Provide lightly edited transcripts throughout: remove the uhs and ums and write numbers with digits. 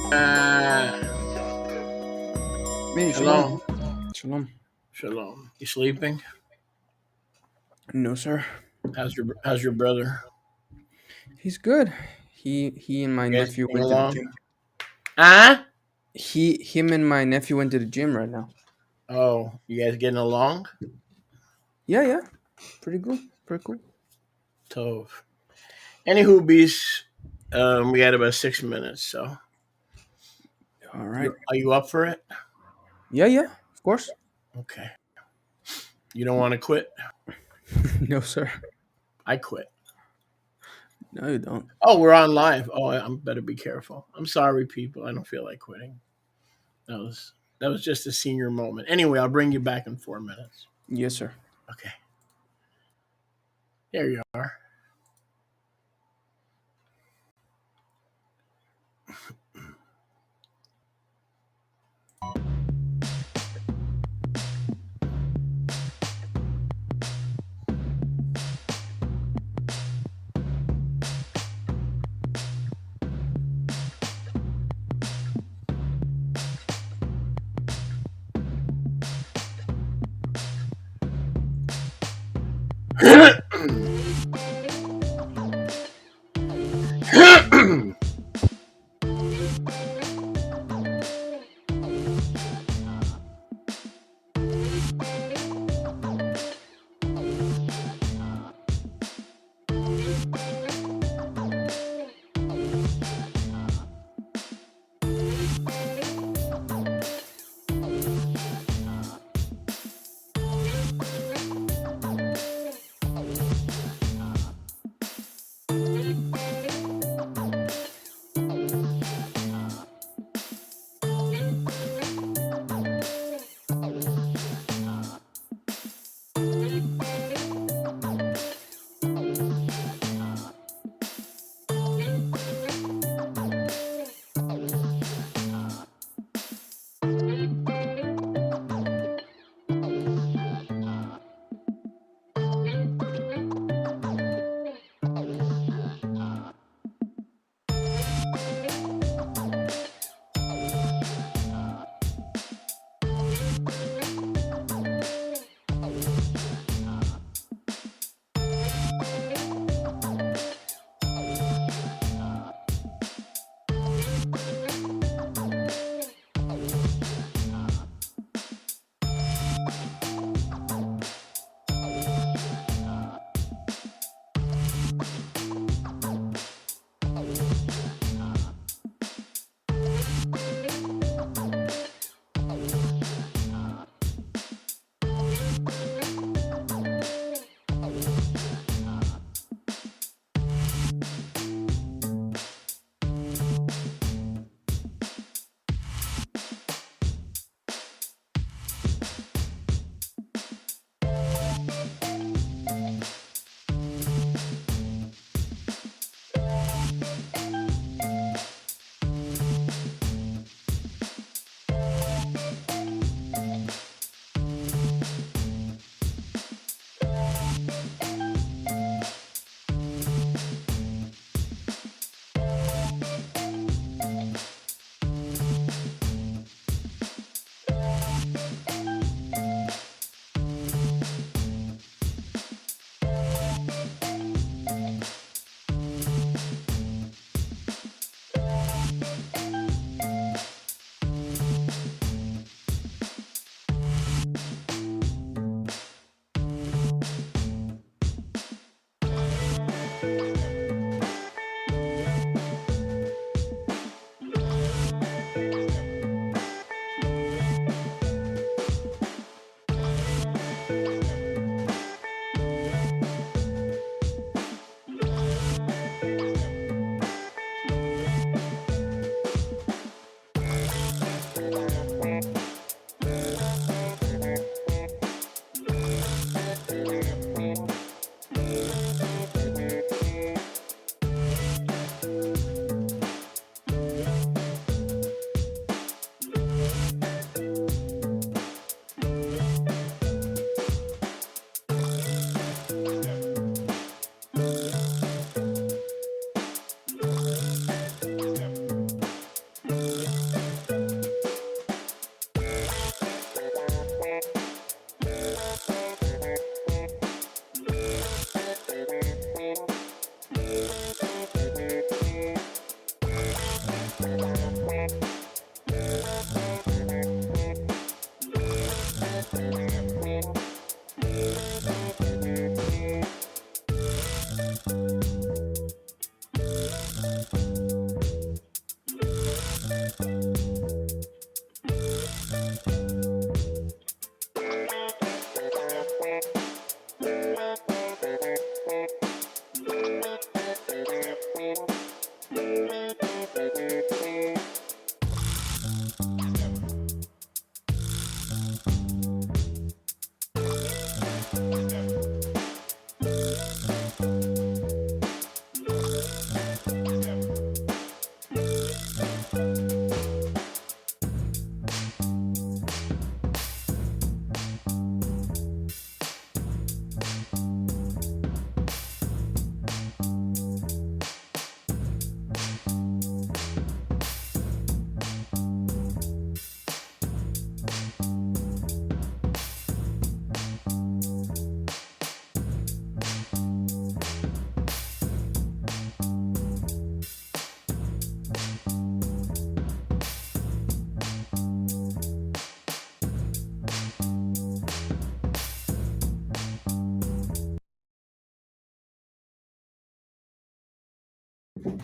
Me, Shalom. Shalom. Shalom. You sleeping? No, sir. How's your brother? He's good. He and my You guys nephew getting went to the along? gym. Huh? Him and my nephew went to the gym right now. Oh, you guys getting along? Yeah. Pretty good. Pretty cool. Tov. Anywho, beast, we had about 6 minutes, so. All right. Are you up for it? Yeah, of course. Okay. You don't want to quit? No, sir. I quit. No, you don't. Oh, we're on live. Oh, I better be careful. I'm sorry, people. I don't feel like quitting. That was just a senior moment. Anyway, I'll bring you back in 4 minutes. Yes, sir. Okay. There you are.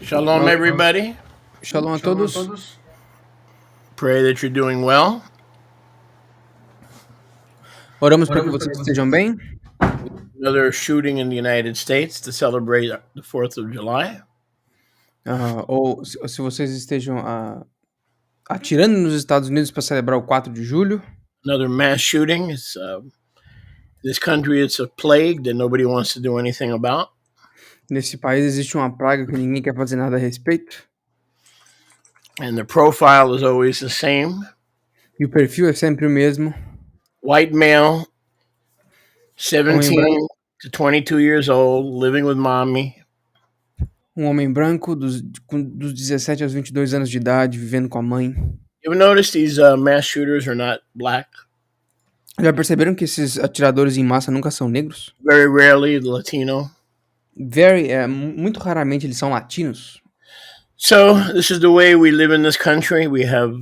Shalom, everybody. Shalom a todos. Pray that you're doing well. Oramos para que vocês estejam bem. Another shooting in the United States to celebrate the 4th of July. Ou se vocês estejam atirando nos Estados Unidos para celebrar o 4 de julho. Another mass shooting. This country, it's a plague that nobody wants to do anything about. Nesse país existe uma praga que ninguém quer fazer nada a respeito. And the profile is always the same. E o perfil é sempre o mesmo. White male, 17 to 22 years old, living with mommy. Um homem branco dos 17 aos 22 anos de idade, vivendo com a mãe. You ever notice these mass shooters are not black? Já perceberam que esses atiradores em massa nunca são negros? Very rarely Latino. Muito raramente eles são latinos. So this is the way we live in this country. We have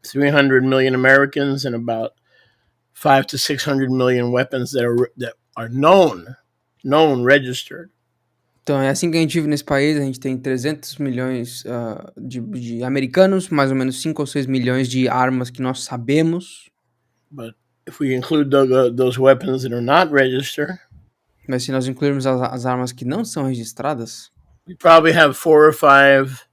300 million Americans and about 500 to 600 million weapons that are known, registered. Então é assim que a gente vive nesse país. A gente tem 300 milhões de americanos, mais ou menos 5 ou 6 milhões de armas que nós sabemos. But if we include those weapons that are not registered, mas se nós incluirmos as armas que não são registradas, we probably have 4 or 5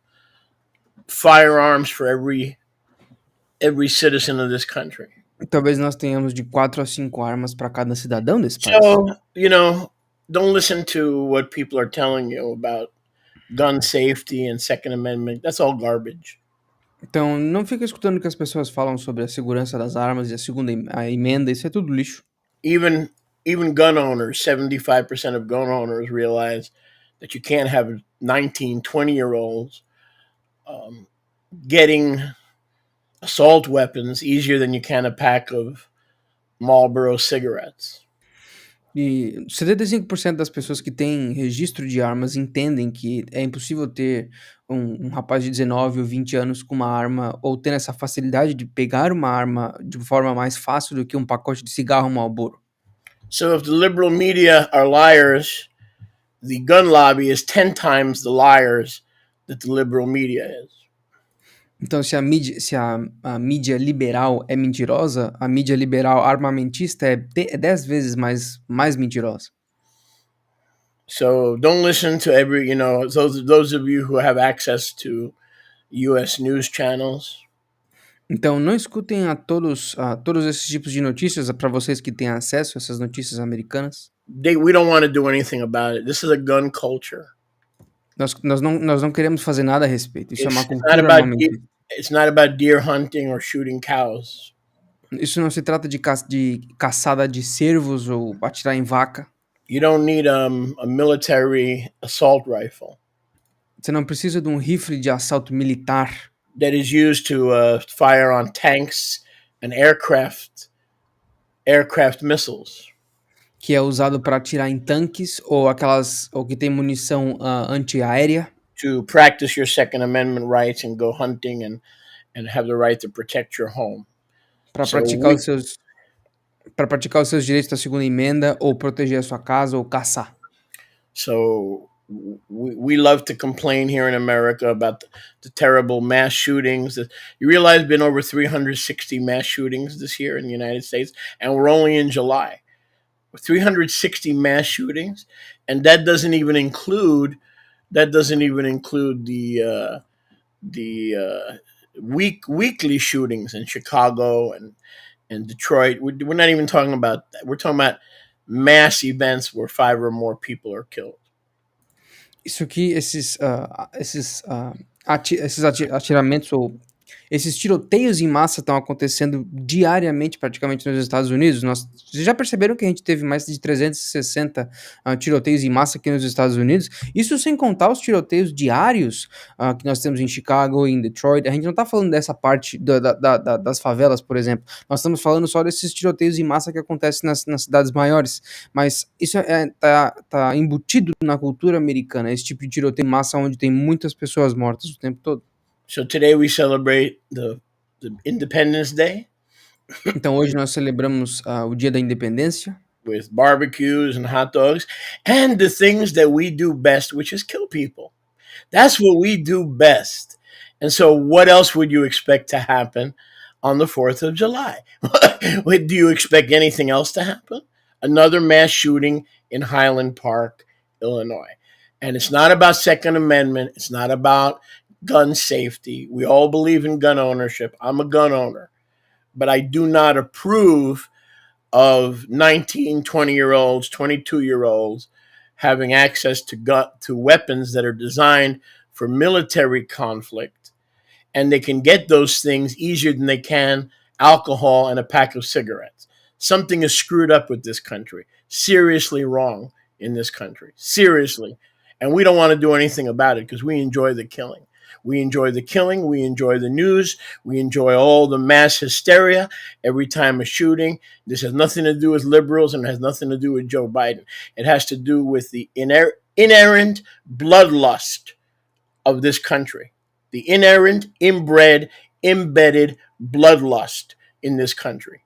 firearms for every citizen of this country. Talvez nós tenhamos de 4 a 5 armas para cada cidadão desse país. So, don't listen to what people are telling you about gun safety and Second Amendment. That's all garbage. Então, não fica escutando o que as pessoas falam sobre a segurança das armas e a emenda. Isso é tudo lixo. Even gun owners, 75% of gun owners realize that you can't have 19, 20-year-olds getting assault weapons easier than you can a pack of Marlboro cigarettes. E 75% das pessoas que têm registro de armas entendem que é impossível ter um rapaz de 19 ou 20 anos com uma arma, ou ter essa facilidade de pegar uma arma de forma mais fácil do que um pacote de cigarro Marlboro. So if the liberal media are liars, the gun lobby is 10 times the liars that the liberal media is. Então, se a mídia liberal é mentirosa, a mídia liberal armamentista é 10 vezes mais mentirosa. So don't listen to those of you who have access to US news channels. Então, não escutem a todos esses tipos de notícias, para vocês que têm acesso a essas notícias americanas. We don't want to do anything about it. This is a gun culture. Nós não queremos fazer nada a respeito. Isso é uma cultura armamentista. It's not about deer hunting or shooting cows. Isso não se trata de caçada de cervos ou atirar em vaca. You don't need a military assault rifle. Você não precisa de um rifle de assalto militar. That is used to fire on tanks and aircraft missiles. Que é usado para atirar em tanques ou que tem munição antiaérea. To practice your Second Amendment rights and go hunting and have the right to protect your home. Para praticar os seus direitos da Segunda Emenda ou proteger a sua casa ou caçar. So we love to complain here in America about the terrible mass shootings. You realize been over 360 mass shootings this year in the United States, and we're only in July. 360 mass shootings, and that doesn't even include the weekly shootings in Chicago and Detroit. We're not even talking about that. We're talking about mass events where 5 or more people are killed. Isso aqui, esses atiramentos ou esses tiroteios em massa estão acontecendo diariamente praticamente nos Estados Unidos. Vocês já perceberam que a gente teve mais de 360 tiroteios em massa aqui nos Estados Unidos? Isso sem contar os tiroteios diários que nós temos em Chicago e em Detroit. A gente não está falando dessa parte das favelas, por exemplo. Nós estamos falando só desses tiroteios em massa que acontecem nas cidades maiores. Mas isso tá embutido na cultura americana, esse tipo de tiroteio em massa onde tem muitas pessoas mortas o tempo todo. So today we celebrate the Independence Day. Então hoje nós celebramos o Dia da Independência. With barbecues and hot dogs and the things that we do best, which is kill people. That's what we do best. And so, what else would you expect to happen on the 4th of July? Do you expect anything else to happen? Another mass shooting in Highland Park, Illinois. And it's not about Second Amendment. It's not about gun safety. We all believe in gun ownership. I'm a gun owner. But I do not approve of 19, 20-year-olds, 22-year-olds having access to weapons that are designed for military conflict, and they can get those things easier than they can alcohol and a pack of cigarettes. Something is screwed up with this country, seriously wrong in this country, seriously. And we don't want to do anything about it because we enjoy the killing. We enjoy the killing. We enjoy the news. We enjoy all the mass hysteria every time a shooting. This has nothing to do with liberals and it has nothing to do with Joe Biden. It has to do with the inherent bloodlust of this country, the inherent, inbred, embedded bloodlust in this country.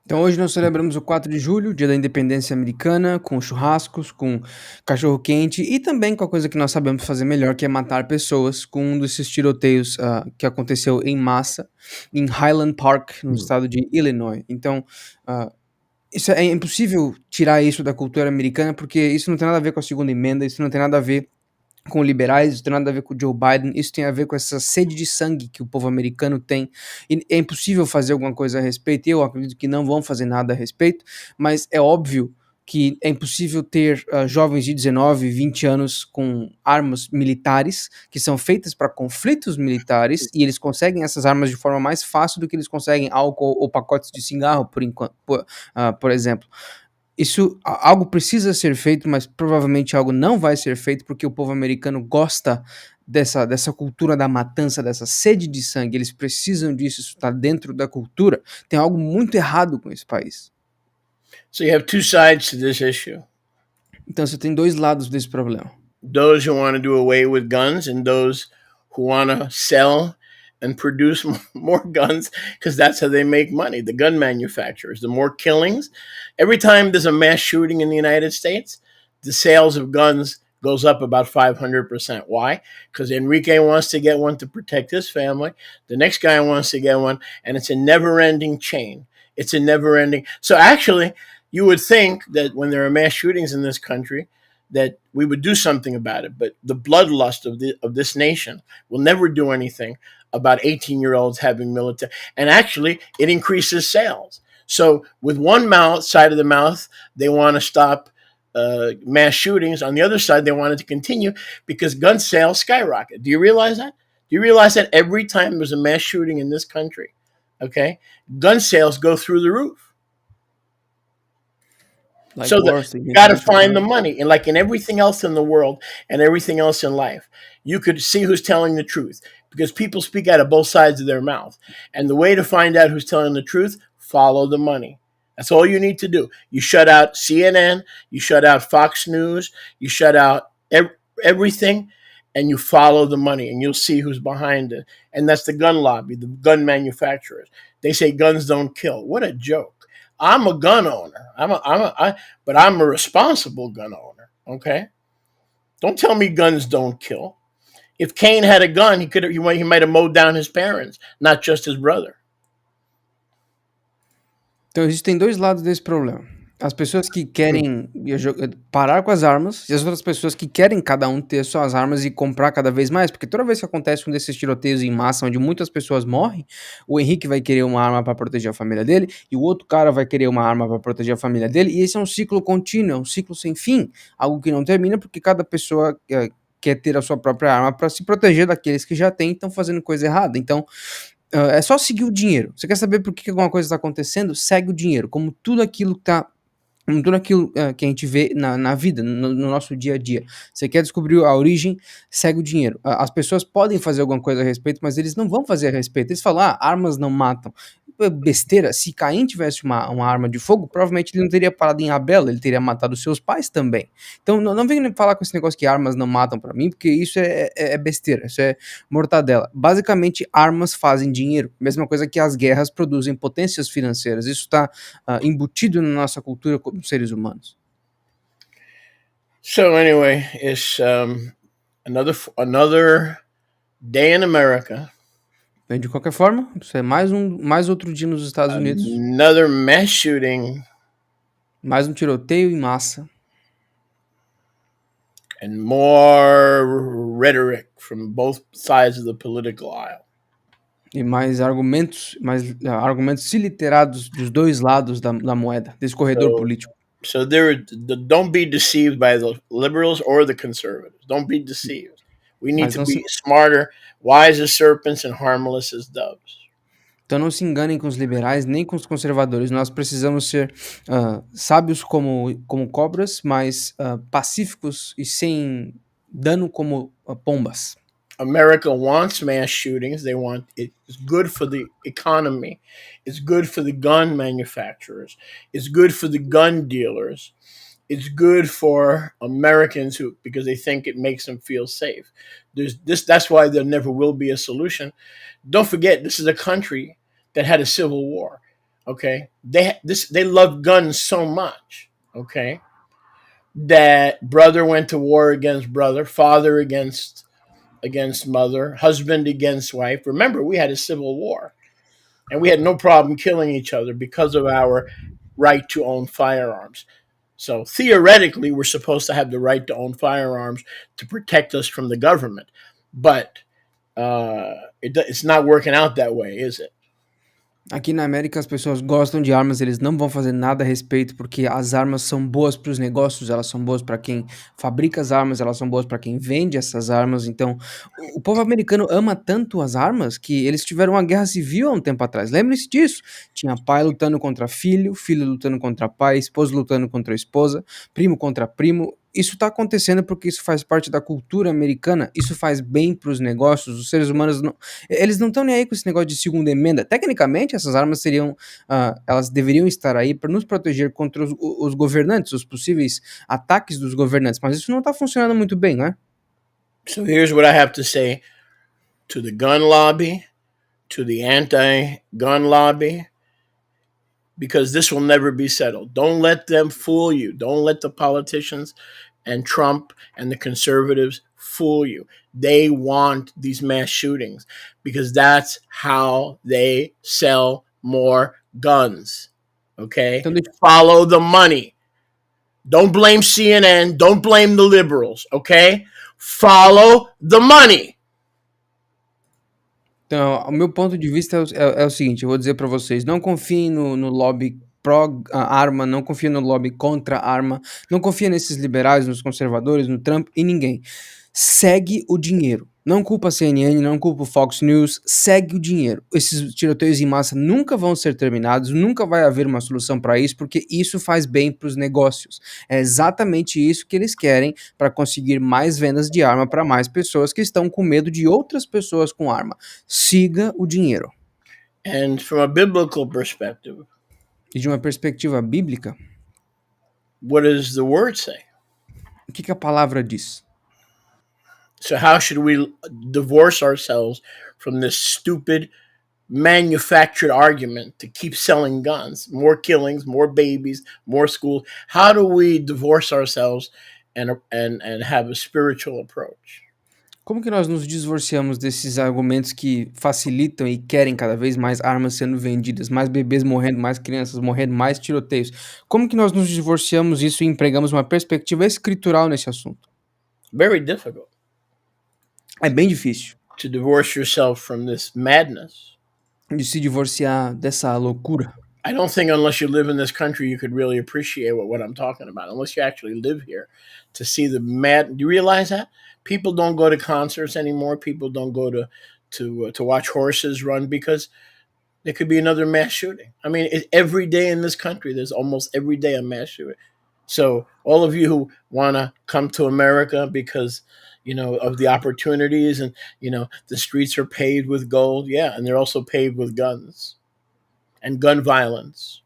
Então hoje nós celebramos o 4 de julho, dia da independência americana, com churrascos, com cachorro-quente e também com a coisa que nós sabemos fazer melhor, que é matar pessoas, com um desses tiroteios que aconteceu em massa em Highland Park, no estado de Illinois. Então, isso é impossível tirar isso da cultura americana, porque isso não tem nada a ver com a segunda emenda, isso não tem nada a ver com liberais, isso tem nada a ver com o Joe Biden, isso tem a ver com essa sede de sangue que o povo americano tem, e é impossível fazer alguma coisa a respeito, eu acredito que não vão fazer nada a respeito, mas é óbvio que é impossível ter jovens de 19, 20 anos com armas militares, que são feitas para conflitos militares, e eles conseguem essas armas de forma mais fácil do que eles conseguem álcool ou pacotes de cigarro, por exemplo. Algo precisa ser feito, mas provavelmente algo não vai ser feito porque o povo americano gosta dessa cultura da matança, dessa sede de sangue. Eles precisam disso, isso está dentro da cultura. Tem algo muito errado com esse país. So you have two sides to this issue. Então você tem dois lados desse problema. Those who want to do away with guns and those who want to sell and produce more guns because that's how they make money, the gun manufacturers. The more killings, every time there's a mass shooting in the United States, the sales of guns goes up about 500%. Why? Because Enrique wants to get one to protect his family. The next guy wants to get one, and it's a never-ending chain. It's a never-ending. So actually, you would think that when there are mass shootings in this country, that we would do something about it. But the bloodlust of this nation will never do anything about 18-year-olds having military. And actually, it increases sales. So with one side of the mouth, they want to stop mass shootings. On the other side, they want it to continue because gun sales skyrocket. Do you realize that? Do you realize that every time there's a mass shooting in this country, okay, gun sales go through the roof? Like so you got to find the money. And like in everything else in the world and everything else in life, you could see who's telling the truth because people speak out of both sides of their mouth. And the way to find out who's telling the truth, follow the money. That's all you need to do. You shut out CNN, you shut out Fox News, you shut out everything, and you follow the money, and you'll see who's behind it. And that's the gun lobby, the gun manufacturers. They say guns don't kill. What a joke. I'm a gun owner. But I'm a responsible gun owner. Okay, don't tell me guns don't kill. If Cain had a gun, he might have mowed down his parents, not just his brother. Então existem dois lados desse problema. As pessoas que querem parar com as armas e as outras pessoas que querem cada um ter suas armas e comprar cada vez mais, porque toda vez que acontece um desses tiroteios em massa onde muitas pessoas morrem, o Henrique vai querer uma arma para proteger a família dele e o outro cara vai querer uma arma para proteger a família dele, e esse é um ciclo contínuo, é um ciclo sem fim, algo que não termina porque cada pessoa quer ter a sua própria arma para se proteger daqueles que já têm e estão fazendo coisa errada. Então é só seguir o dinheiro. Você quer saber por que alguma coisa está acontecendo? Segue o dinheiro, como tudo aquilo que a gente vê na vida, no nosso dia a dia. Você quer descobrir a origem, segue o dinheiro. As pessoas podem fazer alguma coisa a respeito, mas eles não vão fazer a respeito. Eles falam, armas não matam. Besteira, se Caim tivesse uma arma de fogo, provavelmente ele não teria parado em Abel, ele teria matado seus pais também. Então não venha falar com esse negócio que armas não matam pra mim, porque isso é besteira, isso é mortadela. Basicamente, armas fazem dinheiro, mesma coisa que as guerras produzem potências financeiras, isso está embutido na nossa cultura como seres humanos. So anyway, it's another day in America. Bem, de qualquer forma, isso é mais outro dia nos Estados Unidos, Another mass shooting mais um tiroteio em massa and more rhetoric from both sides of the political aisle. e mais argumentos iliterados dos dois lados da moeda, desse corredor político. So don't be deceived by the liberals or the conservatives. Don't be deceived. We need Mas to não se, be smarter, wise as serpents and harmless as doves. então não se enganem com os liberais nem com os conservadores. Nós precisamos ser sábios como cobras, mas pacíficos e sem dano como pombas. America wants mass shootings. It's good for the economy. It's good for the gun manufacturers. It's good for the gun dealers. It's good for Americans because they think it makes them feel safe. That's why there never will be a solution. Don't forget, this is a country that had a civil war. Okay, they love guns so much. Okay, that brother went to war against brother, father against mother, husband against wife. Remember, we had a civil war, and we had no problem killing each other because of our right to own firearms. So theoretically, we're supposed to have the right to own firearms to protect us from the government, but it's not working out that way, is it? Aqui na América as pessoas gostam de armas, eles não vão fazer nada a respeito porque as armas são boas para os negócios, elas são boas para quem fabrica as armas, elas são boas para quem vende essas armas. Então, o povo americano ama tanto as armas que eles tiveram uma guerra civil há um tempo atrás. Lembre-se disso. Tinha pai lutando contra filho, filho lutando contra pai, esposa lutando contra esposa, primo contra primo. Isso está acontecendo porque isso faz parte da cultura americana, isso faz bem para os negócios, os seres humanos eles não estão nem aí com esse negócio de segunda emenda. Tecnicamente, essas armas elas deveriam estar aí para nos proteger contra os governantes, os possíveis ataques dos governantes, mas isso não está funcionando muito bem, né? So here's what I have to say to the gun lobby, to the anti-gun lobby, because this will never be settled. Don't let them fool you. Don't let the politicians and Trump and the conservatives fool you. They want these mass shootings because that's how they sell more guns. Okay? Então, Follow the money. Don't blame CNN. Don't blame the liberals. Okay? Follow the money. Então, o meu ponto de vista é o seguinte, eu vou dizer para vocês, não confiem no lobby pró-arma, não confiem no lobby contra-arma, não confiem nesses liberais, nos conservadores, no Trump e ninguém. Segue o dinheiro. Não culpa a CNN, não culpa o Fox News, segue o dinheiro. Esses tiroteios em massa nunca vão ser terminados, nunca vai haver uma solução para isso, porque isso faz bem para os negócios. É exatamente isso que eles querem para conseguir mais vendas de arma para mais pessoas que estão com medo de outras pessoas com arma. Siga o dinheiro. And from a biblical perspective, E de uma perspectiva bíblica, what does the word say? o que a palavra diz? So how should we divorce ourselves from this stupid manufactured argument to keep selling guns, more killings, more babies, more schools? How do we divorce ourselves and have a spiritual approach? Como que nós nos divorciamos desses argumentos que facilitam e querem cada vez mais armas sendo vendidas, mais bebês morrendo, mais crianças morrendo, mais tiroteios? Como que nós nos divorciamos disso e empregamos uma perspectiva escritural nesse assunto? Very difficult. É bem difícil to divorce yourself from this madness. de se divorciar dessa loucura. I don't think unless you live in this country you could really appreciate what I'm talking about. Unless you actually live here to see the mad. Do you realize that people don't go to concerts anymore? People don't go to watch horses run because there could be another mass shooting. I mean, every day in this country, there's almost every day a mass shooting. So all of you who want to come to America because of the opportunities and the streets are paved with gold, yeah, and they're also paved with guns and gun violence.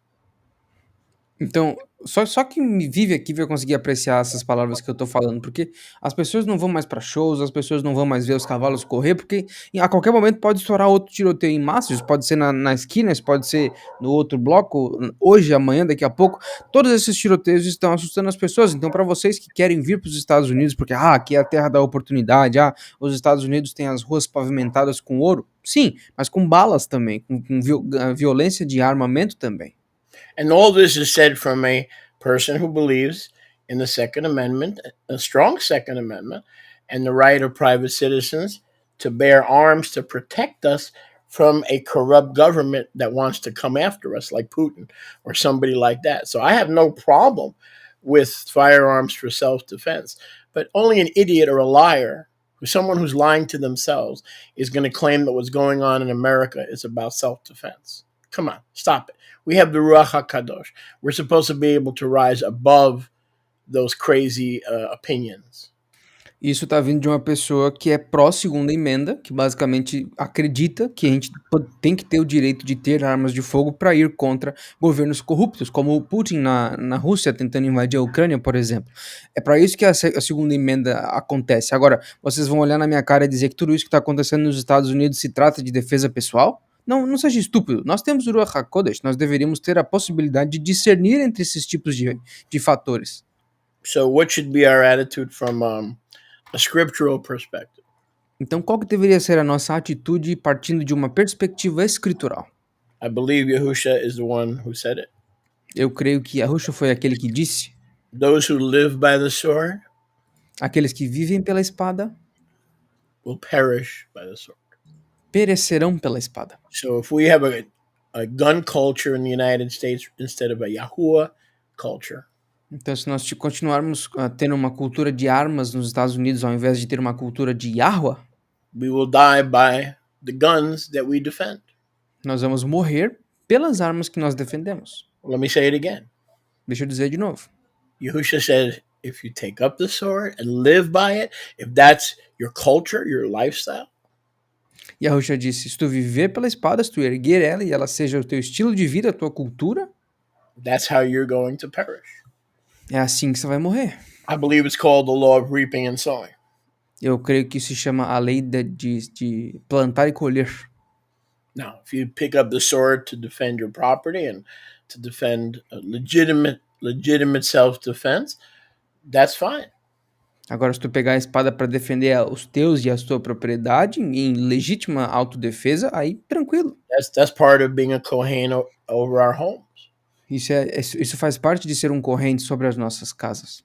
Então, só quem vive aqui vai conseguir apreciar essas palavras que eu tô falando, porque as pessoas não vão mais pra shows, as pessoas não vão mais ver os cavalos correr, porque a qualquer momento pode estourar outro tiroteio em massa, isso pode ser na esquina, isso pode ser no outro bloco, hoje, amanhã, daqui a pouco. Todos esses tiroteios estão assustando as pessoas. Então, para vocês que querem vir para os Estados Unidos, porque aqui é a terra da oportunidade, os Estados Unidos têm as ruas pavimentadas com ouro, sim, mas com balas também, com violência de armamento também. And all this is said from a person who believes in the Second Amendment, a strong Second Amendment, and the right of private citizens to bear arms to protect us from a corrupt government that wants to come after us, like Putin or somebody like that. So I have no problem with firearms for self defense, but only an idiot or a liar, someone who's lying to themselves, is going to claim that what's going on in America is about self defense. Come on, stop it. We have the Ruach HaKadosh. We're supposed to be able to rise above those crazy opinions. Isso tá vindo de uma pessoa que é pró-segunda emenda, que basicamente acredita que a gente tem que ter o direito de ter armas de fogo para ir contra governos corruptos, como o Putin na Rússia tentando invadir a Ucrânia, por exemplo. É para isso que a segunda emenda acontece. Agora, vocês vão olhar na minha cara e dizer que tudo isso que está acontecendo nos Estados Unidos se trata de defesa pessoal? Não, não seja estúpido. Nós temos o Ruach HaKodesh, nós deveríamos ter a possibilidade de discernir entre esses tipos de fatores. So, what should be our attitude from a scriptural perspective? Então, qual que deveria ser a nossa atitude partindo de uma perspectiva escritural? I believe Yahusha is the one who said it. Eu creio que Yahushua foi aquele que disse: Those who live by the sword aqueles que vivem pela espada will perish by the sword. perecerão pela espada. So, if we have a gun culture in the United States instead of a Yahuwah culture, Então, se nós continuarmos tendo uma cultura de armas nos Estados Unidos ao invés de ter uma cultura de Yahweh, we will die by the guns that we defend. nós vamos morrer pelas armas que nós defendemos. Let me say it again. Deixa eu dizer de novo. Yahusha said, if you take up the sword and live by it, if that's your culture, your lifestyle, Yahushua disse: se tu viver pela espada, se tu erguer ela e ela seja o teu estilo de vida, a tua cultura, that's how you're going to perish. é assim que você vai morrer. I believe it's called the law of reaping and sowing. Eu creio que isso se chama a lei de plantar e colher. Now, if you pick up the sword to defend your property and to defend a legitimate self-defense, that's fine. Agora, se tu pegar a espada para defender os teus e a tua propriedade em legítima autodefesa, aí tranquilo. That's part of being a Kohen over our homes. Isso faz parte de ser um corrente sobre as nossas casas.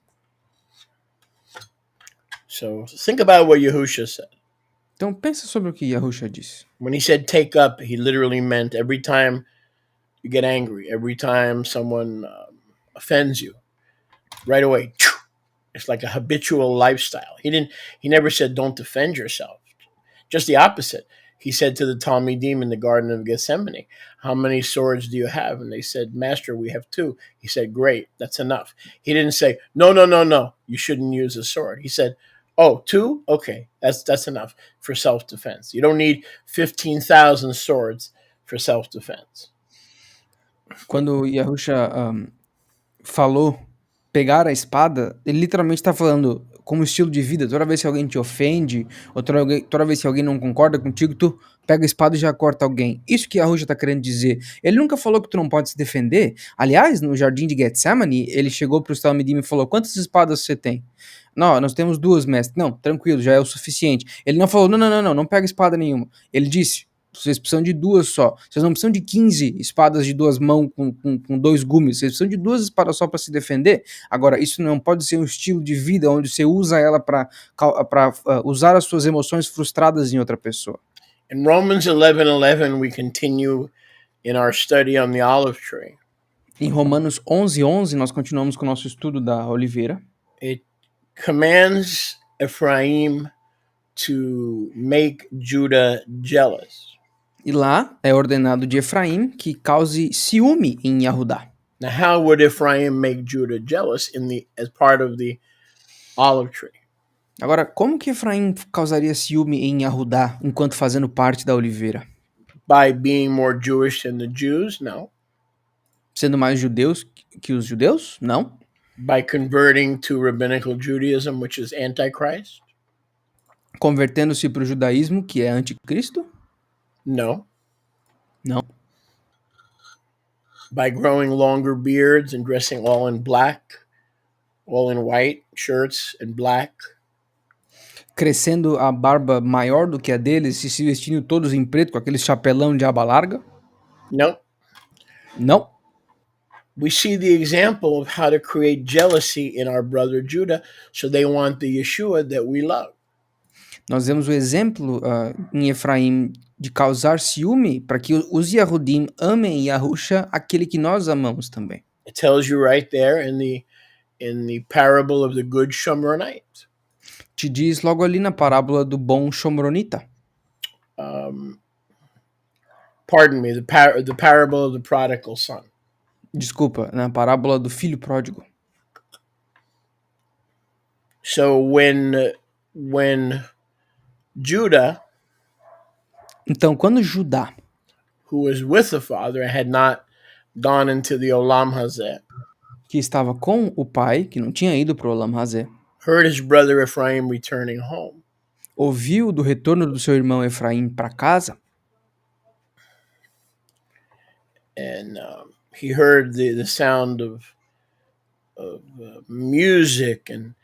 So think about what Yahusha said. Então pensa sobre o que Yahushua disse. When he said take up, he literally meant every time you get angry, every time someone offends you, right away, it's like a habitual lifestyle. He never said don't defend yourself. Just the opposite. He said to the Talmidim in the Garden of Gethsemane, how many swords do you have? And they said, Master, we have 2. He said, great, that's enough. He didn't say, no, you shouldn't use a sword. He said, oh, 2? Okay, that's enough for self-defense. You don't need 15,000 swords for self-defense. Quando Yahushua falou pegar a espada, ele literalmente está falando como estilo de vida. Toda vez que alguém te ofende, ou toda vez que alguém não concorda contigo, tu pega a espada e já corta alguém. Isso que Yahushua está querendo dizer. Ele nunca falou que tu não pode se defender. Aliás, no jardim de Getsemane, ele chegou para o Talmidim e falou: quantas espadas você tem? Não, nós temos 2, mestre. Não, tranquilo, já é o suficiente. Ele não falou: não pega espada nenhuma. Ele disse: vocês precisam de 2 só. Vocês não precisam de 15 espadas de 2 mãos com 2 gumes. Vocês precisam de 2 espadas só para se defender. Agora, isso não pode ser um estilo de vida onde você usa ela para usar as suas emoções frustradas em outra pessoa. In Romans 11:11, we continue in our study on the olive tree. Em Romanos 11:11, nós continuamos com o nosso estudo da oliveira. It commands Ephraim to make Judah jealous. E lá é ordenado de Efraim que cause ciúme em Yahudá. Now, how would Ephraim make Judah jealous as part of the olive tree? Agora, como que Efraim causaria ciúme em Yahudá enquanto fazendo parte da oliveira? By being more Jewish than the Jews? No. Sendo mais judeus que os judeus? Não. By converting to rabbinical Judaism, which is Antichrist? Convertendo-se para o judaísmo, que é anticristo? No. Não. By growing longer beards and dressing all in black, all in white shirts and black? Crescendo a barba maior do que a deles e se vestindo todos em preto com aquele chapelão de aba larga? No. Não. We see the example of how to create jealousy in our brother Judah, so they want the Yeshua that we love. Nós vemos o exemplo em Efraim de causar ciúme para que os Yahudim amem Yahusha, aquele que nós amamos também. It tells you right there in the parable of the good Shomronite. Te diz logo ali na parábola do bom Shomronita. Pardon me, the parable of the prodigal son. Desculpa, na parábola do filho pródigo. So when Judah, Então, quando Judá, who was with the father and had not gone into the Olam Hazeh, que estava com o pai, que não tinha ido para o Olam Hazeh, heard his brother Ephraim returning home, ouviu do retorno do seu irmão Efraim para casa, and he heard the sound of music and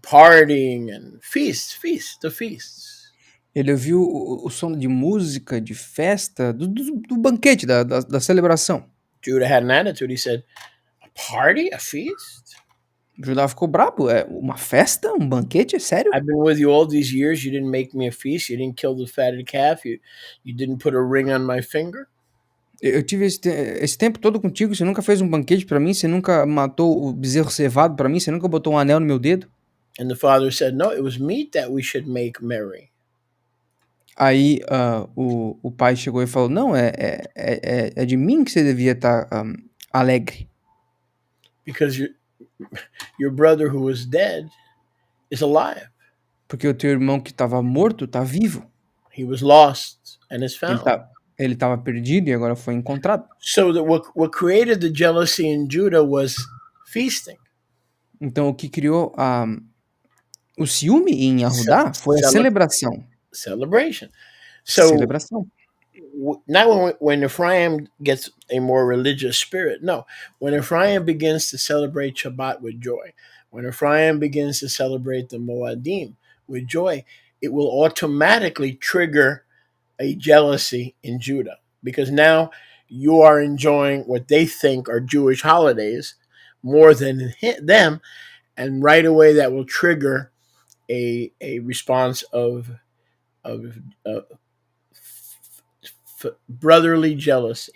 partying and feasts. ele ouviu o som de música, de festa, do banquete, da celebração. Judah had an attitude. He said, "A party, a feast? Judá ficou brabo. É uma festa? Um banquete? É sério? I've been with you all these years. You didn't make me a feast. You didn't kill the fatted calf. You didn't put a ring on my finger." Eu tive esse tempo todo contigo, você nunca fez um banquete pra mim, você nunca matou o bezerro cevado pra mim, você nunca botou um anel no meu dedo. And the father said, "No, it was meet that we should make merry." Aí o pai chegou e falou, não, é de mim que você devia estar alegre. Because your brother who was dead is alive. Porque o teu irmão que estava morto tá vivo. He was lost and is found. Ele estava perdido e agora foi encontrado. So that what created the jealousy in Judah was feasting. Então o que criou o ciúme em Yahudá foi a celebração. Celebration. So celebração. Not when Ephraim gets a more religious spirit. No, when Ephraim begins to celebrate Shabbat with joy, when Ephraim begins to celebrate the Moadim with joy, it will automatically trigger a jealousy in Judah, because now you are enjoying what they think are Jewish holidays more than them, and right away that will trigger a response of brotherly jealousy.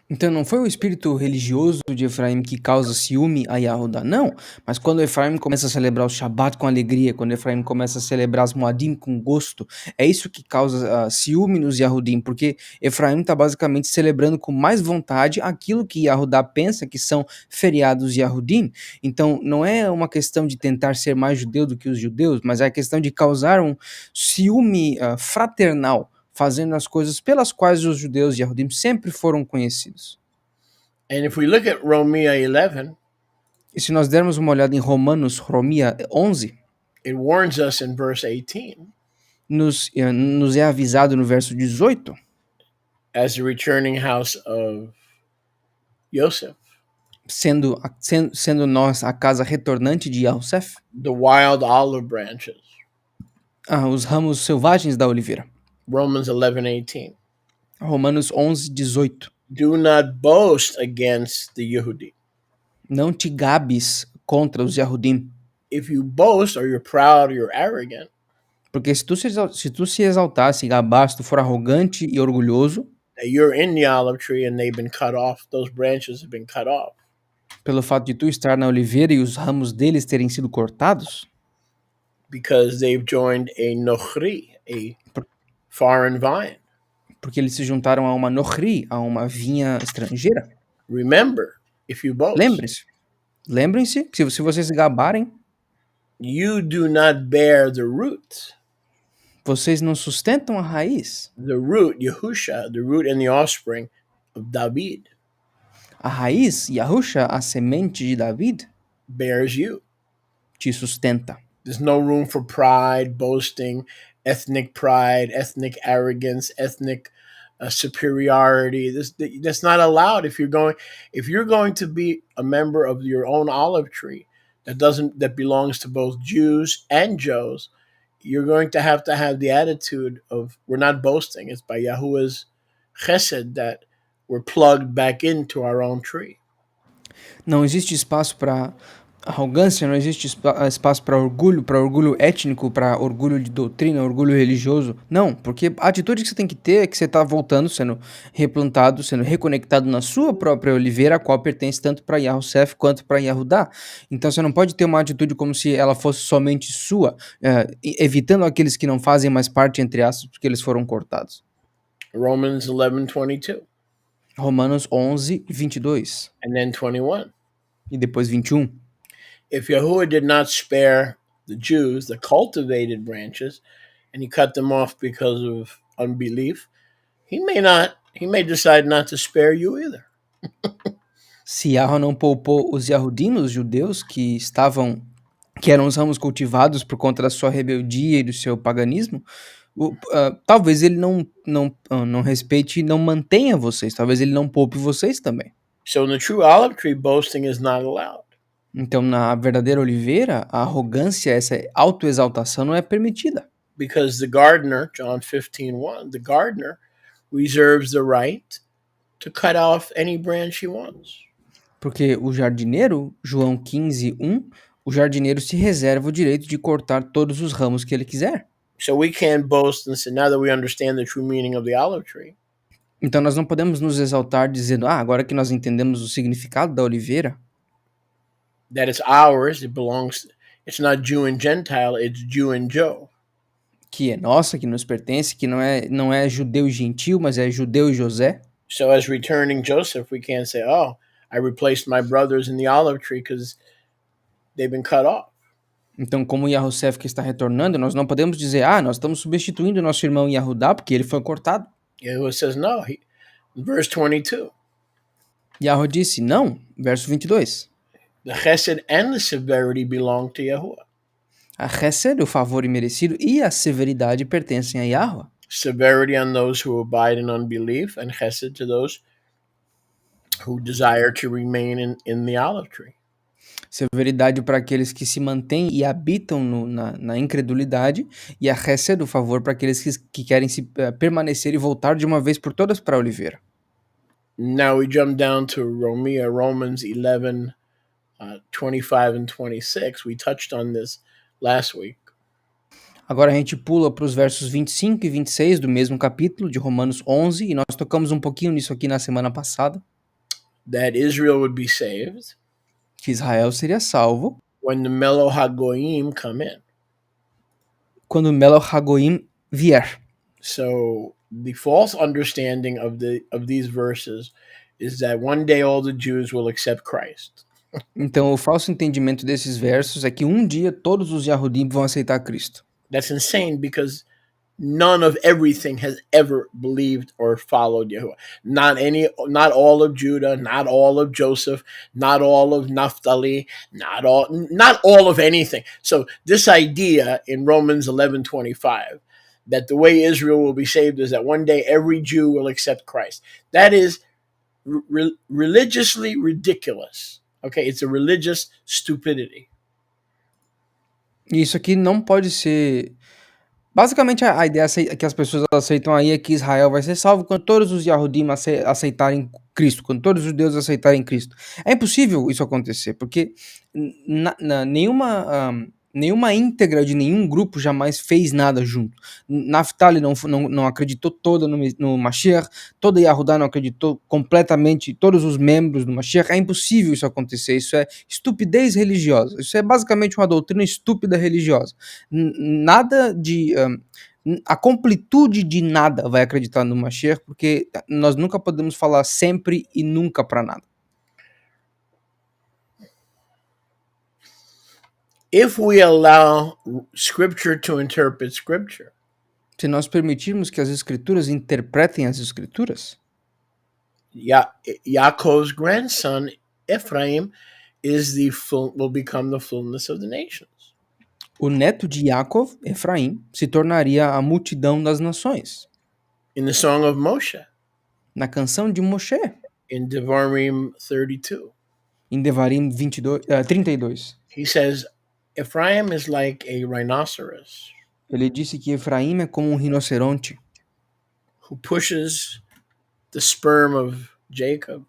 Então não foi o espírito religioso de Efraim que causa ciúme a Yahudá, não. Mas quando Efraim começa a celebrar o Shabat com alegria, quando Efraim começa a celebrar as Moadim com gosto, é isso que causa ciúme nos Yahudim, porque Efraim está basicamente celebrando com mais vontade aquilo que Yahudá pensa que são feriados Yahudim. Então não é uma questão de tentar ser mais judeu do que os judeus, mas é a questão de causar um ciúme fraternal, fazendo as coisas pelas quais os judeus e Yahudim sempre foram conhecidos. And if we look at Romia 11, e se nós dermos uma olhada em Romia 11, it warns us in verse 18. Nos é avisado no verso 18. As the returning house of Yosef. Sendo nós a casa retornante de Yosef. The wild olive branches. Os ramos selvagens da oliveira. Romans 11:18. Romanos 11:18. Do not boast against the Yehudi. Não te gabes contra os Yahudim. If you boast, or you're proud, or you're arrogant. Porque se tu se exaltar, se gabar, se tu for arrogante e orgulhoso, you're in the olive tree and they've been cut off. Those branches have been cut off. Pelo fato de tu estar na oliveira e os ramos deles terem sido cortados. Because they've joined a nochri, a foreign vine. Porque eles se juntaram a uma nochri, a uma vinha estrangeira. Remember, if you boast. Lembrem-se que se vocês se gabarem, you do not bear the root. Vocês não sustentam a raiz. The root, Yehusha, the root and the offspring of David. A raiz, Yahusha, a semente de David, bears you. te sustenta. There's no room for pride, boasting, ethnic pride, ethnic arrogance, ethnic superiority. That's not allowed if you're going to be a member of your own olive tree that belongs to both Jews and Joes. You're going to have the attitude of we're not boasting. It's by Yahuwah's chesed that we're plugged back into our own tree. Não existe espaço para arrogância, não existe espaço para orgulho étnico, para orgulho de doutrina, orgulho religioso. Não, porque a atitude que você tem que ter é que você está voltando, sendo replantado, sendo reconectado na sua própria oliveira, a qual pertence tanto para Yahusef quanto para Yahudá. Então você não pode ter uma atitude como se ela fosse somente sua, evitando aqueles que não fazem mais parte, entre aspas, porque eles foram cortados. Romans 11:22. Romanos 11, 22. And then 21. E depois 21. If Yahuwah did not spare the Jews, the cultivated branches, and he cut them off because of unbelief, he may decide not to spare you either. Se Yahweh não poupou os Yahudim, os judeus, que eram os ramos cultivados por conta da sua rebeldia e do seu paganismo, talvez ele não respeite e não mantenha vocês, talvez ele não poupe vocês também. So in the true olive tree, boasting is not allowed. Então, na verdadeira oliveira, a arrogância, essa autoexaltação não é permitida. Because the gardener, John 15:1, the gardener reserves the right to cut off any branch he wants. Porque o jardineiro, João 15:1, o jardineiro se reserva o direito de cortar todos os ramos que ele quiser. So we can't boast and say, now that we understand the true meaning of the olive tree, Então nós não podemos nos exaltar dizendo, agora que nós entendemos o significado da oliveira, that it's ours, it's not Jew and Gentile, it's Jew and Joe. que é nossa, que nos pertence, que não é judeu e gentil, mas é judeu e José. So as returning Joseph, we can't say, oh, I replaced my brothers in the olive tree because they've been cut off. Então, como Yahusef que está retornando, nós não podemos dizer, nós estamos substituindo nosso irmão Yahudá porque ele foi cortado. Yahuwah says, no. Verse 22. Yahweh disse, não. Verso 22. The chesed and the severity belong to Yahuwah. A chesed, o favor imerecido, e a severidade pertencem a Yahweh. Severity on those who abide in unbelief, and chesed to those who desire to remain in the olive tree. Severidade para aqueles que se mantêm e habitam na incredulidade, e a chesed, o favor para aqueles que querem permanecer e voltar de uma vez por todas para a oliveira. Now we jump down to Romans 11, 25 and 26. We touched on this last week. Agora a gente pula para os versos 25 e 26 do mesmo capítulo de Romanos 11, e nós tocamos um pouquinho nisso aqui na semana passada. That Israel would be saved. Que Israel seria salvo. When the Melo HaGoyim come in. Quando o Melo HaGoyim vier. So the false understanding of these verses is that one day all the Jews will accept Christ. Então o falso entendimento desses versos é que um dia todos os Yahudim vão aceitar Cristo. That's insane because none of everything has ever believed or followed Yahuwah. Not all of Judah, not all of Joseph, not all of Naphtali, not all of anything. So this idea in Romans 11:25 that the way Israel will be saved is that one day every Jew will accept Christ. That is religiously ridiculous. Okay, it's a religious stupidity. Isso aqui não pode ser... Basicamente a ideia que as pessoas aceitam aí é que Israel vai ser salvo quando todos os Yahudim aceitarem Cristo, quando todos os judeus aceitarem Cristo. É impossível isso acontecer, porque nenhuma íntegra de nenhum grupo jamais fez nada junto. Naphtali não acreditou toda no Mashiach, toda Yahudá não acreditou completamente, todos os membros do Mashiach. É impossível isso acontecer, isso é estupidez religiosa, isso é basicamente uma doutrina estúpida religiosa. Nada de... a completude de nada vai acreditar no Mashiach, porque nós nunca podemos falar sempre e nunca para nada. If we allow Scripture to interpret Scripture, se nós permitirmos que as Escrituras interpretem as Escrituras, Yaakov's grandson Ephraim will become the fullness of the nations. O neto de Yaakov, Efraim, se tornaria a multidão das nações. In the song of Moshe, Na canção de Moshe, in Devarim 32, em Devarim 32, he says, Ephraim is like a rhinoceros ele disse que Efraim é como um rinoceronte who pushes the sperm of Jacob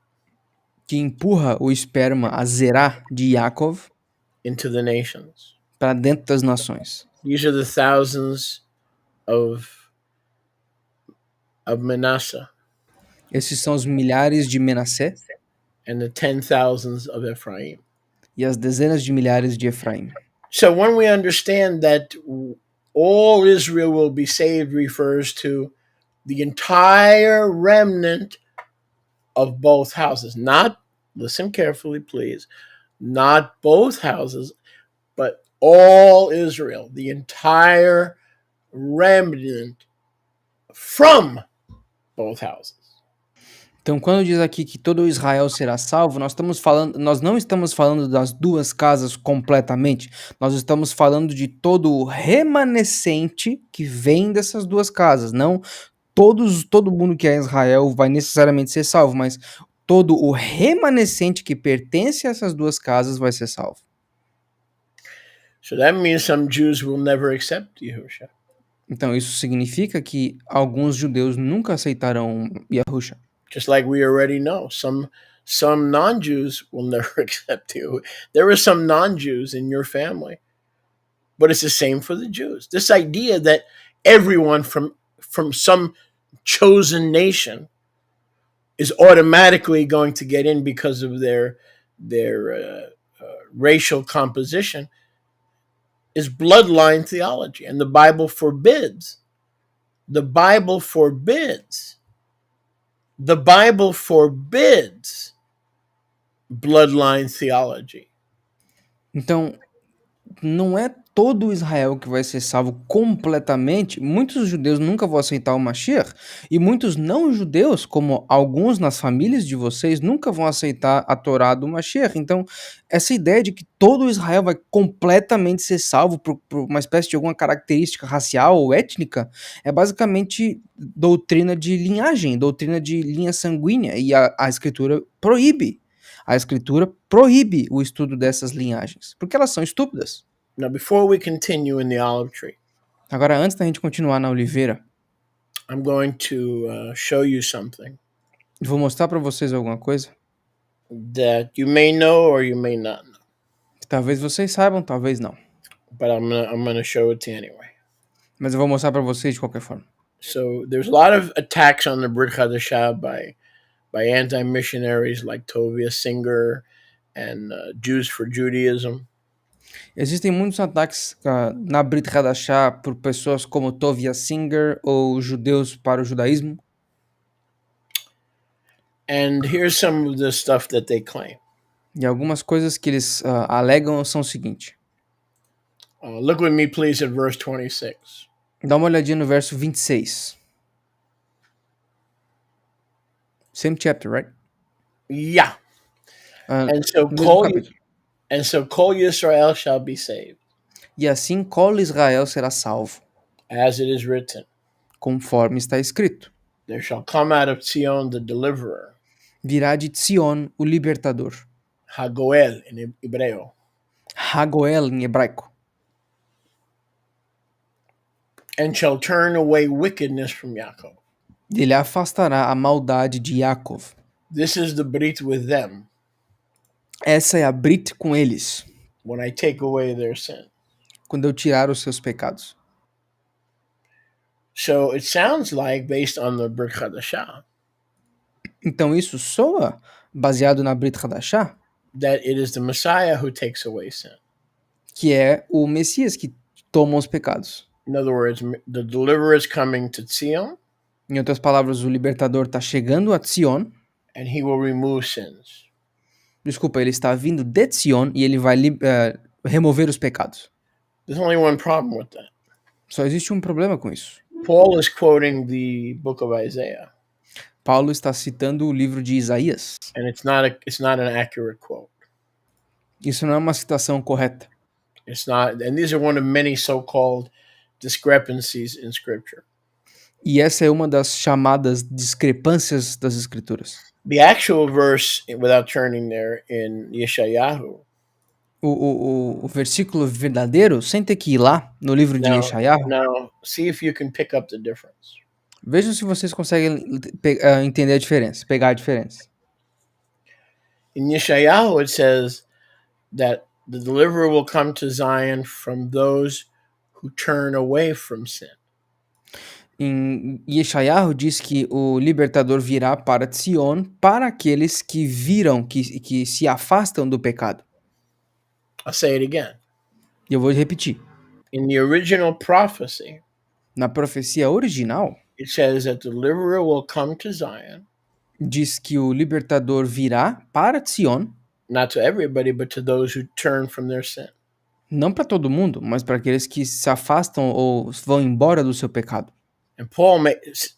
que empurra o esperma, a zerá de Yaakov, into the nations. para dentro das nações. These are the thousands of Manasseh Esses são os milhares de Menassé and the 10,000s of Ephraim. e as dezenas de milhares de Efraim. So when we understand that all Israel will be saved refers to the entire remnant of both houses. Not, listen carefully, please, not both houses, but all Israel, the entire remnant from both houses. Então, quando diz aqui que todo Israel será salvo, nós não estamos falando das duas casas completamente. Nós estamos falando de todo o remanescente que vem dessas duas casas. Não todo mundo que é Israel vai necessariamente ser salvo, mas todo o remanescente que pertence a essas duas casas vai ser salvo. So that means some Jews will never accept Yahusha. Então, isso significa que alguns judeus nunca aceitarão Yahusha. Just like we already know, some non-Jews will never accept you. There are some non-Jews in your family, but it's the same for the Jews. This idea that everyone from some chosen nation is automatically going to get in because of their racial composition is bloodline theology, and the Bible forbids. The Bible forbids bloodline theology. Então, não é todo Israel que vai ser salvo completamente. Muitos judeus nunca vão aceitar o Mashiach, e muitos não-judeus, como alguns nas famílias de vocês, nunca vão aceitar a Torá do Mashiach. Então, essa ideia de que todo Israel vai completamente ser salvo por uma espécie de alguma característica racial ou étnica, é basicamente doutrina de linhagem, doutrina de linha sanguínea, e a Escritura proíbe. A Escritura proíbe o estudo dessas linhagens, porque elas são estúpidas. Now, before we continue in the olive tree, Agora, antes da gente continuar na oliveira, I'm going to show you something eu vou mostrar para vocês alguma coisa that you may know or you may not know, que talvez vocês saibam, talvez não. but I'm gonna show it to you anyway. Mas eu vou mostrar para vocês de qualquer forma. So there's a lot of attacks on the Brit Hadashah by anti-missionaries like Tovia Singer and Jews for Judaism. Existem muitos ataques na Brit Hadashah por pessoas como Tovia Singer ou judeus para o judaísmo. And here's some of the stuff that they claim. E algumas coisas que eles alegam são o seguinte. Look with me, please, at verse 26. Dá uma olhadinha no verso 26. Same chapter, right? Yeah. And so Kol Yisrael shall be saved, E assim Kol Israel será salvo, as it is written. conforme está escrito. There shall come out of Zion the deliverer, Virá de Sion o libertador. Hagoel in hebreo. Hagoel em hebraico. And shall turn away wickedness from Yaakov. Ele afastará a maldade de Yaakov. This is the brit with them. Essa é a Brit com eles, When I take away their sin. quando eu tirar os seus pecados. So it sounds like, based on the Brit Hadashah, Então isso soa, baseado na Brit Hadashah, that it is the Messiah who takes away sin. que é o Messias que toma os pecados. In other words, the deliverer is coming to Zion, Em outras palavras, o libertador está chegando a Sion. and he will remove sins. Desculpa, ele está vindo de Sion e ele vai remover os pecados. There's only one problem with that. Só existe um problema com isso. Paul is quoting the book of Isaiah. Paulo está citando o livro de Isaías. And it's not an accurate quote. Isso não é uma citação correta. It's not, and these are one of many so-called discrepancies in Scripture. E essa é uma das chamadas discrepâncias das Escrituras. The actual verse, without turning there, in Yeshayahu. O versículo verdadeiro, sem ter que ir lá no livro de Yeshayahu. Now, see if you can pick up the difference. Vejam se vocês conseguem entender a diferença, pegar a diferença. In Yeshayahu, it says that the deliverer will come to Zion from those who turn away from sin. Em Yeshayahu diz que o libertador virá para Sion para aqueles que viram, que se afastam do pecado. I'll say it again. E eu vou repetir. In the original prophecy, Na profecia original, it says that the deliverer will come to Zion, diz que o libertador virá para Sion, not to everybody, but to those who turn from their sin. não para todo mundo, mas para aqueles que se afastam ou vão embora do seu pecado. And Paul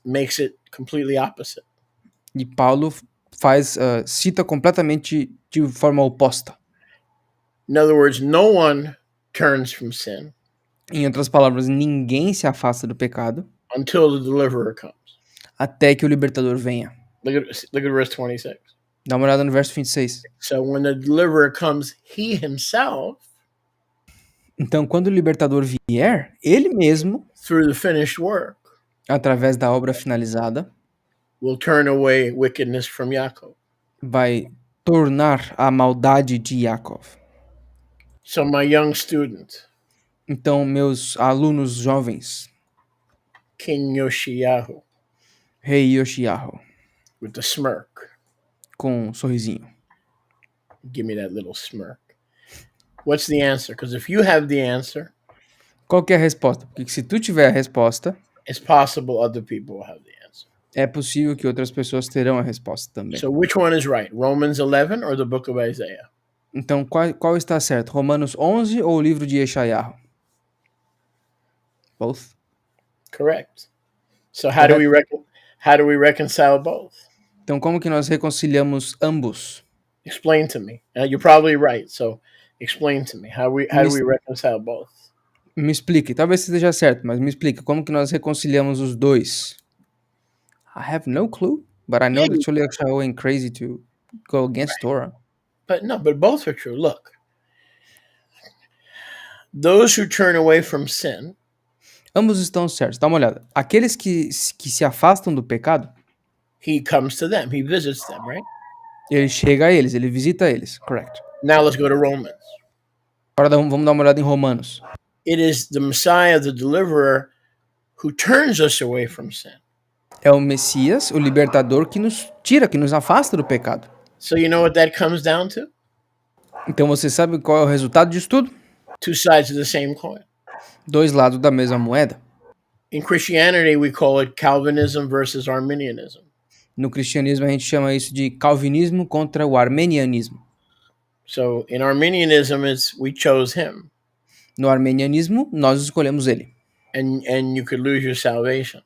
makes it completely opposite. E Paulo cita completamente de forma oposta. In other words, no one turns from sin Em outras palavras, ninguém se afasta do pecado until the deliverer comes. até que o libertador venha. Look at verse 26. Dá uma olhada no verso 26. So when the deliverer comes, he himself, Então, quando o libertador vier, ele mesmo, through the finished work, através da obra finalizada, will turn away wickedness from Yaakov. vai tornar a maldade de Yaakov. So my young student, Então, meus alunos jovens, King Yoshiyahu, Rei Yoshiyahu, with the smirk. com um sorrisinho. Give me that little smirk. What's the answer? Because if you have the answer, Qual que é a resposta? Porque se tu tiver a resposta, it's possible other people will have the answer. é possível que outras pessoas terão a resposta também. So which one is right? Romans 11 or the book of Isaiah? Então, qual está certo? Romanos 11 ou o livro de Yeshayahu? Both. Correct. So how do we reconcile both? Então, como que nós reconciliamos ambos? Explain to me. You're probably right. So explain to me. How do we reconcile both? Me explique. Talvez esteja certo, mas me explique. Como que nós reconciliamos os dois? I have no clue, but I know that Yeshayahu went crazy to go against Torah. But both are true. Look. Those who turn away from sin, Ambos estão certos. Dá uma olhada. Aqueles que se afastam do pecado, he comes to them. He visits them, right? ele chega a eles, ele visita eles. Correct. Now let's go to Romans. Agora vamos dar uma olhada em Romanos. It is the Messiah, the deliverer, who turns us away from sin. É o Messias, o libertador, que nos tira, que nos afasta do pecado. So you know what that comes down to? Então você sabe qual é o resultado disso tudo? Two sides of the same coin. Dois lados da mesma moeda. In Christianity, we call it Calvinism versus Arminianism. No cristianismo a gente chama isso de calvinismo contra o armenianismo. So in Arminianism, we chose him. No armenianismo, nós escolhemos ele. And you could lose your salvation.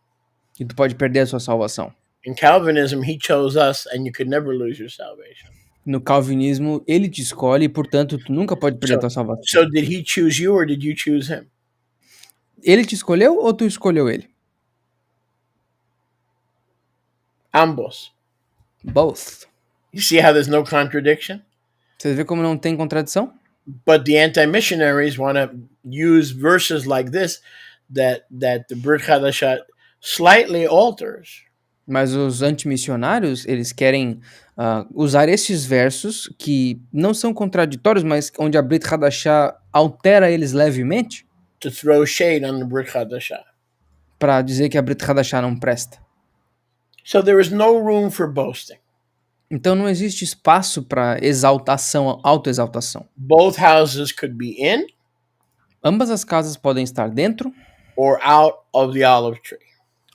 E tu pode perder a sua salvação. In Calvinism, he chose us and you could never lose your salvation. No calvinismo, ele te escolhe e, portanto, tu nunca pode perder a tua salvação. So did he choose you or did you choose him? Ele te escolheu ou tu escolheu ele? Ambos. Both. You see how there's no contradiction? Você vê como não tem contradição? But the anti-missionaries want to use verses like this that the Brit Hadashat slightly alters. Mas os antimissionários, eles querem usar esses versos que não são contraditórios, mas onde a Brit Hadashah altera eles levemente to throw shade on the Brit Hadashat. para dizer que a Brit Hadashah não presta. So there is no room for boasting. Então não existe espaço para exaltação, autoexaltação. Both houses could be in Ambas as casas podem estar dentro or out of the olive tree,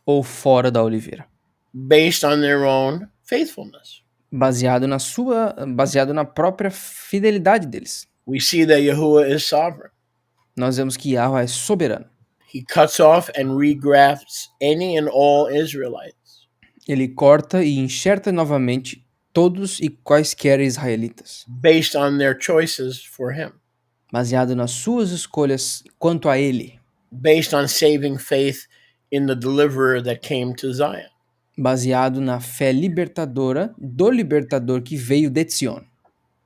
ou fora da oliveira, based on their own faithfulness. baseado na própria fidelidade deles. We see that Yahuwah is sovereign. Nós vemos que Yahweh é soberano. He cuts off and regrafts any and all Israelites. Ele corta e enxerta novamente todos e quaisquer israelitas, based on their choices for him, baseado nas suas escolhas quanto a ele, based on saving faith in the deliverer that came to Zion. baseado na fé libertadora do libertador que veio de Sion.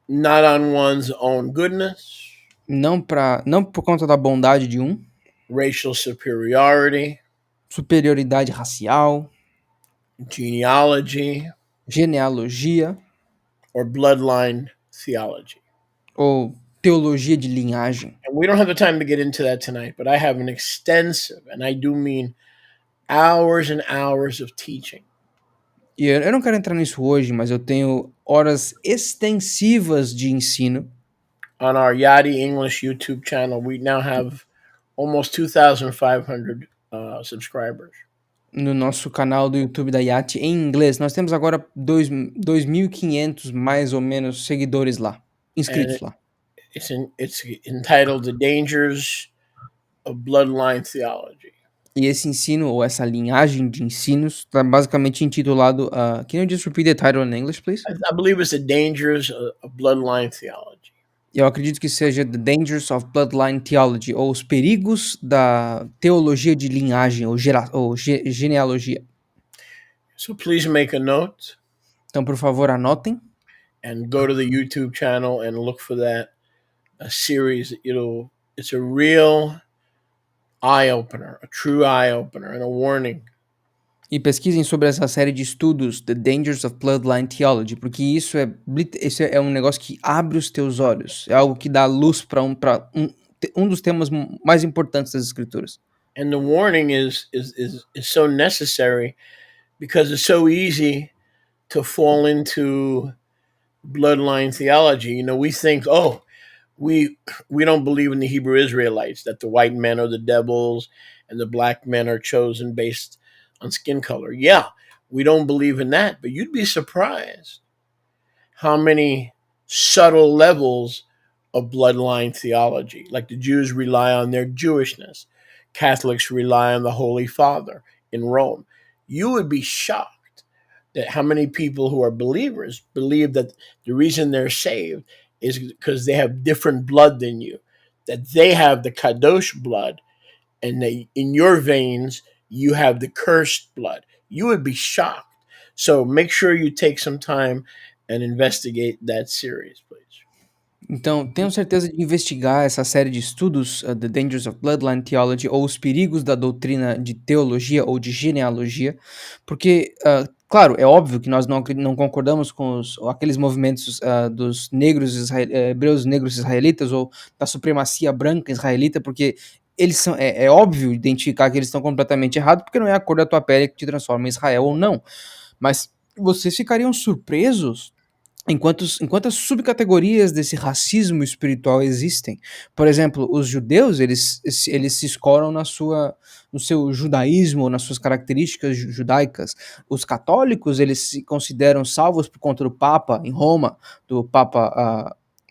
Not on one's own goodness, Não por conta da bondade de um, racial superiority, superioridade racial, genealogy, genealogia or bloodline theology. ou teologia de linhagem. And we don't have the time to get into that tonight, but I have an extensive, and I do mean hours and hours of teaching E eu não quero entrar nisso hoje, mas eu tenho horas extensivas de ensino on our YATI English YouTube channel. We now have almost 2,500 subscribers. no nosso canal do YouTube da YATI em inglês. Nós temos agora 2.500 mais ou menos seguidores lá, inscritos lá. It's entitled The Dangers of Bloodline Theology. E esse ensino, ou essa linhagem de ensinos, está basicamente intitulado Can you just repeat the title in English, please? I believe it's The Dangers of Bloodline Theology. Eu acredito que seja The Dangers of Bloodline Theology, ou os perigos da teologia de linhagem, ou genealogia. So please make a note Então, por favor, anotem and go to the YouTube channel and look for that series. It's a real eye-opener, a true eye-opener, and a warning. e pesquisem sobre essa série de estudos, The Dangers of Bloodline Theology, porque isso é um negócio que abre os teus olhos, é algo que dá luz para um dos temas mais importantes das Escrituras. And the warning is so necessary because it's so easy to fall into bloodline theology. You know, we think, we don't believe in the Hebrew Israelites, that the white men are the devils and the black men are chosen based on skin color. Yeah, we don't believe in that, but you'd be surprised how many subtle levels of bloodline theology. Like the Jews rely on their Jewishness, Catholics rely on the Holy Father in Rome. You would be shocked that how many people who are believers believe that the reason they're saved is because they have different blood than you, that they have the Kadosh blood, and in your veins, you have the cursed blood. You would be shocked. So make sure you take some time and investigate that series, please. Então, tenham certeza de investigar essa série de estudos, The Dangers of Bloodline Theology, ou os perigos da doutrina de teologia ou de genealogia, porque, claro, é óbvio que nós não concordamos com aqueles movimentos dos hebreus negros israelitas, ou da supremacia branca israelita, porque eles são, é óbvio identificar que eles estão completamente errados, porque não é a cor da tua pele que te transforma em Israel ou não. Mas vocês ficariam surpresos em quantas subcategorias desse racismo espiritual existem. Por exemplo, os judeus, eles se escoram no seu judaísmo, nas suas características judaicas. Os católicos, eles se consideram salvos por conta do Papa em Roma,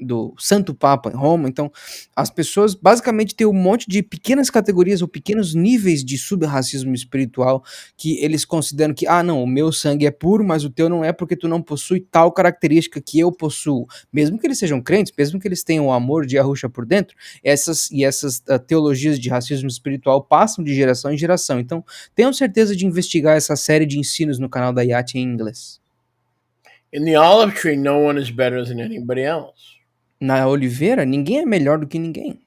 do Santo Papa em Roma. Então, as pessoas basicamente têm um monte de pequenas categorias ou pequenos níveis de subracismo espiritual que eles consideram que, não, o meu sangue é puro, mas o teu não é porque tu não possui tal característica que eu possuo. Mesmo que eles sejam crentes, mesmo que eles tenham o amor de Yahusha por dentro, essas teologias de racismo espiritual passam de geração em geração. Então, tenham certeza de investigar essa série de ensinos no canal da YATI em inglês. In the olive tree, no one is better than anybody else. Na oliveira, ninguém é melhor do que ninguém.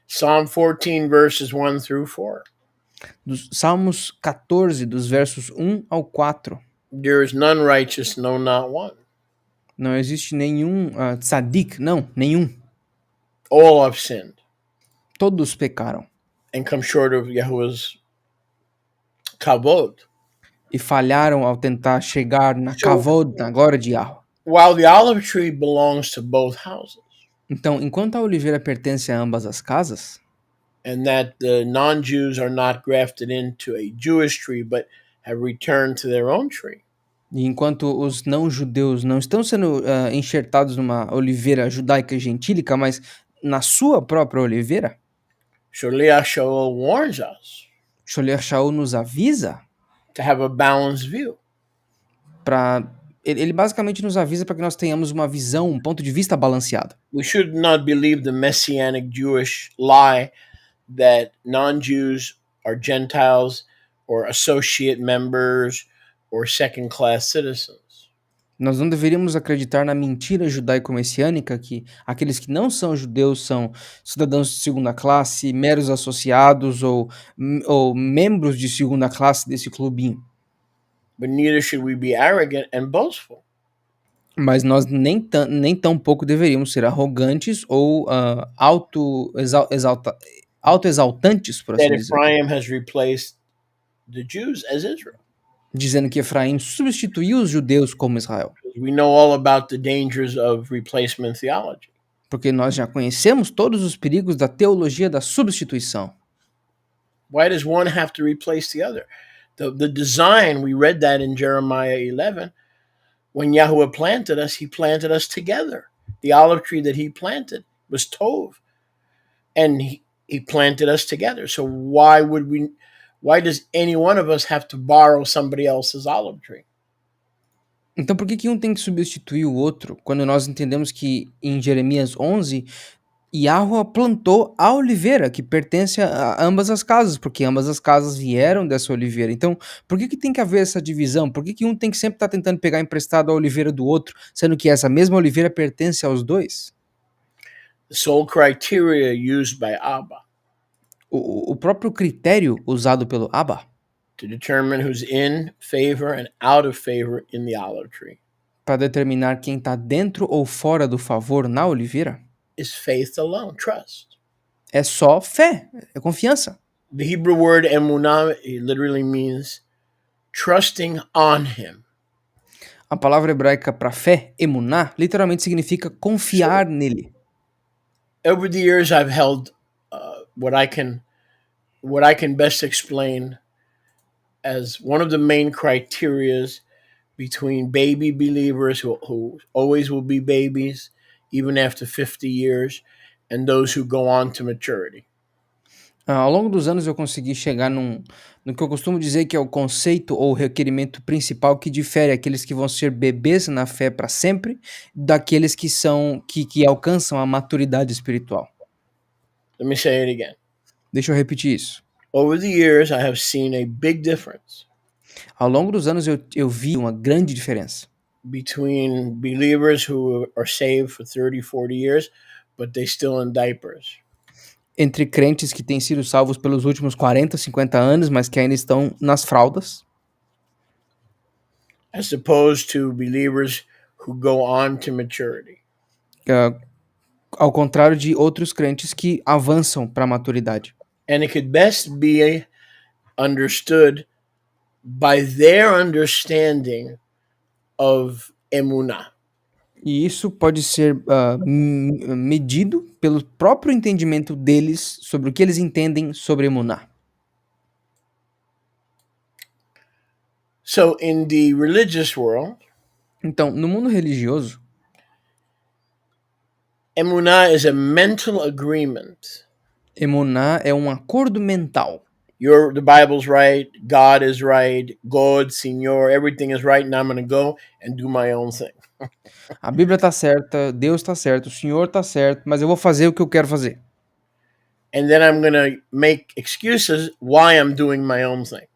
Psalm 14, verses 1 through 4. Dos Salmos 14, dos versos 1 ao 4. There is none righteous, no, not one. Não existe nenhum tzadik, não, nenhum. All have sinned Todos pecaram and come short of Yahuwah's kavod. e falharam ao tentar chegar na kavod, na glória de Yahweh. While the olive tree belongs to both houses, Então, enquanto a oliveira pertence a ambas as casas, and that the non-Jews are not grafted into a Jewish tree, but have returned to their own tree, e enquanto os não-judeus não estão sendo enxertados numa oliveira judaica gentílica, mas na sua própria oliveira, Sholiach Shaul warns us Sholiach Shaul nos avisa to have a balanced view. Ele basicamente nos avisa para que nós tenhamos uma visão, um ponto de vista balanceado. We should not believe the messianic Jewish lie that non-Jews are Gentiles or associate members or second-class citizens. Nós não deveríamos acreditar na mentira judaico-messiânica que aqueles que não são judeus são cidadãos de segunda classe, meros associados ou membros de segunda classe desse clubinho. But neither should we be arrogant and boastful. Mas nós nem tão pouco deveríamos ser arrogantes ou autoexaltantes, por assim That dizer. Ephraim has replaced the Jews as Israel. Dizendo que Efraim substituiu os judeus como Israel. We know all about the dangers of replacement theology. Porque nós já conhecemos todos os perigos da teologia da substituição. Why does one have to replace the other? The design, we read that in Jeremiah 11. When Yahweh planted us, he planted us together. The olive tree that he planted was Tov. And he planted us together. So why does any one of us have to borrow somebody else's olive tree? Então por que um tem que substituir o outro, quando nós entendemos que em Jeremias 11, Yahweh plantou a oliveira, que pertence a ambas as casas, porque ambas as casas vieram dessa oliveira. Então, por que tem que haver essa divisão? Por que um tem que sempre estar tentando pegar emprestado a oliveira do outro, sendo que essa mesma oliveira pertence aos dois? The sole criteria used by Abba O próprio critério usado pelo Abba to determine who's in favor and out of favor in the olive tree para determinar quem está dentro ou fora do favor na oliveira is faith alone, trust. é só fé, é confiança. The Hebrew word emunah literally means trusting on him. A palavra hebraica para fé, emuná, literalmente significa confiar nele. Over the years, I've held what I can best explain as one of the main criterias between baby believers who always will be babies, even after 50 years, and those who go on to maturity. Ao longo dos anos eu consegui chegar no que eu costumo dizer que é o conceito ou requerimento principal que difere aqueles que vão ser bebês na fé para sempre daqueles que alcançam a maturidade espiritual. Let me say it again. Deixa eu repetir isso. Over the years, I have seen a big difference Ao longo dos anos eu vi uma grande diferença between believers who are saved for 30, 40 years, but they still in diapers. entre crentes que têm sido salvos pelos últimos 40, 50 anos, mas que ainda estão nas fraldas, as opposed to believers who go on to maturity. ao contrário de outros crentes que avançam para a maturidade. And it could best be understood by their understanding of emunah. E isso pode ser medido pelo próprio entendimento deles sobre o que eles entendem sobre emuná. So in the religious world, Então, no mundo religioso, emunah is a mental agreement. emuná é um acordo mental. The Bible's right, God is right, God, Senor, everything is right, and I'm going to go and do my own thing. A Bíblia está certa, Deus está certo, o Senhor está certo, mas eu vou fazer o que eu quero fazer. And then I'm going to make excuses why I'm doing my own thing.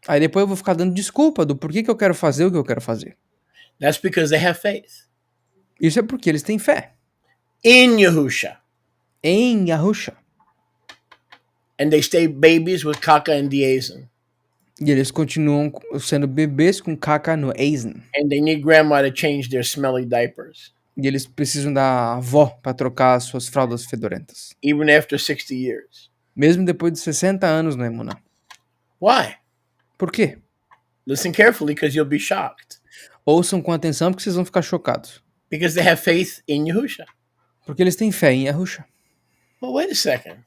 Aí depois eu vou ficar dando desculpa do porquê que eu quero fazer o que eu quero fazer. That's because they have faith Isso é porque eles têm fé in Yahusha. em Yahusha. And they stay babies with kaka and diazen. E eles continuam sendo bebês com caca no eisen. And they need grandma to change their smelly diapers. E eles precisam da avó para trocar as suas fraldas fedorentas. Even after 60 years. Mesmo depois de 60 anos no emuná. Why? Por quê? Listen carefully because you'll be shocked. Ouçam com atenção porque vocês vão ficar chocados. Because they have faith in Yahusha. Porque eles têm fé em Yahusha. Well, wait a second.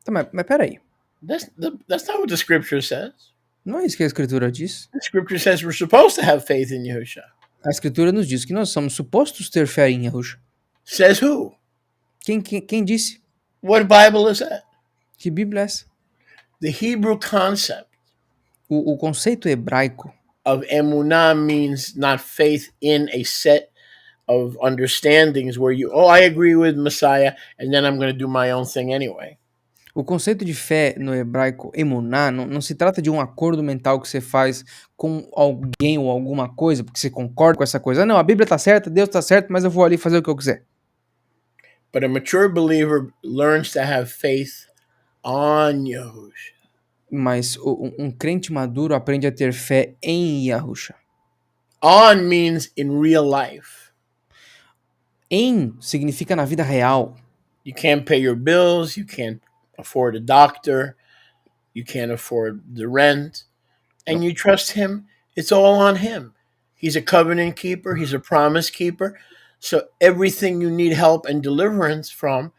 Tá, mas peraí. That's not what the scripture says. Não é isso que a escritura diz. The scripture says we're supposed to have faith in Yahusha. A escritura nos diz que nós somos supostos ter fé em Yahusha. Says who? Quem disse? What Bible is that? Que Bíblia é essa? The Hebrew concept O conceito hebraico of emunah means not faith in a set of understandings where I agree with Messiah, and then I'm going to do my own thing anyway. O conceito de fé no hebraico emuná não se trata de um acordo mental que você faz com alguém ou alguma coisa, porque você concorda com essa coisa. Não, a Bíblia está certa, Deus está certo, mas eu vou ali fazer o que eu quiser. But a mature believer learns to have faith on Yahushua. Mas um crente maduro aprende a ter fé em Yahusha. On means in real life. Em significa na vida real. You can't pay your bills, you can't afford a doctor, you can't afford the rent, and you trust him. It's all on him. He's a covenant keeper, he's a promise keeper. So everything you need help and deliverance from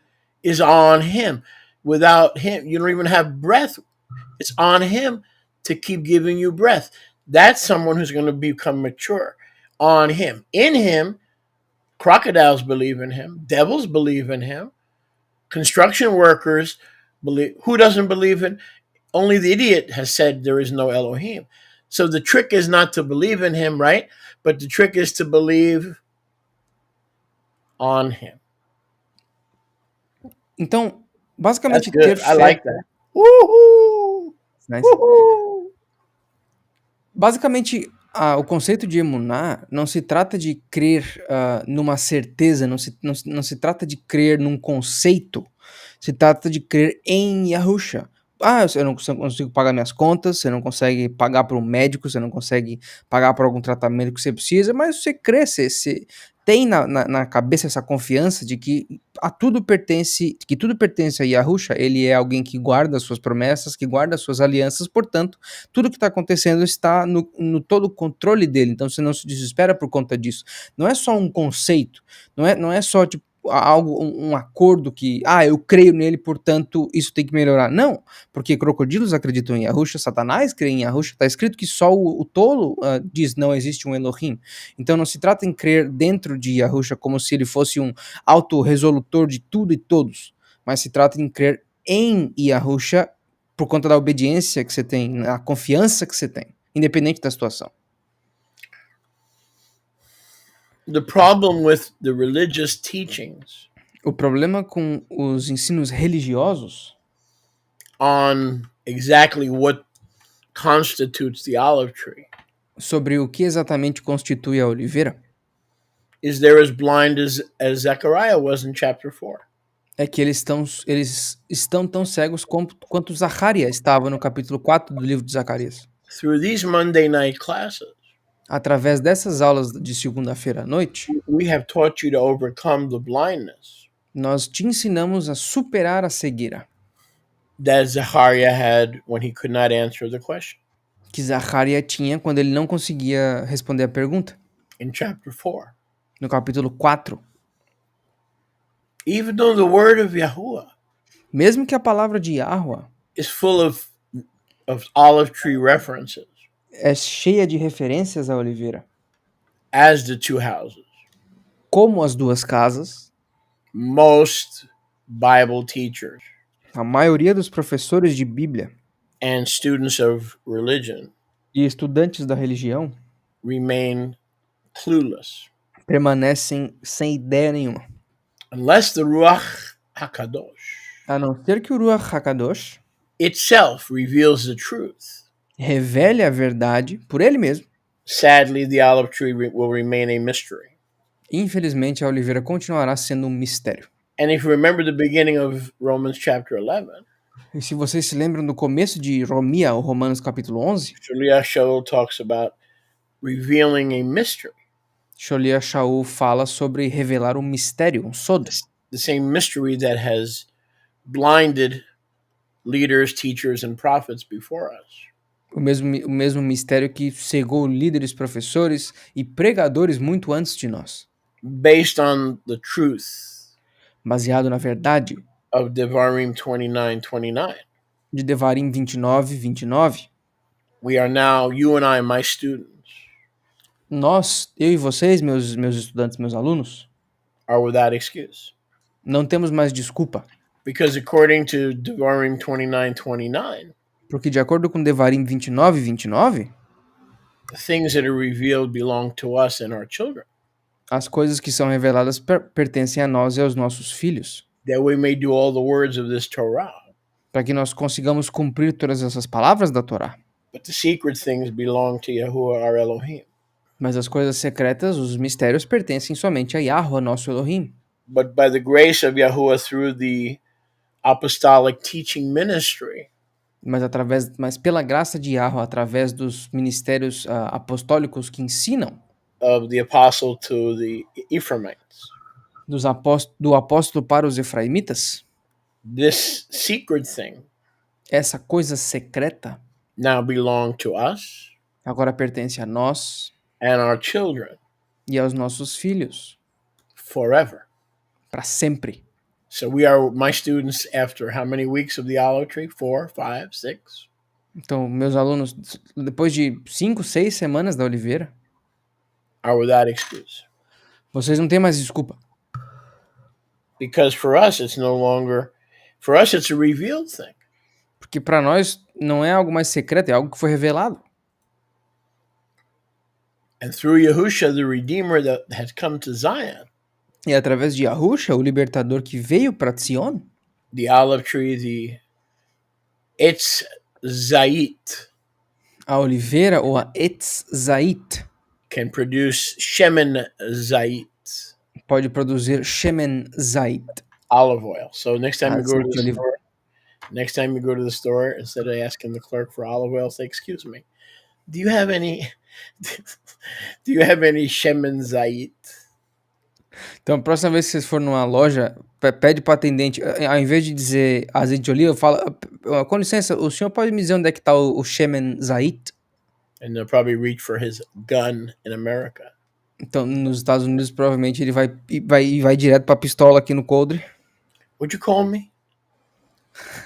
is on him. Without him, you don't even have breath. It's on him to keep giving you breath. That's someone who's going to become mature. On him. In him, crocodiles believe in him. Devils believe in him. Construction workers believe. Who doesn't believe in? Only the idiot has said there is no Elohim. So the trick is not to believe in him, right? But the trick is to believe on him. Então, basicamente ter fé... I like that. Uhul! Nice. Uhul! Basicamente, o conceito de emuná não se trata de crer numa certeza, não se trata de crer num conceito, se trata de crer em Yahusha. Eu não consigo pagar minhas contas, você não consegue pagar por um médico, você não consegue pagar por algum tratamento que você precisa, mas você crê, você tem na cabeça essa confiança de que tudo pertence a Yahusha. Ele é alguém que guarda as suas promessas, que guarda as suas alianças, portanto, tudo que está acontecendo está no todo o controle dele, então você não se desespera por conta disso. Não é só um conceito, não é só tipo um acordo que, eu creio nele, portanto, isso tem que melhorar. Não, porque crocodilos acreditam em Yahusha, Satanás crê em Yahusha, está escrito que só o tolo diz não existe um Elohim. Então não se trata em crer dentro de Yahusha como se ele fosse um autorresolutor de tudo e todos, mas se trata em crer em Yahusha por conta da obediência que você tem, a confiança que você tem, independente da situação. The problem with the religious teachings o problema com os ensinos religiosos on exactly what constitutes the olive tree sobre o que exatamente constitui a oliveira is they're as blind as Zechariah was in chapter 4. É que eles estão tão cegos quanto Zacarias estava no capítulo 4 do livro de Zacarias. Through these Monday night classes, através dessas aulas de segunda-feira à noite, we have taught you to overcome the blindness nós te ensinamos a superar a cegueira that Zechariah had when he could not answer the question. Que Zacarias tinha quando ele não conseguia responder a pergunta. In chapter 4. No capítulo 4. Even though the word of Yahuwah, mesmo que a palavra de Yahuwah is full of olive tree references, é cheia de referências à oliveira, as the two houses, como as duas casas, most Bible teachers, a maioria dos professores de Bíblia and students of religion, e estudantes da religião, remain clueless, permanecem sem ideia nenhuma. Unless the Ruach HaKadosh, a não ser que o Ruach HaKadosh itself reveals the truth, revele a verdade por ele mesmo. Sadly, the olive tree will remain a mystery. Infelizmente, a oliveira continuará sendo um mistério. And if you remember the beginning of Romans chapter 11, e se vocês se lembram do começo de Romanos capítulo 11, Sholiach Shaul talks about revealing a mystery. Sholiach Shaul fala sobre revelar um mistério, um sod. The same mystery that has blinded leaders, teachers, and prophets before us. O mesmo mistério que cegou líderes, professores e pregadores muito antes de nós. Based on the truth. Baseado na verdade. Of Devarim 29:29. De Devarim 29:29. We are now, you and I, my students. Nós, eu e vocês, meus estudantes, meus alunos, are without excuse. Não temos mais desculpa. Because according to Devarim 29:29, porque de acordo com Devarim 29:29, things that are revealed belong to us and our children, As coisas que são reveladas pertencem a nós e aos nossos filhos, that we may do all the words of this Torah. para que nós consigamos cumprir todas essas palavras da Torá. But the secret things belong to Yahuwah our Elohim. Mas as coisas secretas, os mistérios, pertencem somente a Yahweh, nosso Elohim. But by the grace of Yahuwah through the apostolic teaching ministry, Mas pela graça de Yahweh, através dos ministérios apostólicos que ensinam, of the apostle to the Ephraimites, do apóstolo para os efraimitas, this secret thing essa coisa secreta now belong to us agora pertence a nós and our children e aos nossos filhos, forever. para sempre. So we are my students after how many weeks of the olive tree? 4, 5, 6? Então, meus alunos, depois de 5, 6 semanas da oliveira, Are without excuse. vocês não têm mais desculpa. Because for us it's no longer, for us it's a revealed thing. Porque para nós não é algo mais secreto, é algo que foi revelado. And through Yahusha, the Redeemer that has come to Zion, E através de Yahusha, o libertador que veio para Sion, the olive tree, the Etz Zait, a oliveira ou a Etz Zait, can produce Shemen Zait, pode produzir Shemen Zait. olive oil. So next time you go to Azeite de the oliva. store, next time you go to the store, instead of asking the clerk for olive oil, say, "Excuse me, do you have any? Do you have any Shemen Zait?" Então, a próxima vez que vocês forem numa loja, pede para o atendente, ao invés de dizer azeite de oliva, fala, com licença, o senhor pode me dizer onde é que está o Shemen Zait? And they'll probably reach for his gun in America. Então, nos Estados Unidos, provavelmente ele vai direto para a pistola aqui no coldre. Would you call me?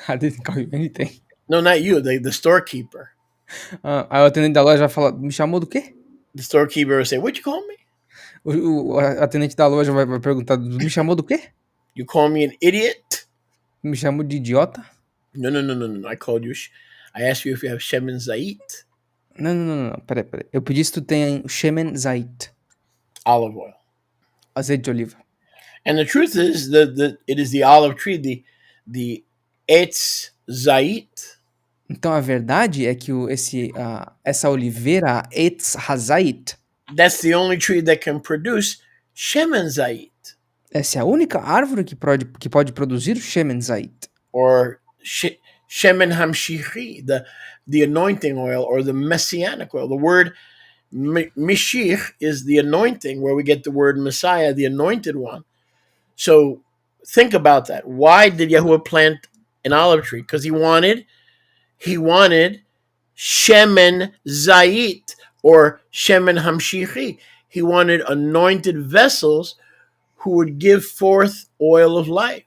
I didn't call you anything. No, not you, the storekeeper. Aí o atendente da loja vai falar, me chamou do quê? The storekeeper will say, "Would you call me? O atendente da loja vai perguntar, me chamou do quê? You call me an idiot?" Me chamou de idiota? No. I called you. I asked you if you have Shemen Zait, Não. Peraí. Eu pedi se tu tem Shemen Zait, olive oil. azeite de oliva. And the truth is that it is the olive tree, the Etz Zait, Então a verdade é que essa oliveira, a Etz Hazait, that's the only tree that can produce Shemen Zait, essa é a única árvore que pode produzir o Shemen Zait, or Shemen Hamshichi, the anointing oil, or the messianic oil. The word Mishich is the anointing, where we get the word Messiah, the anointed one. So think about that. Why did Yahuwah plant an olive tree? Because he wanted Shemen Zait, or Shemen Hamshichi. He wanted anointed vessels who would give forth oil of life.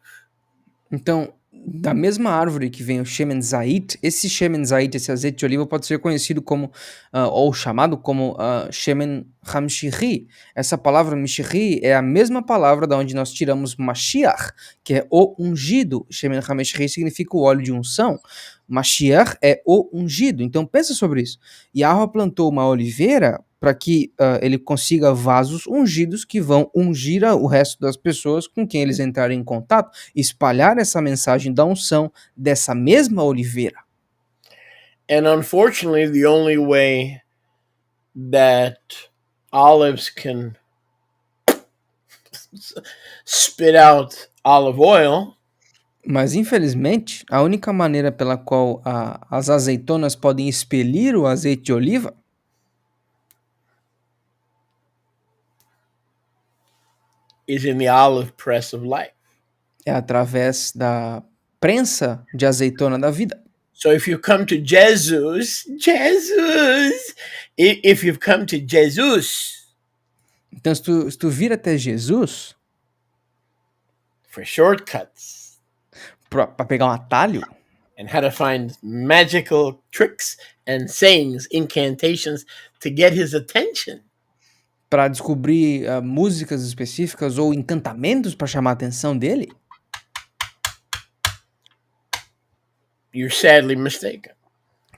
Então, da mesma árvore que vem o Shemen Zait, esse Shemen Zait, esse azeite de oliva, pode ser conhecido como, ou chamado como Shemen Hamshichi. Essa palavra Mishichi é a mesma palavra da onde nós tiramos Mashiach, que é o ungido. Shemen Hamshichi significa o óleo de unção. Mashiach é o ungido. Então pensa sobre isso. Yahweh plantou uma oliveira para que ele consiga vasos ungidos que vão ungir o resto das pessoas com quem eles entrarem em contato, espalhar essa mensagem da unção dessa mesma oliveira. And unfortunately, the only way that olives can spit out olive oil Mas, infelizmente, a única maneira pela qual as azeitonas podem expelir o azeite de oliva is in the olive press of life. é através da prensa de azeitona da vida. So if you come to Jesus, if you've come to Jesus Então, se tu vir até Jesus for shortcuts para pegar um atalho and how to find magical tricks and sayings, incantations to get his attention, para descobrir músicas específicas ou encantamentos para chamar a atenção dele, you're sadly mistaken.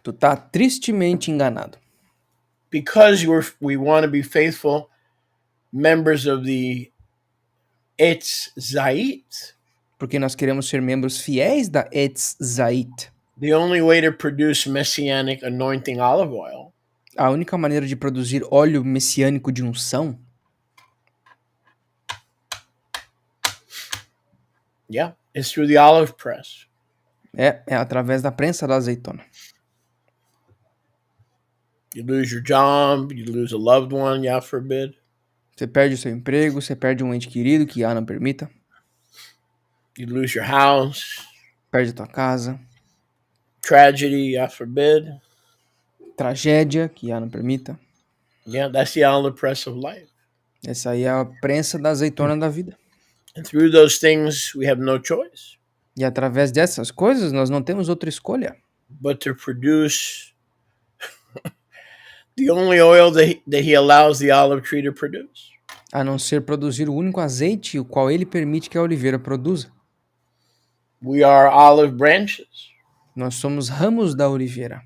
tu tá tristemente enganado. because we want to be faithful members of the Etz Zait, porque nós queremos ser membros fiéis da Etz Zait. the only way to produce messianic anointing olive oil A única maneira de produzir óleo messiânico de unção is through the olive press. é através da prensa da azeitona. You lose your job, you lose a loved one, Yah forbid. Você perde o seu emprego, você perde um ente querido, que Yah não permita. You lose your house. Perde a tua casa. Tragedy, Yah forbid. Tragédia, que Yah não permita. Yeah, that's the olive press of life. Essa aí é a prensa da azeitona da vida. And through those things, we have no choice E através dessas coisas, nós não temos outra escolha. but to produce the only oil that he allows the olive tree to produce. A não ser produzir o único azeite o qual ele permite que a oliveira produza. We are olive branches. Nós somos ramos da oliveira.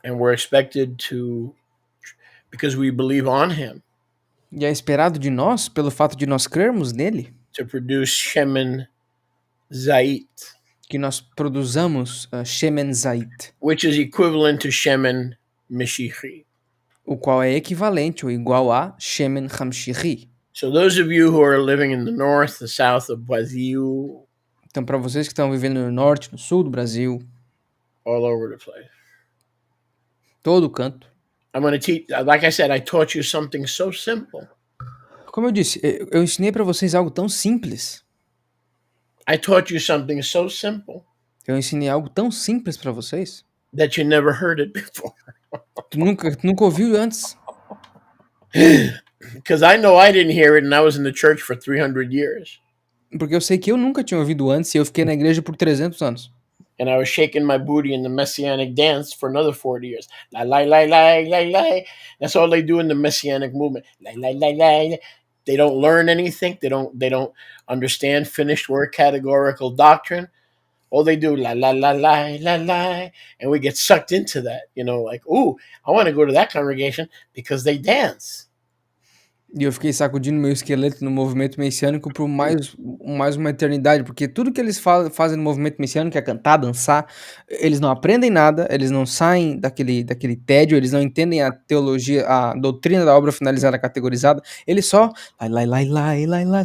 And we're expected to, because we believe on him, E é esperado de nós, pelo fato de nós crermos nele, to produce shemen zait, que nós produzamos shemen zait, which is equivalent to shemen mishichi. o qual é equivalente ou igual a shemen hamshiri. So those of you who are living in the north, the south of Brazil, Então, para vocês que estão vivendo no norte, no sul do Brasil, all over the place, todo canto. I'm going to teach, like I said, I taught you something so simple. Como eu disse, eu ensinei para vocês algo tão simples. I taught you something so simple Eu ensinei algo tão simples para vocês. that you never heard it before. Tu nunca ouviu antes. Because I know I didn't hear it and I was in the church for 300 years. Porque eu sei que eu nunca tinha ouvido antes e eu fiquei na igreja por 300 anos. And I was shaking my booty in the Messianic dance for another 40 years. La, la, la, la, la, la. That's all they do in the Messianic movement. La, la, la, la. They don't learn anything. They don't understand finished word categorical doctrine. All they do, la, la, la, la, la, la. And we get sucked into that, like, ooh, I want to go to that congregation because they dance. E eu fiquei sacudindo meu esqueleto no movimento messiânico por mais uma eternidade, porque tudo que eles fazem no movimento messiânico é cantar, dançar, eles não aprendem nada, eles não saem daquele tédio, eles não entendem a teologia, a doutrina da obra finalizada, categorizada, eles só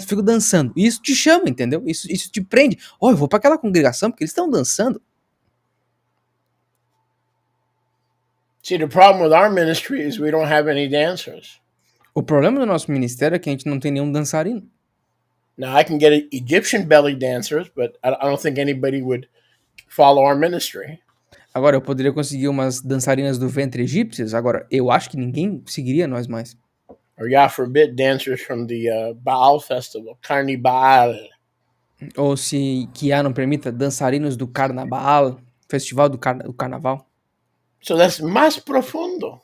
ficam dançando. E isso te chama, entendeu? Isso te prende. Eu vou para aquela congregação porque eles estão dançando. See, the problem with our ministry is we don't have any dancers. O problema do nosso ministério é que a gente não tem nenhum dançarino. Now, I can get Egyptian belly dancers, but I don't think anybody would follow our ministry. Agora, eu poderia conseguir umas dançarinas do ventre egípcias. Agora, eu acho que ninguém seguiria nós mais. Or Yah forbid, dancers from the Baal festival, Carni Baal. Ou se Yah não permita, dançarinos do Carnaval, festival do Carnaval. So that's más profundo.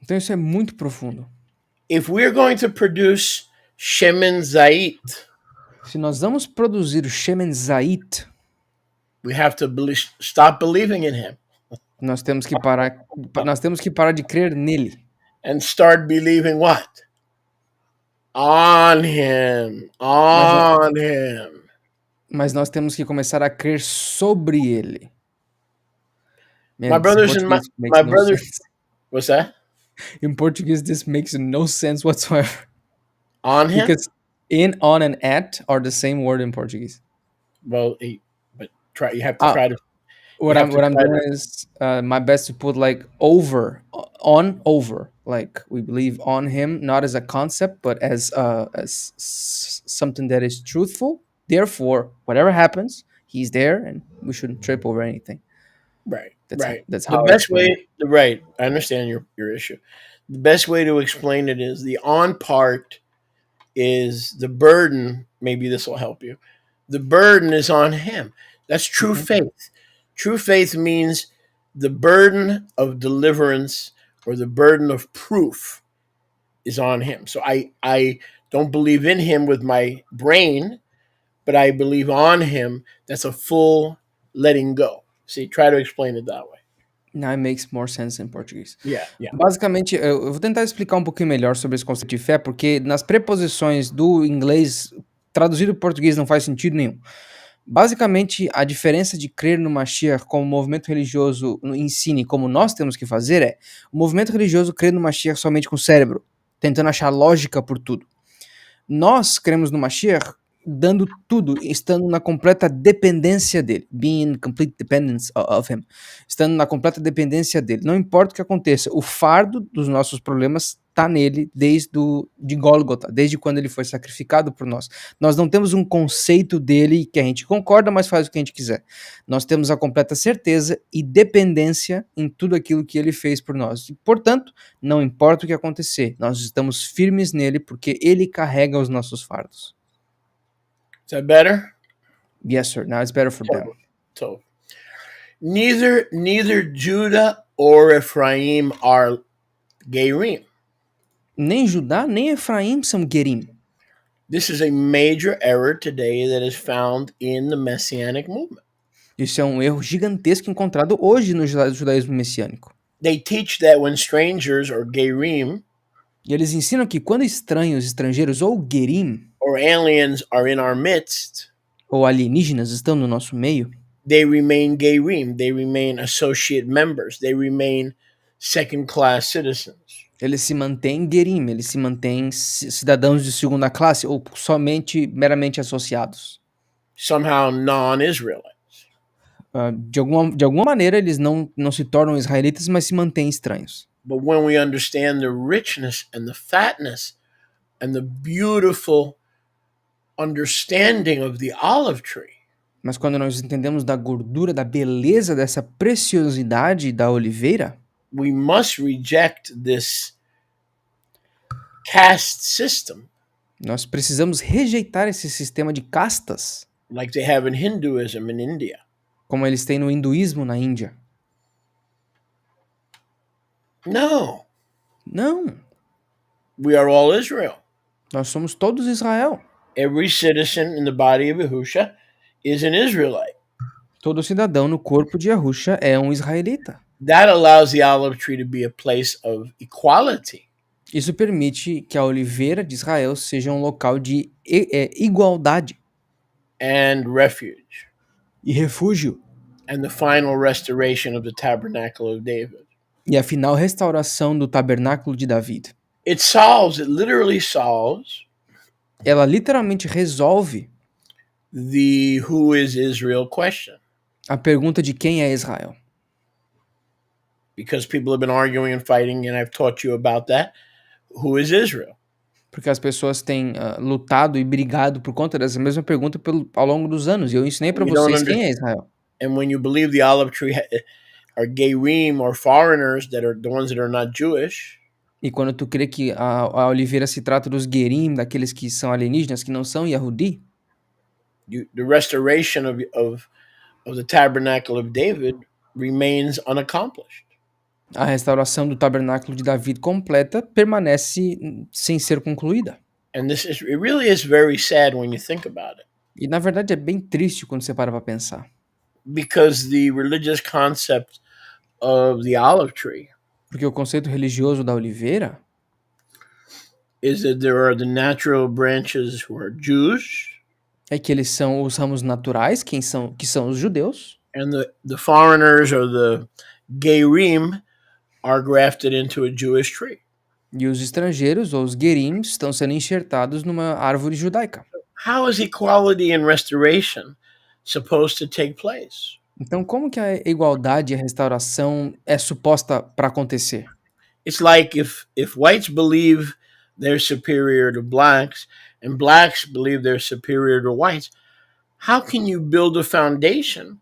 Então isso é muito profundo. If we're going to produce shemen zait, se nós vamos produzir o shemen zait, we have to stop believing in him. Nós temos que parar de crer nele. And start believing what? On him. On him. Mas nós temos que começar a crer sobre ele. Man, my brothers and my brothers. Sense. What's that? In Portuguese, this makes no sense whatsoever. On him? Because in, on, and at are the same word in Portuguese. Well, but you have to try to. What I'm doing is my best to put like over, on, over. Like we believe on him, not as a concept, but as something that is truthful. Therefore, whatever happens, he's there, and we shouldn't trip over anything. Right. That's how the best way. Right. I understand your issue. The best way to explain it is the on part is the burden. Maybe this will help you. The burden is on him. That's true faith. True faith means the burden of deliverance or the burden of proof is on him. So I don't believe in him with my brain, but I believe on him. That's a full letting go. See, try to explain it that way. Now it makes more sense em português. Yeah, yeah. Basicamente, eu vou tentar explicar um pouquinho melhor sobre esse conceito de fé, porque nas preposições do inglês, traduzido para o português não faz sentido nenhum. Basicamente, a diferença de crer no Mashiach como movimento religioso ensine como nós temos que fazer é: o movimento religioso crê no Mashiach somente com o cérebro, tentando achar lógica por tudo. Nós cremos no Mashiach dando tudo, estando na completa dependência dele, being in complete dependence of him, estando na completa dependência dele. Não importa o que aconteça, o fardo dos nossos problemas está nele de Gólgota, desde quando ele foi sacrificado por nós. Nós não temos um conceito dele que a gente concorda, mas faz o que a gente quiser. Nós temos a completa certeza e dependência em tudo aquilo que ele fez por nós. E, portanto, não importa o que acontecer, nós estamos firmes nele porque ele carrega os nossos fardos. Is that better? Yes, sir. Now it's better for them. So neither Judah or Ephraim are Gerim. Nem Judá, nem Efraim são Gerim. This is a major error today that is found in the Messianic movement. Isso é um erro gigantesco encontrado hoje no judaísmo messiânico. They teach that when strangers or Gerim E eles ensinam que quando estranhos, estrangeiros ou Gerim, or aliens are in our midst, ou alienígenas estão no nosso meio, they remain Gerim, they remain associate members, they remain second-class citizens. eles se mantêm Gerim, eles se mantêm cidadãos de segunda classe ou somente meramente associados. Somehow non-Israelites. De alguma maneira eles não se tornam israelitas, mas se mantêm estranhos. But when we understand the richness and the fatness and the beautiful understanding of the olive tree, Mas quando nós entendemos da gordura, da beleza, dessa preciosidade da oliveira, we must reject this caste system nós precisamos rejeitar esse sistema de castas, like they have in Hinduism in India. como eles têm no hinduísmo na Índia. No, Não, we are all Israel. nós somos todos Israel. Every citizen in the body of Yahusha is an Israelite. Todo cidadão no corpo de Yahusha é um israelita. That allows the olive tree to be a place of equality. Isso permite que a oliveira de Israel seja um local de igualdade And refuge. e refúgio. And the final restoration of the tabernacle of David. E a final restauração do tabernáculo de David. It literally solves Ela literalmente resolve the who is Israel question. a pergunta de quem é Israel. Because people have been arguing and fighting, and I've taught you about that. Who is Israel? Porque as pessoas têm lutado e brigado por conta dessa mesma pergunta ao longo dos anos. E eu ensinei para vocês quem é Israel. And when you believe the olive tree are Gerim or foreigners that are the ones that are not Jewish. E quando tu crê que a oliveira se trata dos Gerim, daqueles que são alienígenas, que não são Yahudi, the restoration of the tabernacle of David remains unaccomplished. a restauração do tabernáculo de David completa permanece sem ser concluída. And it really is very sad when you think about it. E na verdade é bem triste quando você para pensar. Because the religious concept of the olive tree Porque o conceito religioso da oliveira is that there are the natural branches who are Jews, é que eles são os ramos naturais, que são os judeus, and the foreigners or the Gerim are grafted into a Jewish tree. e os estrangeiros, ou os Gerim, estão sendo enxertados numa árvore judaica. How is equality and restoration supposed to take place? Então, como que a igualdade e a restauração é suposta para acontecer? It's like if whites believe they're superior to blacks and blacks believe they're superior to whites, how can you build a foundation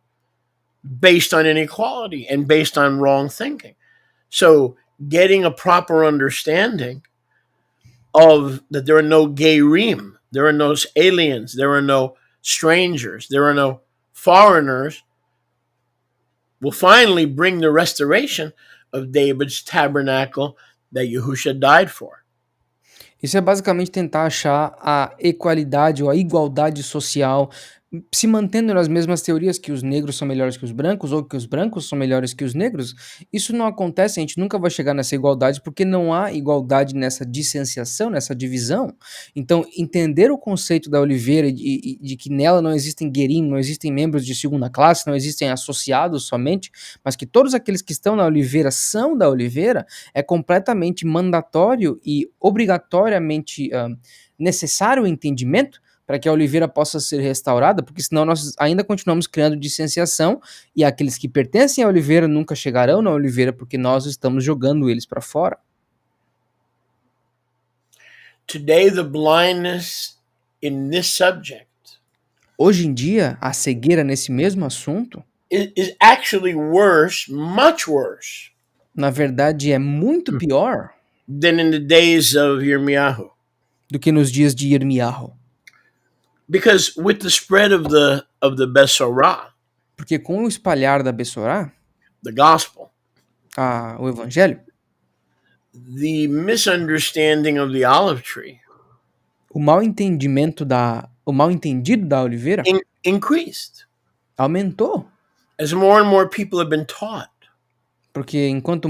based on inequality and based on wrong thinking? So getting a proper understanding of that there are no Gerim, there are no aliens, there are no strangers, there are no foreigners, will finally bring the restoration of David's tabernacle that Yahusha died for. Isso é basicamente tentar achar a equalidade ou a igualdade social se mantendo nas mesmas teorias que os negros são melhores que os brancos ou que os brancos são melhores que os negros, isso não acontece, a gente nunca vai chegar nessa igualdade porque não há igualdade nessa dissenciação, nessa divisão. Então, entender o conceito da oliveira e de que nela não existem guerim, não existem membros de segunda classe, não existem associados somente, mas que todos aqueles que estão na oliveira são da oliveira, é completamente mandatório e obrigatoriamente necessário o entendimento para que a oliveira possa ser restaurada, porque senão nós ainda continuamos criando dissociação e aqueles que pertencem à oliveira nunca chegarão na oliveira porque nós estamos jogando eles para fora. Today, the blindness in this subject Hoje em dia, a cegueira nesse mesmo assunto, is actually worse, much worse, na verdade, é muito pior than in the days of Yirmiyahu. do que nos dias de Irmiyahu. Because with the spread of the Besorah, Porque com o espalhar da Bessorá, the gospel, o evangelho, the misunderstanding of the olive tree o mal entendido da oliveira increased aumentou. as more and more people have been taught Porque enquanto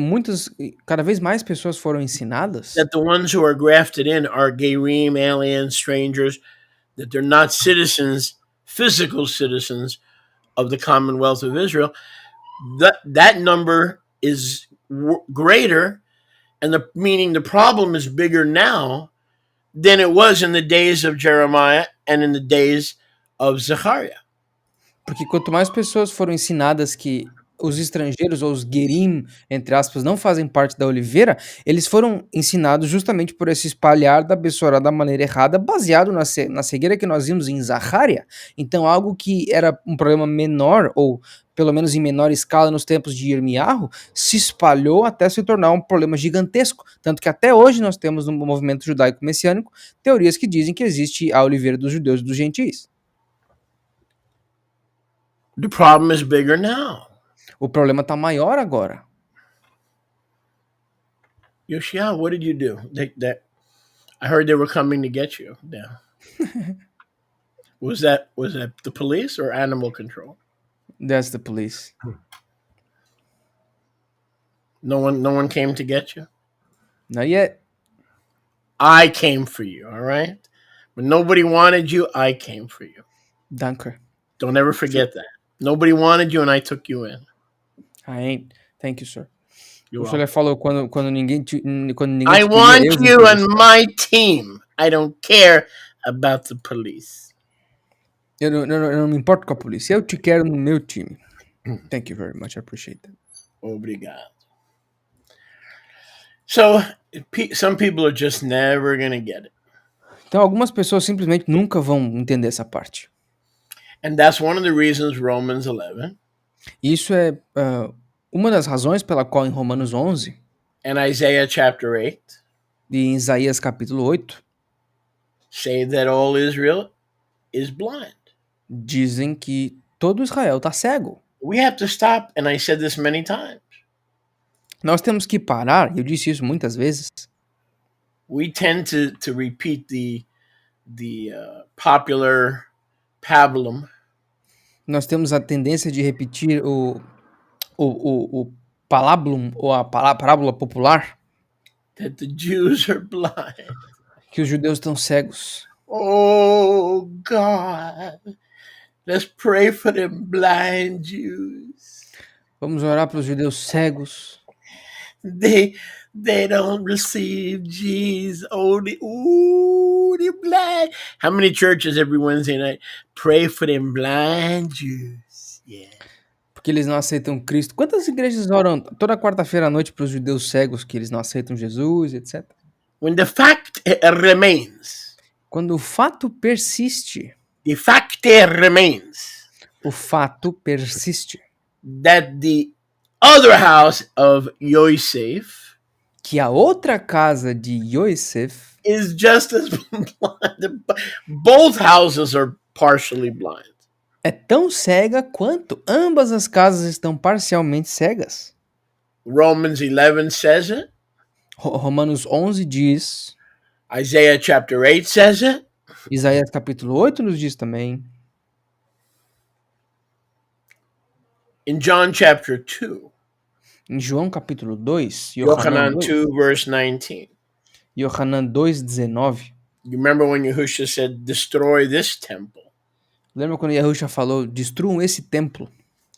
cada vez mais pessoas foram ensinadas that the ones who are grafted in are Gerim, aliens, strangers, that they're not citizens, physical citizens of the Commonwealth of Israel, that number is greater, and meaning the problem is bigger now than it was in the days of Jeremiah and in the days of Zechariah. Porque quanto mais pessoas foram ensinadas que os estrangeiros ou os gerim, entre aspas, não fazem parte da oliveira, eles foram ensinados justamente por esse espalhar da Bessorá da maneira errada, baseado na cegueira que nós vimos em Zacharia. Então, algo que era um problema menor, ou pelo menos em menor escala nos tempos de Irmiyahu, se espalhou até se tornar um problema gigantesco. Tanto que até hoje nós temos no movimento judaico-messiânico teorias que dizem que existe a oliveira dos judeus e dos gentis. The problem is bigger now. O problema está maior agora. Yoshia, what did you do? I heard they were coming to get you. Yeah. Was that the police or animal control? That's the police. No one came to get you? Not yet. I came for you, all right? When nobody wanted you, I came for you. Danke. Don't ever forget that. Nobody wanted you and I took you in. I ain't. Thank you, sir. You're O senhor falou quando ninguém te I queria, want eu vim you por on você. my team. I don't care about the police. Eu não me importo com a polícia. Eu te quero no meu time. Thank you very much. I appreciate that. Obrigado. So, some people are just never going to get it. Então, algumas pessoas simplesmente nunca vão entender essa parte. And that's one of the reasons Romans 11 Isso é uma das razões pela qual em Romanos 11 and Isaiah chapter 8 e em Isaías capítulo 8 say that all Israel is blind. dizem que todo Israel está cego. We have to stop, and I said this many times. Nós temos que parar, eu disse isso muitas vezes. We tend to repeat the popular pablum. Nós temos a tendência de repetir o paláblum, ou a parábola popular, That the Jews are blind. que os judeus estão cegos. Oh, God. Let's pray for them blind Jews. Vamos orar para os judeus cegos. They don't receive Jesus. Only, they're blind. How many churches every Wednesday night pray for them blind Jews? Yeah. Porque eles não aceitam Cristo. Quantas igrejas oram toda quarta-feira à noite para os judeus cegos que eles não aceitam Jesus, etc. When the fact remains, Quando o fato persiste, the fact remains o fato persiste, that the other house of Yosef que a outra casa de Yosef is just as blind. Both houses are partially blind. é tão cega quanto ambas as casas estão parcialmente cegas. Romans 11 says it. Romanos 11 diz, Isaiah chapter 8 says it. Isaías capítulo 8 nos diz também, In John chapter 2, Em João capítulo 2, Yohanan Yochanan 2, 2, verse 19. Yohanan 2:19. You remember when Yahushua said, destroy this temple, Lembra quando Yahusha falou, destruam esse templo?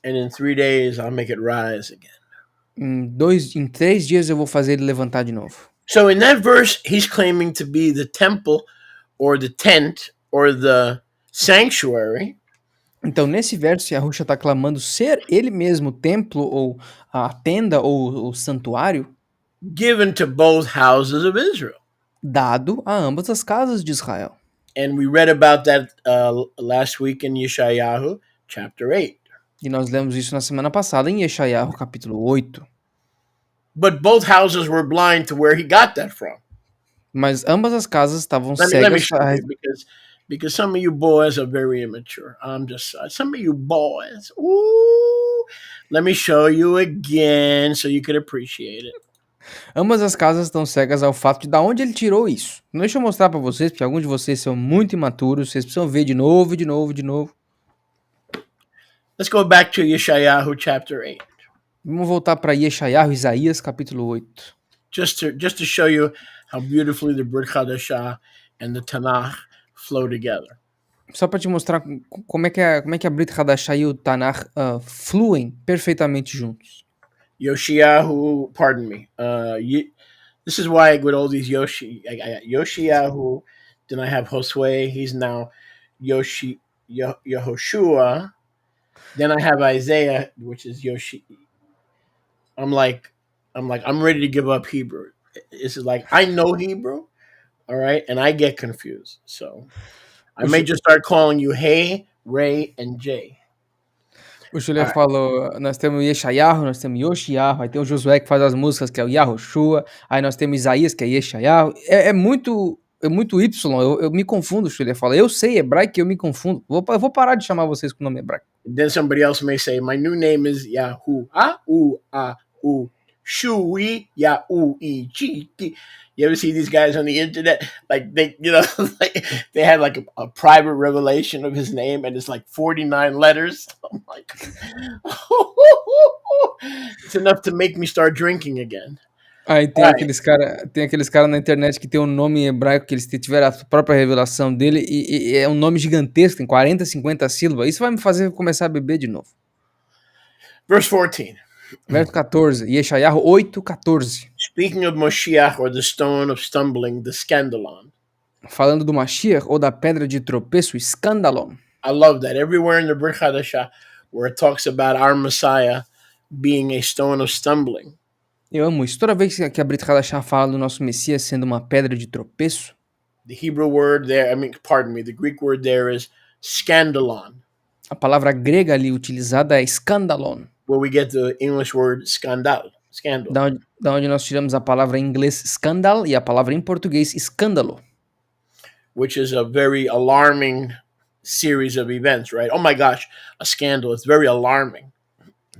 and in 3 days I'll make it rise again. Em 3 dias eu vou fazer ele levantar de novo. So in that verse, he's claiming to be the temple or the tent or the sanctuary. Então, nesse verso, Yahusha está clamando ser ele mesmo o templo, ou a tenda, ou o santuário, Given to both houses of Israel. dado a ambas as casas de Israel. And we read about that last week in Yeshayahu chapter 8. E nós lemos isso na semana passada em Yeshayahu capítulo 8. But both houses were blind to where he got that from. Mas ambas as casas estavam Let me cegas. show you, because some of you boys are very immature. I'm just some of you boys. Ooh, let me show you again so you could appreciate it. Ambas as casas estão cegas ao fato de da onde ele tirou isso. Não deixa eu mostrar para vocês, porque alguns de vocês são muito imaturos, vocês precisam ver de novo, de novo, de novo. Let's go back to Yeshayahu chapter 8. Vamos voltar para Yeshayahu, Isaías capítulo 8. Just to show you how beautifully the Brit Hadashah and the Tanakh flow together. Só para te mostrar como é que a Brit Hadashah e o Tanakh fluem perfeitamente juntos. Yoshiyahu, pardon me. This is why with all these I got Yoshiyahu, then I have Josue, he's now Yehoshua. Then I have Isaiah, which is Yoshi. I'm ready to give up Hebrew. It's like I know Hebrew, all right, and I get confused. So I may just start calling you Hey, Ray, and Jay. O Julian falou, nós temos Yeshayahu, nós temos Yoshiyahu, aí tem o Josué que faz as músicas, que é o Yahushua, aí nós temos Isaías, que é Yeshayahu. É muito Y, eu me confundo, o Julian fala. Eu sei hebraico e eu me confundo. Eu vou parar de chamar vocês com o nome hebraico. Then somebody else may say, my new name is Yahu. Shui Yahu E. You ever see these guys on the internet? Like they, like they had like a private revelation of his name, and it's like 49 letters. I'm like, it's enough to make me start drinking again. Aí tem aqueles cara na internet que tem um nome em hebraico, que eles tiveram a própria revelação dele, e é um nome gigantesco, tem 40, 50 sílabas. Isso vai me fazer começar a beber de novo. Verse 14. Verso 14, Yeshayahu 8:14. Speaking of Moshiach, or the stone of stumbling, the scandalon. Falando do Mashiach, ou da pedra de tropeço, escandalon. I love that. Everywhere in the Brit Hadashah, where it talks about our Messiah being a stone of stumbling. Eu amo isso. Toda vez que a Brit Hadashah fala do nosso Messias sendo uma pedra de tropeço, the Hebrew word there, the Greek word there is scandalon. A palavra grega ali utilizada é scandalon. Where we get the English word scandal. Da onde nós tiramos a palavra em inglês scandal e a palavra em português escândalo. Which is a very alarming series of events, right? Oh my gosh, a scandal. It's very alarming.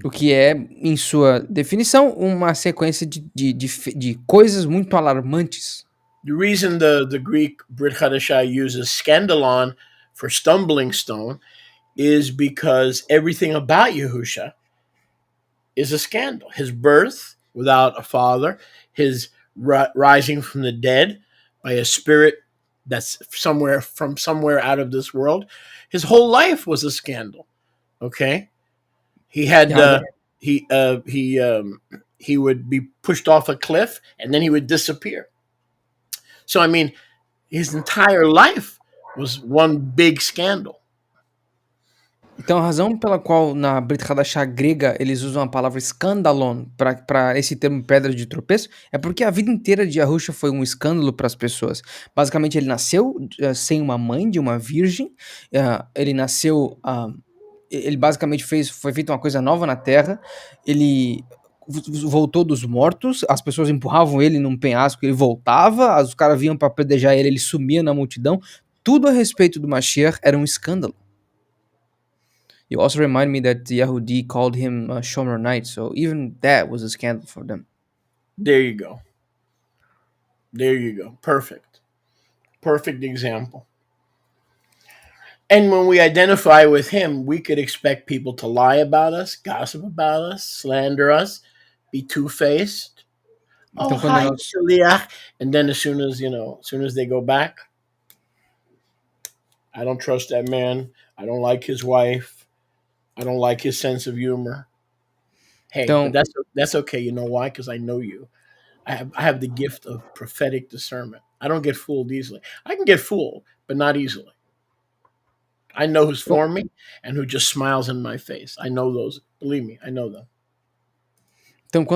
O que é, em sua definição, uma sequência de coisas muito alarmantes. The reason the Greek Brit Hadashah uses scandalon for stumbling stone is because everything about Yahusha is a scandal. His birth without a father, his rising from the dead by a spirit that's somewhere out of this world. His whole life was a scandal. Okay, he had he would be pushed off a cliff and then he would disappear. So I mean, his entire life was one big scandal. Então, a razão pela qual na Brit Hadashah grega eles usam a palavra scandalon para esse termo pedra de tropeço é porque a vida inteira de Yahusha foi um escândalo para as pessoas. Basicamente, ele nasceu sem uma mãe, de uma virgem. Ele nasceu... ele basicamente foi feita uma coisa nova na Terra. Ele voltou dos mortos, as pessoas empurravam ele num penhasco, ele voltava, os caras vinham para apedrejar ele sumia na multidão. Tudo a respeito do Mashiach era um escândalo. You also remind me that the Yahudi called him Shomer Knight, so even that was a scandal for them. There you go. Perfect example. And when we identify with him, we could expect people to lie about us, gossip about us, slander us, be two-faced. Oh, Então, quando hi, nós Shaliach. And then as soon as they go back, I don't trust that man. I don't like his wife. I don't like his sense of humor. Hey, but então that's okay. You know why? Because I know you. I have the gift of prophetic discernment. I don't get fooled easily. I can get fooled, but not easily. I know who's então for me and who just smiles in my face. I know those. Believe me, I know them. Então,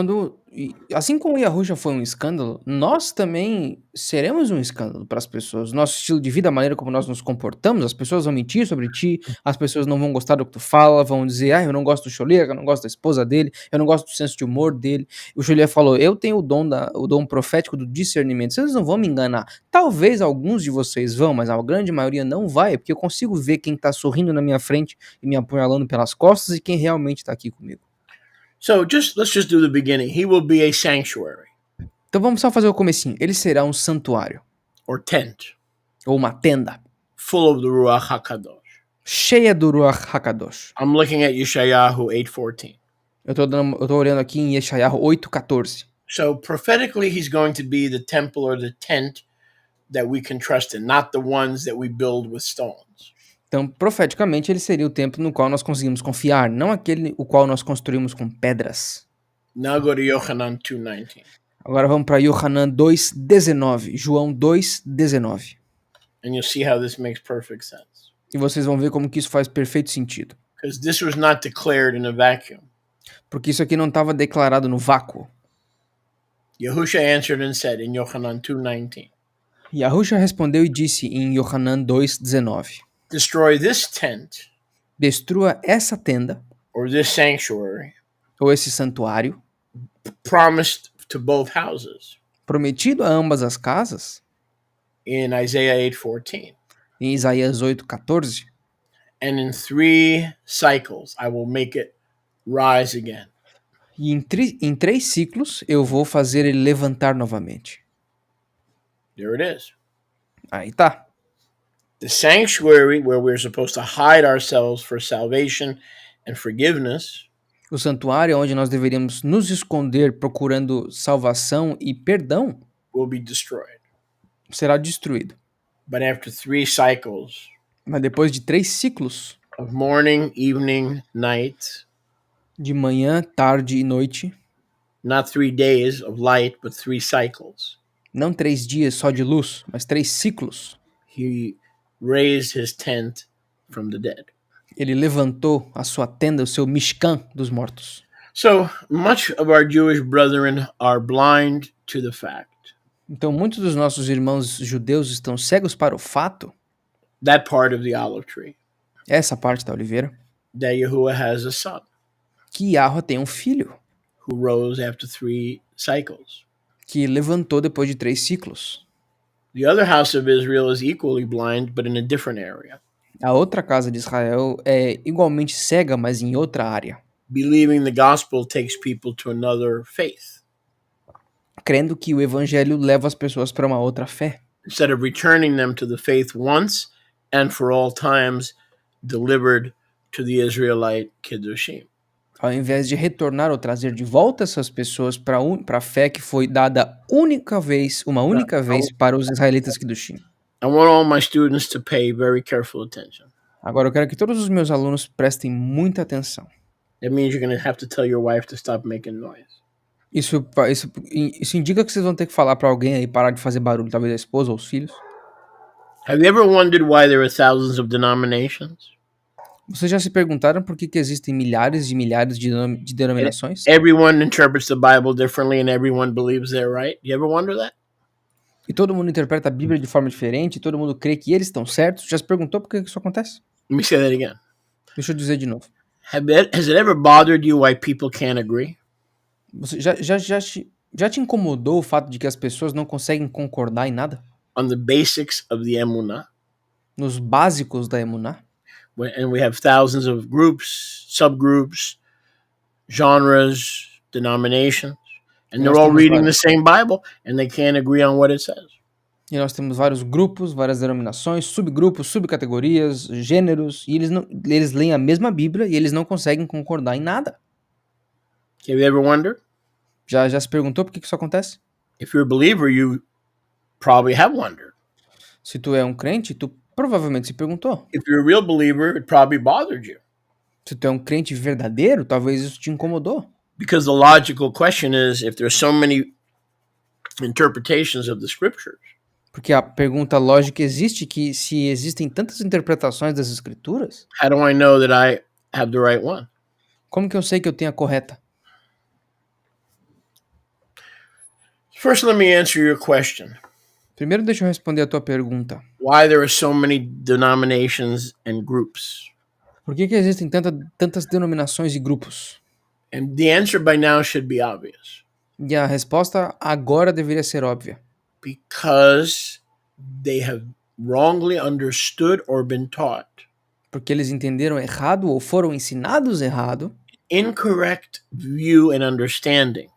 assim como o Yahusha foi um escândalo, nós também seremos um escândalo para as pessoas. Nosso estilo de vida, a maneira como nós nos comportamos, as pessoas vão mentir sobre ti, as pessoas não vão gostar do que tu fala, vão dizer, eu não gosto do Xolier, eu não gosto da esposa dele, eu não gosto do senso de humor dele. O Xolier falou, eu tenho o dom profético do discernimento, vocês não vão me enganar. Talvez alguns de vocês vão, mas a grande maioria não vai, porque eu consigo ver quem tá sorrindo na minha frente e me apunhalando pelas costas e quem realmente tá aqui comigo. So let's just do the beginning. He will be a sanctuary Então vamos só fazer o comecinho. Ele será um santuário, or tent ou uma tenda, full of the Ruach HaKadosh. cheia do Ruach HaKadosh. I'm looking at Yeshayahu 8:14. Eu tô olhando aqui em Yeshayahu 8:14. So prophetically, he's going to be the temple or the tent that we can trust in, not the ones that we build with stones. Então, profeticamente, ele seria o templo no qual nós conseguimos confiar, não aquele o qual nós construímos com pedras. Now go to Yochanan 2:19. Agora vamos para Yohanan 2:19, João 2:19. And you'll see how this makes perfect sense. E vocês vão ver como que isso faz perfeito sentido. Because this was not declared in a vacuum. Porque isso aqui não estava declarado no vácuo. Yahusha answered and said in Yochanan 2:19. Yahusha respondeu e disse em Yohanan 2:19. Destroy this tent Destrua essa tenda, or this sanctuary ou esse santuário, promised to both houses prometido a ambas as casas, in Isaiah 8:14. em Isaías 8:14, And in 3 cycles I will make it rise again. e em 3 ciclos eu vou fazer ele levantar novamente. There it is. Aí tá. The sanctuary where we're supposed to hide ourselves for salvation and forgiveness O santuário onde nós deveríamos nos esconder procurando salvação e perdão will be destroyed. será destruído. But after 3 cycles Mas depois de 3 ciclos, of morning, evening, night, de manhã, tarde e noite, not 3 days of light, but 3 cycles, não 3 dias só de luz, mas 3 ciclos, he raised his tent from the dead. ele levantou a sua tenda, o seu Mishkan dos mortos. So much of our Jewish brethren are blind to the fact Então muitos dos nossos irmãos judeus estão cegos para o fato, that part of the olive tree, essa parte da oliveira, that Yahuwah has a son que Yahweh tem um filho, who rose after 3 cycles. que levantou depois de 3 ciclos. The other house of Israel is equally blind, but in a different area, A outra casa de Israel é igualmente cega, mas em outra área, believing the gospel takes people to another faith. crendo que o evangelho leva as pessoas para uma outra fé. Instead of returning them to the faith once and for all times delivered to the Israelite Kiddushim. Ao invés de retornar ou trazer de volta essas pessoas para a fé que foi dada uma única vez para os israelitas Kiddushim. I want all my students to pay very careful attention. Agora eu quero que todos os meus alunos prestem muita atenção. That means you're going to have to tell your wife to stop making noise. Isso indica que vocês vão ter que falar para alguém aí parar de fazer barulho, talvez a esposa ou os filhos. Have you ever wondered why there are thousands of denominations? Vocês já se perguntaram por que existem milhares de denominações? Everyone interprets the Bible differently and everyone believes they're right. You ever wonder that? E todo mundo interpreta a Bíblia de forma diferente, e todo mundo crê que eles estão certos. Já se perguntou por que isso acontece? Let me say that again. Deixa eu dizer de novo. Has it ever bothered you why people can't agree? Você já te incomodou o fato de que as pessoas não conseguem concordar em nada? On the basics of the Emunah? Nos básicos da Emuná? And we have thousands of groups, subgroups, genres, denominations, and they're all reading the same Bible and they can't agree on what it says. E nós temos vários grupos, várias denominações, subgrupos, subcategorias, gêneros, e eles leem a mesma Bíblia e eles não conseguem concordar em nada. Have you ever wondered? Já se perguntou por que isso acontece? If you're a believer, you probably have wondered. Se tu é um crente, tu provavelmente se perguntou. If you're a real believer, it probably bothered you. Se tu é um crente verdadeiro, talvez isso te incomodou. Because the logical question is, if there's so many interpretations of the scriptures, Porque a pergunta lógica existe que se existem tantas interpretações das escrituras, how do I know that I have the right one? como que eu sei que eu tenho a correta? First, let me answer your question. Primeiro deixa eu responder a tua pergunta. Why there are so many denominations and groups? Por que existem tantas denominações e grupos? And the answer by now should be obvious. E a resposta agora deveria ser óbvia. Because they have wrongly understood or been taught Porque eles entenderam errado ou foram ensinados errado incorrect view and understanding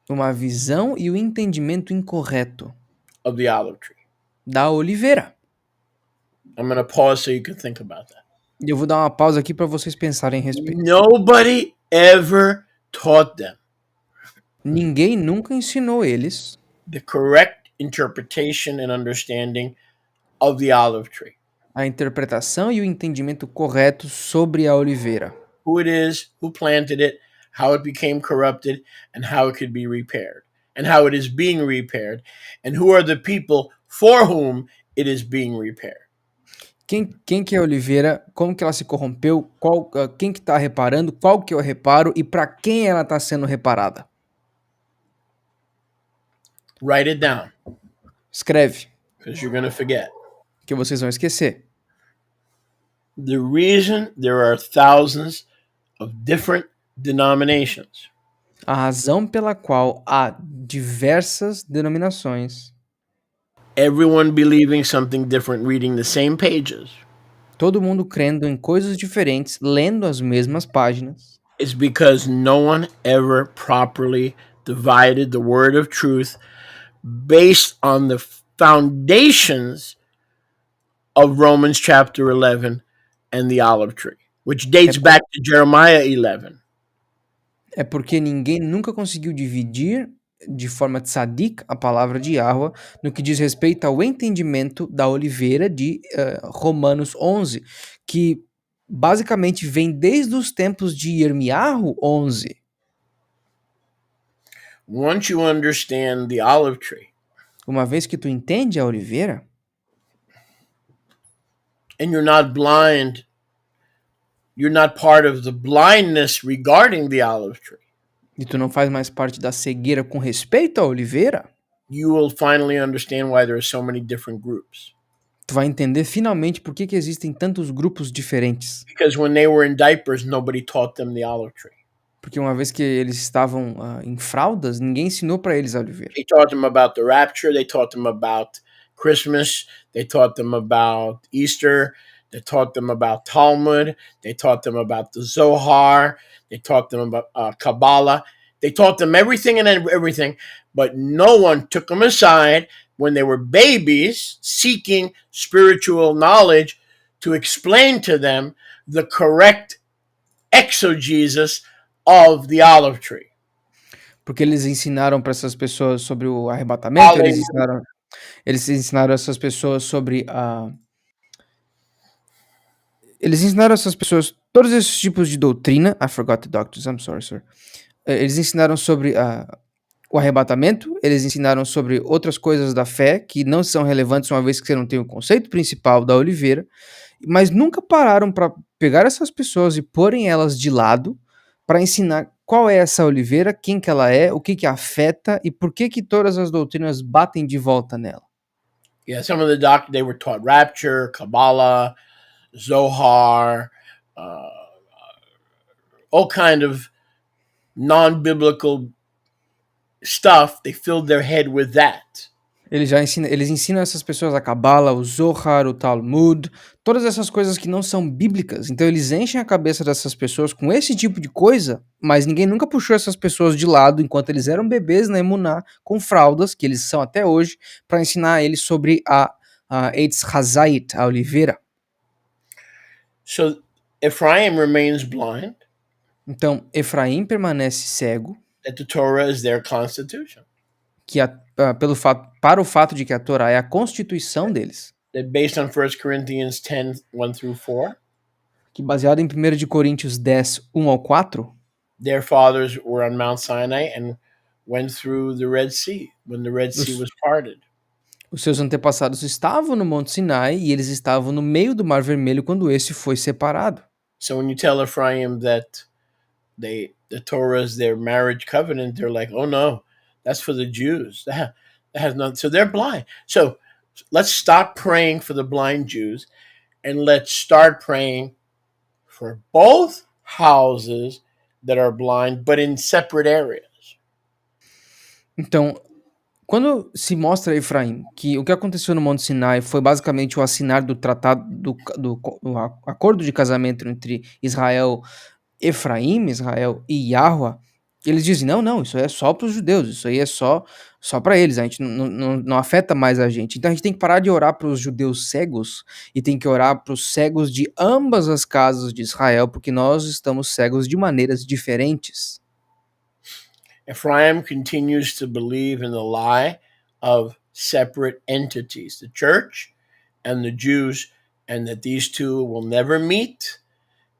uma visão e o entendimento incorreto of the olive tree. da oliveira. I'm going to pause so you can think about that. E eu vou dar uma pausa aqui para vocês pensarem a respeito. Nobody ever taught them Ninguém nunca ensinou eles the correct interpretation and understanding of the olive tree. a interpretação e o entendimento correto sobre a oliveira. Who it is, who planted it, how it became corrupted, and how it could be repaired, and how it is being repaired, and who are the people for whom it is being repaired. Quem que é a oliveira, como que ela se corrompeu, quem que está reparando, qual que é o reparo e para quem ela está sendo reparada. Write it down, Escreve, because you're going to forget. que vocês vão esquecer. The reason there are thousands of different denominations A razão pela qual há diversas denominações, everyone believing something different, reading the same pages, todo mundo crendo em coisas diferentes, lendo as mesmas páginas, is because no one ever properly divided the word of truth based on the foundations of Romans chapter 11 and the olive tree, which dates back to Jeremiah 11. É porque ninguém nunca conseguiu dividir de forma tzadik a palavra de Yahweh no que diz respeito ao entendimento da oliveira de Romanos 11, que basicamente vem desde os tempos de Yirmiyahu 11. Once you understand the olive tree, Uma vez que tu entende a oliveira, and you're not blind, you're not part of the blindness regarding the olive tree, e tu não faz mais parte da cegueira com respeito à oliveira, you will finally understand why there are so many different groups. tu vai entender finalmente por que existem tantos grupos diferentes. Because when they were in diapers, nobody taught them the olive tree. Porque uma vez que eles estavam em fraldas, ninguém ensinou para eles a oliveira. They taught them about the rapture. They taught them about Christmas. They taught them about Easter. They taught them about Talmud. They taught them about the Zohar. They taught them about Kabbalah. They taught them everything and everything, but no one took them aside when they were babies seeking spiritual knowledge to explain to them the correct exegesis of the olive tree. Porque eles ensinaram para essas pessoas sobre o arrebatamento, eles ensinaram essas pessoas sobre eles ensinaram essas pessoas todos esses tipos de doutrina. I forgot the doctors, I'm sorry, sir. Eles ensinaram sobre o arrebatamento, eles ensinaram sobre outras coisas da fé que não são relevantes uma vez que você não tem o conceito principal da oliveira, mas nunca pararam para pegar essas pessoas e porem elas de lado para ensinar qual é essa oliveira, quem que ela é, o que que afeta e por que todas as doutrinas batem de volta nela. Yeah, some of the doctors, they were taught rapture, Kabbalah, Zohar, all kind of non-biblical stuff. They filled their head with that. Eles ensinam essas pessoas a Cabala, o Zohar, o Talmud, todas essas coisas que não são bíblicas. Então eles enchem a cabeça dessas pessoas com esse tipo de coisa, mas ninguém nunca puxou essas pessoas de lado enquanto eles eram bebês na Emuná, com fraldas, que eles são até hoje, para ensinar eles sobre a Eitz Hazait, a oliveira. So Ephraim remains blind, Então Efraim permanece cego, that the Torah is their constitution. que para o fato de que a Torá é a constituição deles, That based on 1 Corinthians 10, 1 through 4, que baseado em 1 de Coríntios 10, 1 ao 4, their fathers were on Mount Sinai and went through the Red Sea when the Red Sea was parted. os seus antepassados estavam no Monte Sinai e eles estavam no meio do Mar Vermelho quando esse foi separado. So when you tell Ephraim that the Torah is their marriage covenant, they're like, oh no, that's for the Jews. That has nothing. So they're blind. So let's stop praying for the blind Jews and let's start praying for both houses that are blind, but in separate areas. Então, quando se mostra a Efraim que o que aconteceu no Monte Sinai foi basicamente o assinar do tratado do acordo de casamento entre Israel e Yahua, eles dizem, não, isso aí é só para os judeus, isso aí é só para eles, a gente não afeta mais a gente. Então a gente tem que parar de orar para os judeus cegos e tem que orar para os cegos de ambas as casas de Israel, porque nós estamos cegos de maneiras diferentes. Ephraim continues to believe in the lie of separate entities, the church and the Jews, and that these two will never meet,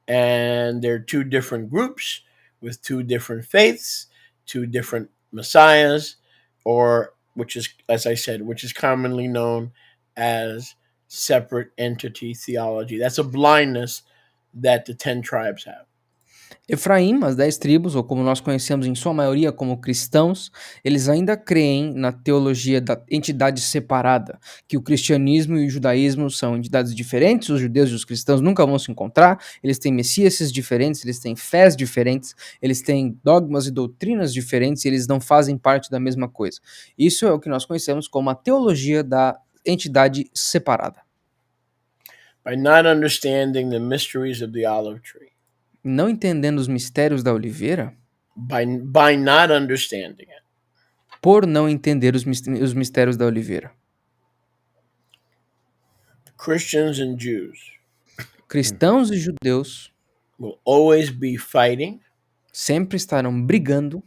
and they're two different groups with two different faiths, two different messiahs, or which is, as I said, which is commonly known as separate entity theology. That's a blindness that the 10 tribes have. Efraim, as 10 tribos, ou como nós conhecemos em sua maioria como cristãos, eles ainda creem na teologia da entidade separada, que o cristianismo e o judaísmo são entidades diferentes, os judeus e os cristãos nunca vão se encontrar, eles têm messias diferentes, eles têm fés diferentes, eles têm dogmas e doutrinas diferentes, e eles não fazem parte da mesma coisa. Isso é o que nós conhecemos como a teologia da entidade separada. By not understanding the mysteries of the olive tree, Não entendendo os mistérios da oliveira, by not understanding it, por não entender os mistérios da oliveira. Christians and Jews Cristãos e judeus will always be fighting sempre estarão brigando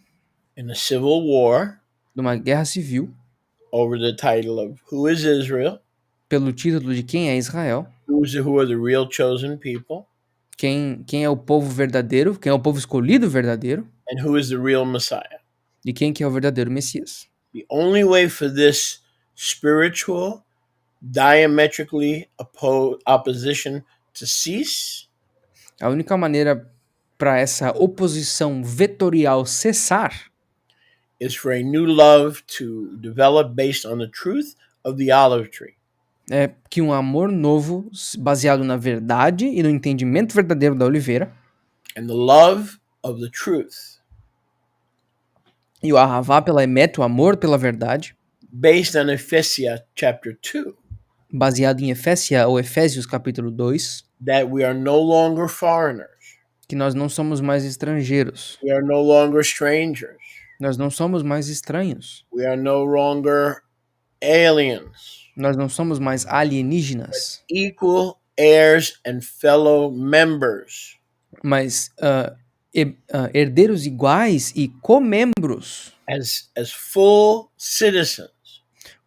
in a civil war numa guerra civil over the title of who is Israel, pelo título de quem é Israel, who are the real chosen people, quem é o povo verdadeiro, quem é o povo escolhido verdadeiro, and who is the real Messiah. e quem que é o verdadeiro Messias. The only way for this spiritual, diametrically opposition to cease A única maneira para essa oposição vetorial cessar is for a new love to develop based on the truth of the olive tree. é que um amor novo, baseado na verdade e no entendimento verdadeiro da oliveira, And the love of the truth, e o ahavá pela emet, o amor pela verdade, based on Ephesians chapter 2, baseado em Efésios capítulo 2, that we are no longer foreigners, que nós não somos mais estrangeiros, we are no longer strangers, nós não somos mais estranhos, we are no longer aliens, nós não somos mais alienígenas, equal heirs and fellow members mas herdeiros iguais e comembros, as full citizens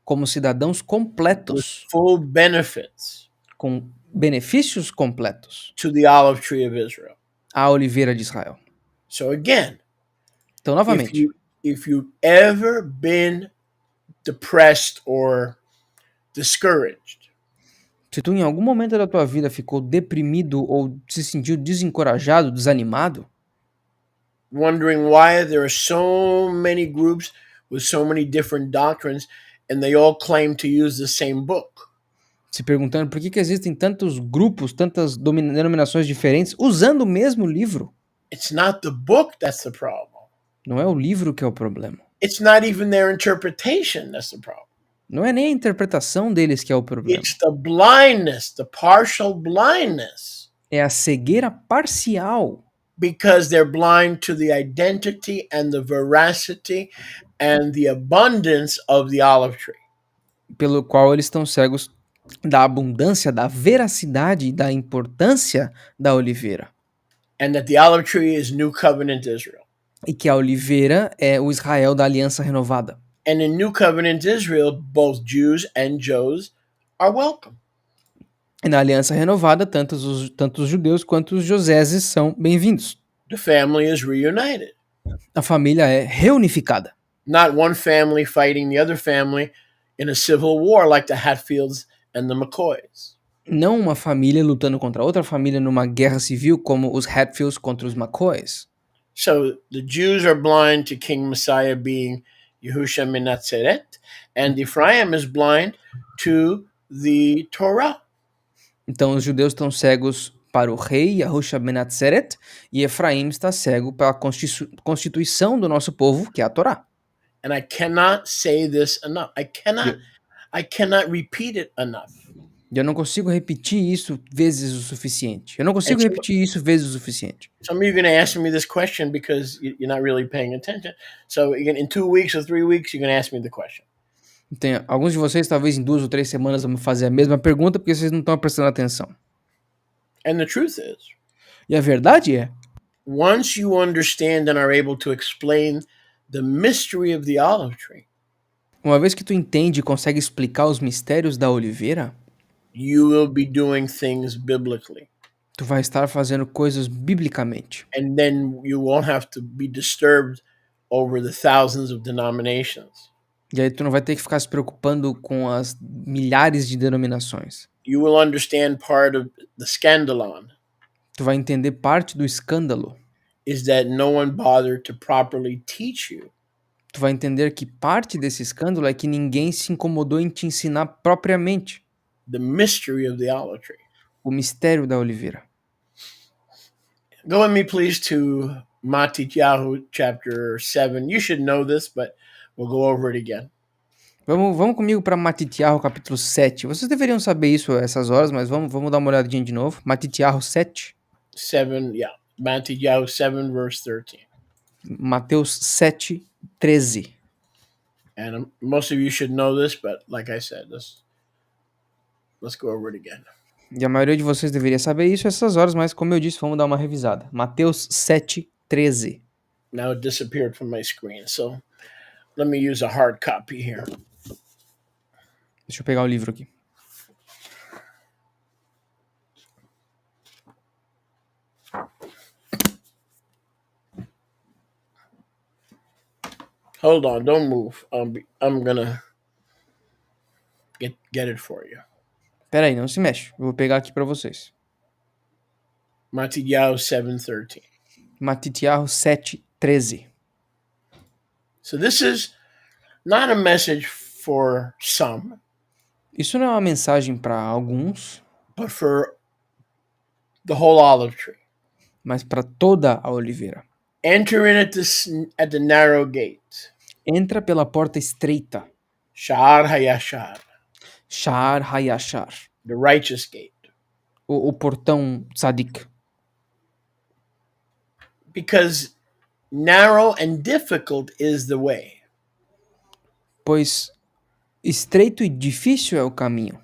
como cidadãos with completos, full benefits com benefícios completos, to the olive tree of Israel. à oliveira de Israel. So again, Então, novamente, if you've ever been depressed or discouraged, se tu em algum momento da tua vida ficou deprimido ou se sentiu desencorajado, desanimado, wondering why there are so many groups with so many different doctrines and they all claim to use the same book, se perguntando por que existem tantos grupos, tantas denominações diferentes usando o mesmo livro, it's not the book that's the problem. não é o livro que é o problema. It's not even their interpretation that's the problem. Não é nem a interpretação deles que é o problema. It's the blindness, the partial blindness, É a cegueira parcial, because they're blind to the identity and the veracity and the abundance of the olive tree. pelo qual eles estão cegos da abundância, da veracidade e da importância da oliveira. And that the olive tree is New Covenant Israel. E que a oliveira é o Israel da aliança renovada. And in New Covenant Israel, both Jews and Joes are welcome. E na aliança renovada, tanto os judeus quanto os joseses são bem-vindos. The family is reunited. A família é reunificada. Not one family fighting the other family in a civil war like the Hatfields and the McCoys. Não uma família lutando contra outra família numa guerra civil como os Hatfields contra os McCoys. So the Jews are blind to King Messiah being Yahushua ben Nazareth, and Ephraim is blind to the Torah. Então os judeus estão cegos para o rei Yahushua ben Nazareth e Efraim está cego pela constituição do nosso povo, que é a Torá. And I cannot say this enough. I cannot repeat it enough. Eu não consigo repetir isso vezes o suficiente. Some of you are going to ask me this question because you're not really paying attention. So in 2 weeks or 3 weeks, you're going to ask me the question. Então, alguns de vocês, talvez em 2 ou 3 semanas, vão fazer a mesma pergunta porque vocês não estão prestando atenção. And the truth is, e a verdade é, once you understand and are able to explain the mystery of the olive tree, uma vez que tu entende e consegue explicar os mistérios da oliveira, you will be doing things biblically. Tu vai estar fazendo coisas biblicamente. And then you won't have to be disturbed over the thousands of denominations. E aí tu não vai ter que ficar se preocupando com as milhares de denominações. You will understand part of the scandalon. Tu vai entender parte do escândalo. Is that no one bothered to properly teach you. Tu vai entender que parte desse escândalo é que ninguém se incomodou em te ensinar propriamente. The mystery of the olive tree. O mistério da oliveira. Go with me, please, to Matityahu chapter 7. You should know this, but we'll go over it again. Vamos comigo para Matityahu capítulo 7. Vocês deveriam saber isso a essas horas, mas vamos dar uma olhadinha de novo. Matityahu 7. 7, yeah. Matityahu 7, verse 13. Mateus 7, 13. And most of you should know this, but like I said, let's go over it again. E a maioria de vocês deveria saber isso essas horas, mas como eu disse, vamos dar uma revisada. Mateus 7, 13. Now it disappeared from my screen, so let me use a hard copy here. Deixa eu pegar o livro aqui. Hold on, don't move. I'm gonna get it for you. Pera aí, não se mexe. Eu vou pegar aqui para vocês. Matityahu 7:13. Matityahu 7, 13. So this is not a message for some. Isso não é uma mensagem para alguns, but for the whole olive tree. Mas para toda a oliveira. Enter in at the narrow gate. Entra pela porta estreita. Sha'ar hayashar. Sha'ar hayashar. The righteous gate. O portão tzadik. Because narrow and difficult is the way. Pois estreito e difícil é o caminho.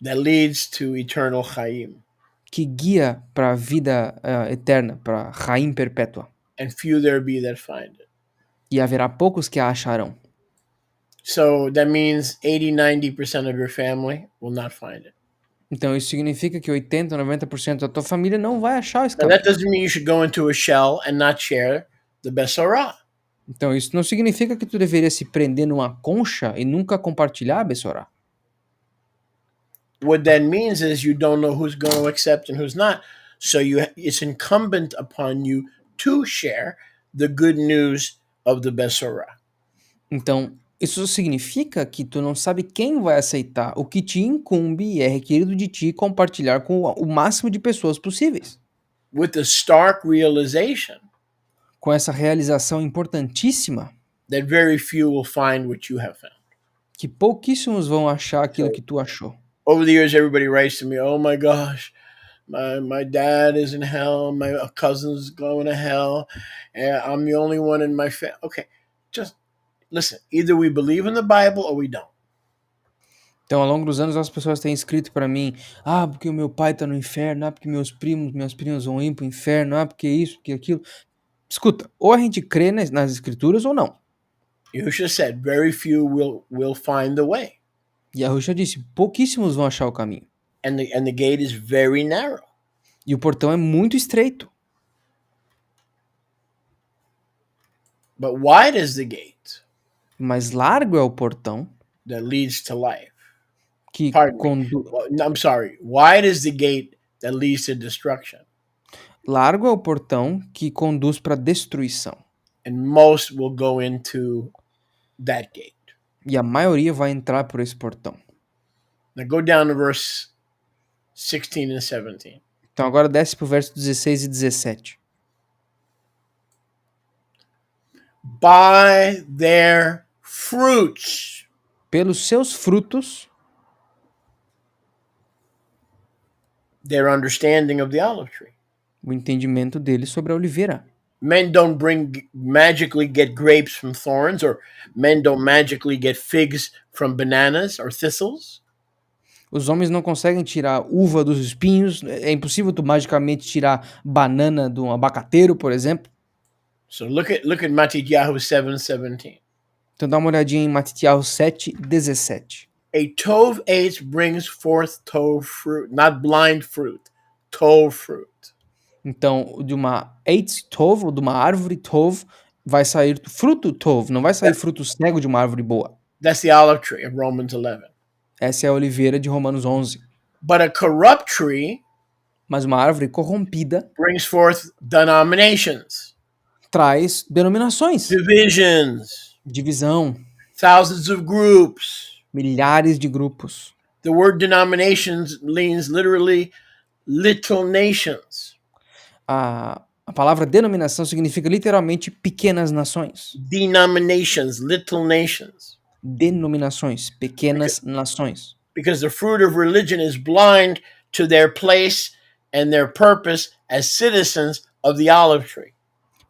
That leads to eternal KAYIM. Que guia para a vida eterna, para KAYIM perpétua. And few there be that find it. E haverá poucos que a acharão. So that means 80-90% of your family will not find it. Então isso significa que 80, 90% da tua família não vai achar esse Now, caminho. that doesn't mean you should go into a shell and not share the Besorah. Então isso não significa que tu deveria se prender numa concha e nunca compartilhar a Besorah. What that means is you don't know who's going to accept and who's not. So it's incumbent upon you to share the good news of the Besorah. Então, isso significa que tu não sabe quem vai aceitar, o que te incumbe e é requerido de ti compartilhar com o máximo de pessoas possíveis. With the stark realization Com essa realização importantíssima that very few will find what you have found. que pouquíssimos vão achar aquilo que tu achou. Over the years, everybody writes to me, "Oh my gosh, my dad is in hell. My cousin's going to hell, and I'm the only one in my family." Okay, just listen. Either we believe in the Bible or we don't. Então, ao longo dos anos, as pessoas têm escrito para mim: ah, porque o meu pai tá no inferno, ah, porque minhas primas vão ir pro inferno, ah, porque isso, porque aquilo. Escuta, ou a gente crê nas escrituras ou não. Yahusha said, "Very few will find the way." E a Ruxa disse: pouquíssimos vão achar o caminho. And the gate is very narrow. E o portão é muito estreito. But wide is the gate Mas largo é o portão that leads to life. que Pardon me. conduz. Well, I'm sorry. Wide is the gate that leads to destruction. Largo é o portão que conduz para destruição. And most will go into that gate. E a maioria vai entrar por esse portão. Now go down to verse 16 and 17. Então agora desce pro verso 16 e 17. By their fruits Pelos seus frutos, their understanding of the olive tree. o entendimento deles sobre a oliveira. Men don't magically get grapes from thorns, or men don't magically get figs from bananas or thistles. Os homens não conseguem tirar uva dos espinhos. É impossível tu magicamente tirar banana de um abacateiro, por exemplo. So look at Matthew 7:17. Então dá uma olhadinha em Matitiahu 7:17. A tove eighth brings forth tove fruit, not blind fruit, tove fruit. Então, de uma eitz tov, ou de uma árvore tov, vai sair fruto tov, não vai sair fruto cego de uma árvore boa. That's the olive tree of Romans 11. Essa é a oliveira de Romanos 11. But a corrupt tree Mas uma árvore corrompida brings forth denominations, traz denominações, divisions, divisão, thousands of groups. milhares de grupos. The word denominations means literally little nations. A palavra denominação significa literalmente pequenas nações. Denominations, little nations. Denominações, pequenas nações. Because the fruit of religion is blind to their place and their purpose as citizens of the olive tree.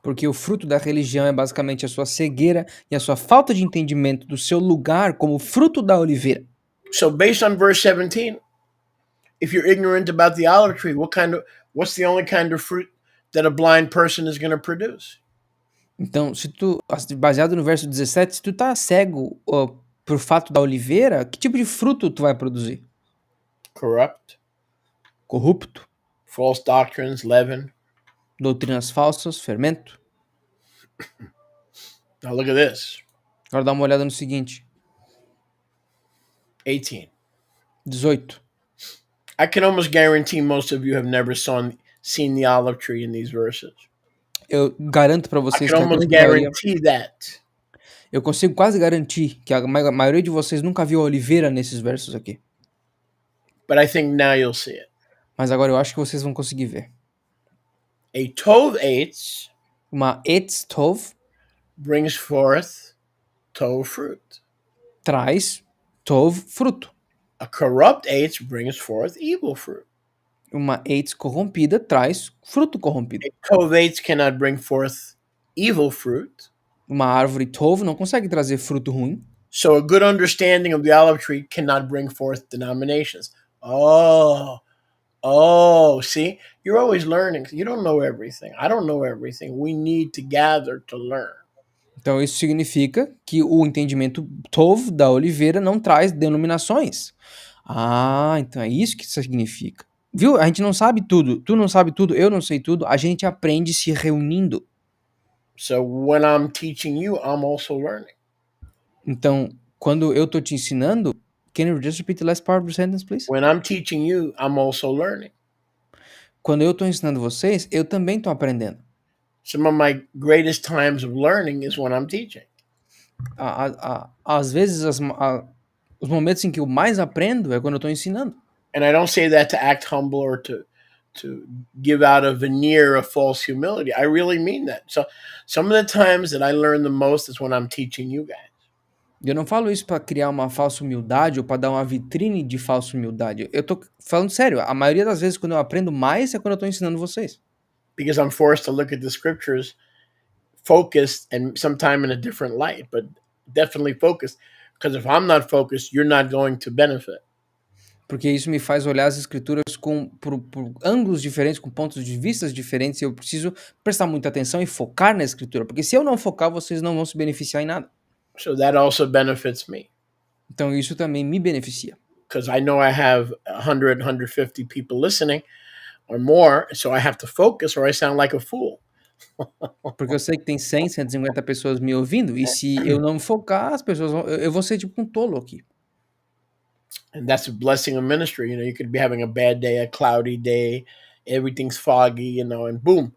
Porque o fruto da religião é basicamente a sua cegueira e a sua falta de entendimento do seu lugar como fruto da oliveira. So based on verse 17, if you're ignorant about the olive tree, what's the only kind of fruit that a blind person is going to produce? Então, baseado no verso 17, se tu tá cego por fato da oliveira, que tipo de fruto tu vai produzir? Corrupt, Corrupto, false doctrines, leaven. doutrinas falsas, fermento. Now look at this. Agora dá uma olhada no seguinte. 18. 18. I can almost guarantee most of you have never seen the olive tree in these verses. Eu garanto para I vocês can que almost guarantee that. eu consigo quase garantir que a maioria de vocês nunca viu a oliveira nesses versos aqui. But I think now you'll see it. Mas agora eu acho que vocês vão conseguir ver. A tove eitz Uma etz tov brings forth tove fruit. traz tov fruto. A corrupt eitz brings forth evil fruit. Uma eitz corrompida traz fruto corrompido. A tove eitz cannot bring forth evil fruit. Uma árvore tov não consegue trazer fruto ruim. So a good understanding of the olive tree cannot bring forth denominations. See? You're always learning. You don't know everything. I don't know everything. We need to gather to learn. Então isso significa que o entendimento tov da oliveira não traz denominações. Ah, então é isso que isso significa. Viu? A gente não sabe tudo. Tu não sabe tudo, eu não sei tudo. A gente aprende se reunindo. So when I'm teaching you, I'm also learning. Então, quando eu tô te ensinando, can you just repeat the last part of the sentence, please? When I'm teaching you, I'm also learning. Quando eu tô ensinando vocês, eu também tô aprendendo. Some of my greatest times of learning is when I'm teaching. Às vezes, os momentos em que eu mais aprendo é quando eu tô ensinando. And I don't say that to act humble or to give out a veneer of false humility. I really mean that. So some of the times that I learn the most is when I'm teaching you guys. E eu não falo isso para criar uma falsa humildade ou para dar uma vitrine de falsa humildade. Eu tô falando sério, a maioria das vezes quando eu aprendo mais é quando eu tô ensinando vocês. Because I'm forced to look at the scriptures focused and sometime in a different light, but definitely focused. Because if I'm not focused, you're not going to benefit. Porque isso me faz olhar as escrituras por ângulos diferentes, com pontos de vistas diferentes, e eu preciso prestar muita atenção e focar na escritura, porque se eu não focar, vocês não vão se beneficiar em nada. So that also benefits me. Então isso também me beneficia. Because I know I have 100, 150 people listening or more, so I have to focus or I sound like a fool. Porque eu sei que tem 100, 150 pessoas me ouvindo, e se eu não focar, as pessoas vão, eu vou ser tipo um tolo aqui. And that's a blessing of ministry. You know, you could be having a bad day, a cloudy day, everything's foggy, you know, and boom,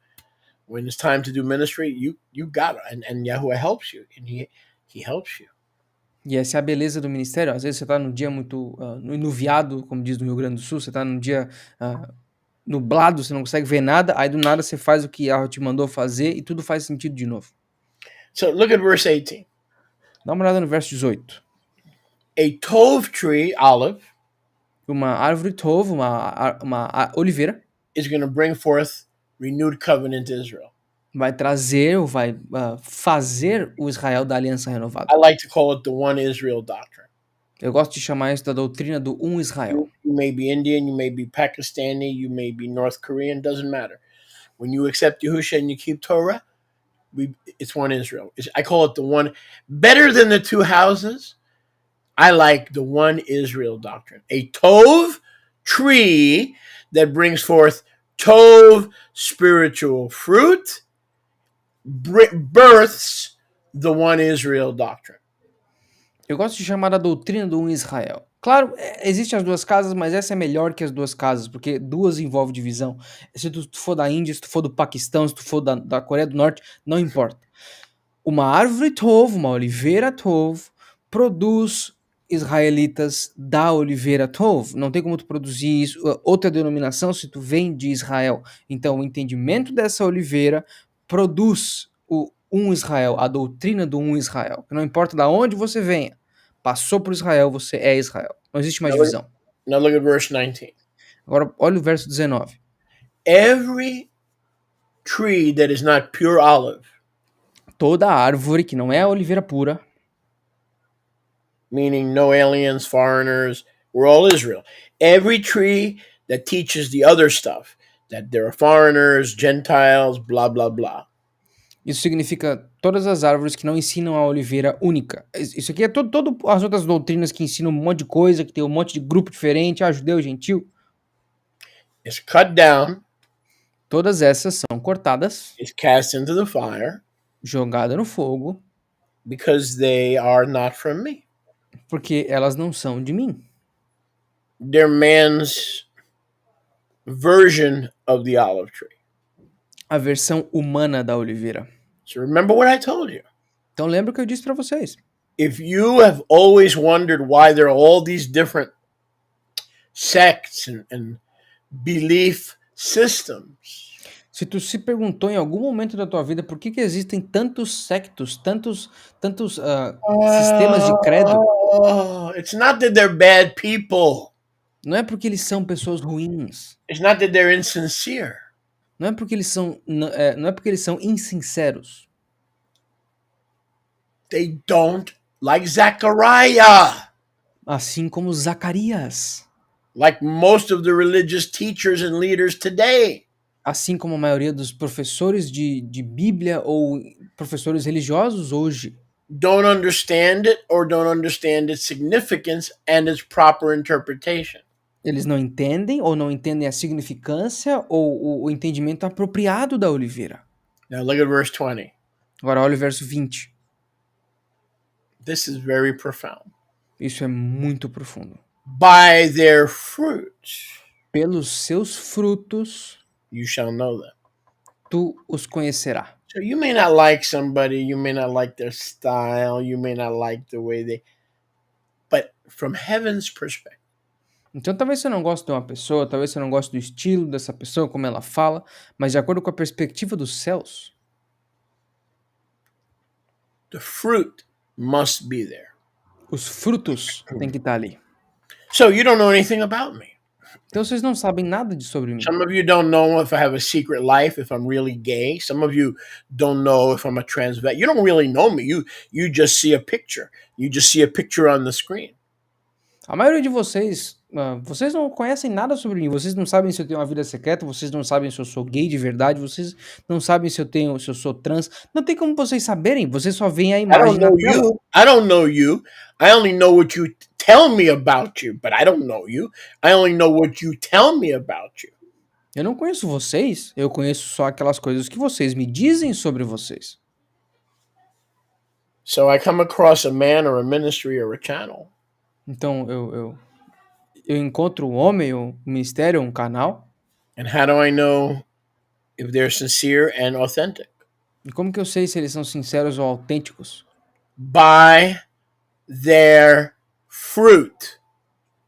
when it's time to do ministry, you got it. And Yahuwah helps you, and he helps you. E essa é a beleza do ministério. Às vezes você tá num dia muito nuviado, como diz no Rio Grande do Sul, você tá num dia nublado, você não consegue ver nada, aí do nada você faz o que Yahweh te mandou fazer e tudo faz sentido de novo. So look at verse 18. Dá uma olhada no verso 18. A tove tree, olive, Uma árvore tov, uma oliveira, is going to bring forth renewed covenant to Israel. vai trazer ou vai fazer o Israel da aliança renovada. I like to call it the one Israel doctrine. Eu gosto de chamar isso da doutrina do Israel. You may be Indian, you may be Pakistani, you may be North Korean, doesn't matter. When you accept Yahushua and you keep Torah, it's one Israel. I call it the one, better than the two houses. I like the one Israel doctrine. A tove tree that brings forth tove spiritual fruit births the one Israel doctrine. Eu gosto de chamar a doutrina do Israel. Claro, existem as duas casas, mas essa é melhor que as duas casas, porque duas envolve divisão. Se tu for da Índia, se tu for do Paquistão, se tu for da Coreia do Norte, não importa. Uma árvore tov, uma oliveira tov, produz israelitas da oliveira tov. Não tem como tu produzir isso, outra denominação se tu vem de Israel. Então, o entendimento dessa oliveira produz o Israel, a doutrina do Israel. Não importa de onde você venha, passou por Israel, você é Israel. Não existe mais divisão. Now look at verse 19. Agora, olha o verso 19. Every tree that is not pure olive, toda árvore que não é a oliveira pura, meaning no aliens, foreigners, we're all Israel. Every tree that teaches the other stuff, that there are foreigners, Gentiles, blah, blah, blah. Isso significa todas as árvores que não ensinam a oliveira única. Isso aqui é todo as outras doutrinas que ensinam um monte de coisa, que tem um monte de grupo diferente, judeu, gentil. It's cut down. Todas essas são cortadas. It's cast into the fire. Jogada no fogo. Because they are not from me. Porque elas não são de mim. They're man's version of the olive tree. A versão humana da oliveira. So remember what I told you. Então lembra o que eu disse para vocês. If you have always wondered why there are all these different sects and belief systems. Se tu se perguntou em algum momento da tua vida por que existem tantos sectos, tantos sistemas de credo, it's not that they're bad people. não é porque eles são pessoas ruins. It's not that they're insincere. Não é porque eles são insinceros. They don't like Zechariah. Assim como Zacarias. Like most of the religious teachers and leaders today. Assim como a maioria dos professores de Bíblia ou professores religiosos hoje. Don't understand it or don't understand its significance and its proper interpretation. Eles não entendem ou não entendem a significância ou o entendimento apropriado da oliveira. Now look at verse 20. Agora olha o verso 20. This is very profound. Isso é muito profundo. By their fruits pelos seus frutos you shall know them. Tu os conhecerá. So you may not like somebody, you may not like their style, you may not like the way they, but from heaven's perspective. Então talvez você não goste de uma pessoa, talvez você não goste do estilo dessa pessoa, como ela fala, mas de acordo com a perspectiva dos céus, the fruit must be there. Os frutos têm que estar ali. So you don't know anything about me. Então vocês não sabem nada sobre mim. Some of you don't know if I have a secret life, if I'm really gay. Some of you don't know if I'm a transvestite. You don't really know me. You just see a picture. You just see a picture on the screen. A maioria de vocês, vocês não conhecem nada sobre mim. Vocês não sabem se eu tenho uma vida secreta, vocês não sabem se eu sou gay de verdade, vocês não sabem se eu sou trans. Não tem como vocês saberem, vocês só veem a I don't imagem na know tela. you. I don't know you. I only know what you tell me about you, but I don't know you. I only know what you tell me about you. Eu não conheço vocês, eu conheço só aquelas coisas que vocês me dizem sobre vocês. So I come across a man or a ministry or a channel. Então eu encontro um homem, um ministério, um canal. And how do I know if they're sincere and authentic? E como que eu sei se eles são sinceros ou autênticos? By their fruit.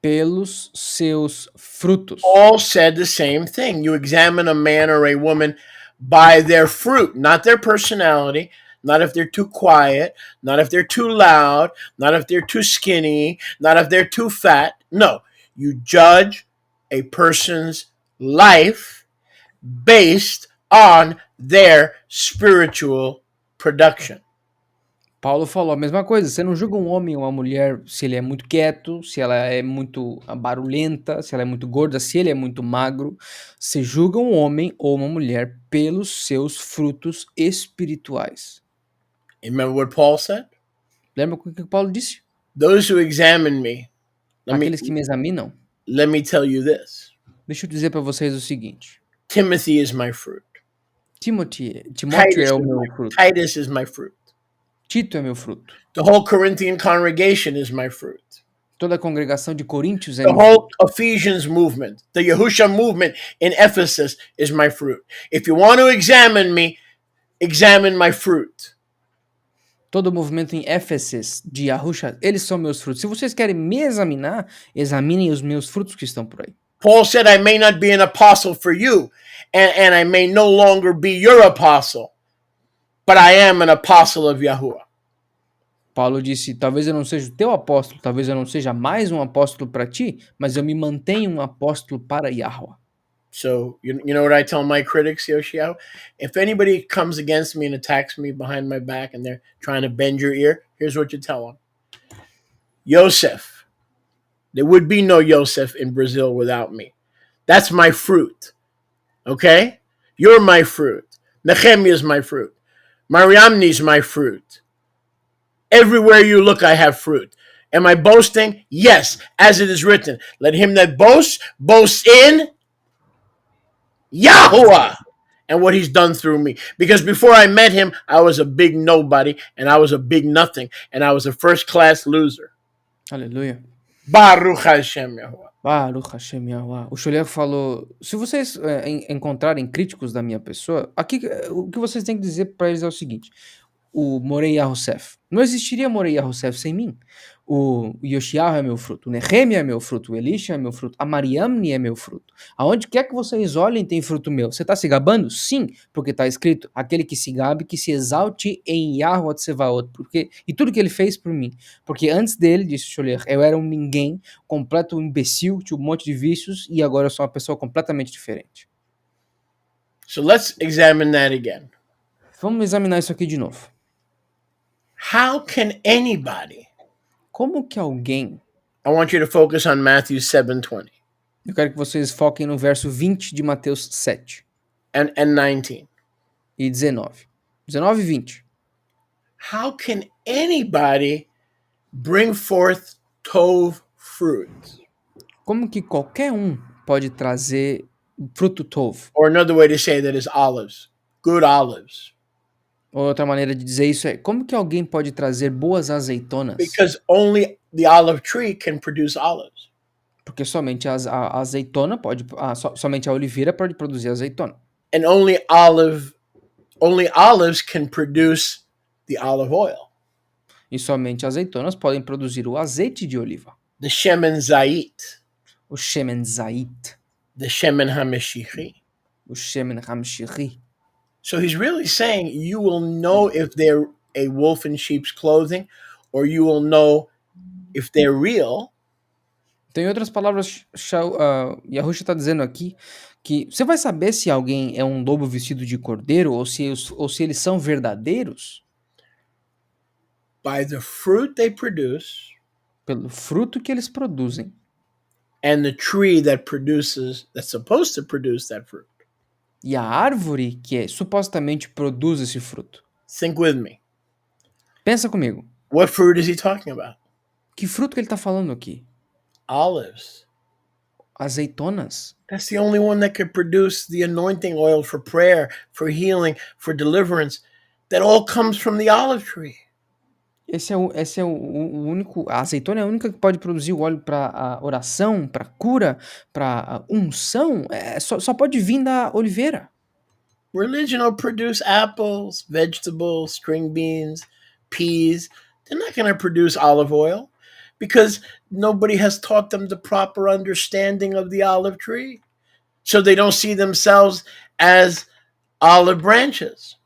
Pelos seus frutos. Paul said the same thing. You examine a man or a woman by their fruit, not their personality, not if they're too quiet, not if they're too loud, not if they're too skinny, not if they're too fat. No, you judge a person's life based on their spiritual production. Paulo falou a mesma coisa. Você não julga um homem ou uma mulher se ele é muito quieto, se ela é muito barulhenta, se ela é muito gorda, se ele é muito magro. Você julga um homem ou uma mulher pelos seus frutos espirituais. Remember what Paul said? Lembra o que Paulo disse? Those who examine me, Aqueles que me examinam. let me tell you this. Deixa eu dizer para vocês o seguinte. Timothy is my fruit. Timóteo Titus é o is meu my, fruto. Titus is my fruit. Tito é meu fruto. The whole Corinthian congregation is my fruit. Toda a congregação de Coríntios é The meu whole fruto. Ephesians movement, the Yahusha movement in Ephesus is my fruit. If you want to examine me, examine my fruit. Todo o movimento em Éfeso de Yahusha, eles são meus frutos. Se vocês querem me examinar, examinem os meus frutos que estão por aí. Paul said, I may not be an apostle for you, and I may no longer be your apostle, but I am an apostle of Yahuwah. Paulo disse, talvez eu não seja o teu apóstolo, talvez eu não seja mais um apóstolo para ti, mas eu me mantenho um apóstolo para Yahweh. So, you know what I tell my critics, Yoshiao? If anybody comes against me and attacks me behind my back and they're trying to bend your ear, here's what you tell them. Yosef, there would be no Yosef in Brazil without me. That's my fruit. Okay? You're my fruit. Nehemiah is my fruit. Mariamni is my fruit. Everywhere you look, I have fruit. Am I boasting? Yes, as it is written. Let him that boasts, boast in Yahuwah and what he's done through me. Because before I met him, I was a big nobody and I was a big nothing and I was a first-class loser. Aleluia. Baruch Hashem Yahuwah. Baruch Hashem Yahweh. O Sholer falou, se vocês encontrarem críticos da minha pessoa, aqui o que vocês têm que dizer para eles é o seguinte, o Morei Yahosef, não existiria Morei Yahosef sem mim. O Yoshiah é meu fruto, o Nehemia é meu fruto, o Elisha é meu fruto, a Mariamni é meu fruto. Aonde quer que vocês olhem tem fruto meu. Você está se gabando? Sim, porque está escrito, aquele que se gabe, que se exalte em Yahuwah Tsevaot, e tudo que ele fez por mim. Porque antes dele, disse Sholer, eu era um ninguém, completo imbecil, tinha um monte de vícios, e agora eu sou uma pessoa completamente diferente. So let's examine that again. Vamos examinar isso aqui de novo. How can anybody? Como que alguém... I want you to focus on Matthew 7:20 Eu quero que vocês foquem no verso 20 de Mateus 7 and 19. e 19. 19 e 20. How can anybody bring forth tov fruit? Como que qualquer um pode trazer fruto tov? Or another way to say that is olives, good olives. Outra maneira de dizer isso é, como que alguém pode trazer boas azeitonas? Because only the olive tree can produce olives. Porque somente a azeitona pode, somente a oliveira pode produzir azeitona. And only olives can produce the olive oil. E somente azeitonas podem produzir o azeite de oliva. The shemen zait, O shemen zait. the shemen hameshichi. O shemen hamshiri. So he's really saying you will know if they're a wolf in sheep's clothing, or you will know if they're real, Então, em outras palavras, Yahusha está dizendo aqui que você vai saber se alguém é um lobo vestido de cordeiro ou se eles são verdadeiros by the fruit they produce pelo fruto que eles produzem and the tree that's supposed to produce that fruit. e a árvore que supostamente produz esse fruto. Think with me. Pensa comigo. What fruit is he talking about? Que fruto que ele está falando aqui? Olives. Azeitonas. That's the only one that could produce the anointing oil for prayer, for healing, for deliverance. That all comes from the olive tree. Esse é o único. A azeitona é a única que pode produzir o óleo para oração, para cura, para unção. Só pode vir da oliveira. Religion will produce apples, vegetables, string beans, peas. They're not going to produce olive oil because nobody has taught them the proper understanding of the olive tree. So they don't see themselves as olive branches.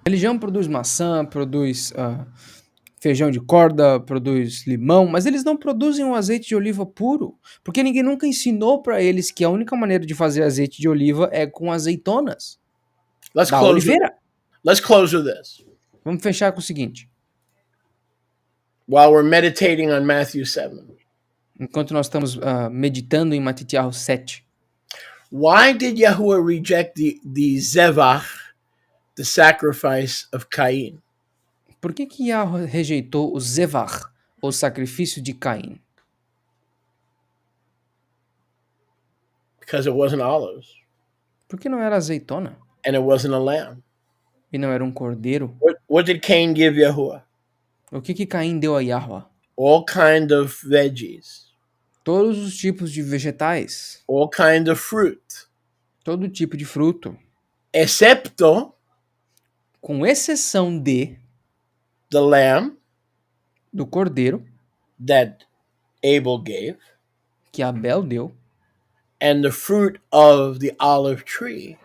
A religião produz maçã, produz feijão de corda, produz limão, mas eles não produzem um azeite de oliva puro, porque ninguém nunca ensinou para eles que a única maneira de fazer azeite de oliva é com azeitonas da oliveira. Let's close with this. Vamos fechar com o seguinte. While we're meditating on Matthew 7. Enquanto nós estamos meditando em Matitiahu 7. Why did Yahuwah reject the zevach, the sacrifice of KAYIM? Por que Yahweh rejeitou o zevach, o sacrifício de Caim? Because it wasn't olives. Porque não era azeitona. And it wasn't a lamb. E não era um cordeiro. What did Cain give Yahuwah? O que Caim deu a Yahweh? All kind of veggies. Todos os tipos de vegetais. All kind of fruit. Todo tipo de fruto. Excepto, com exceção de, the lamb do cordeiro, that Abel gave, que Abel deu, and the fruit of the olive tree,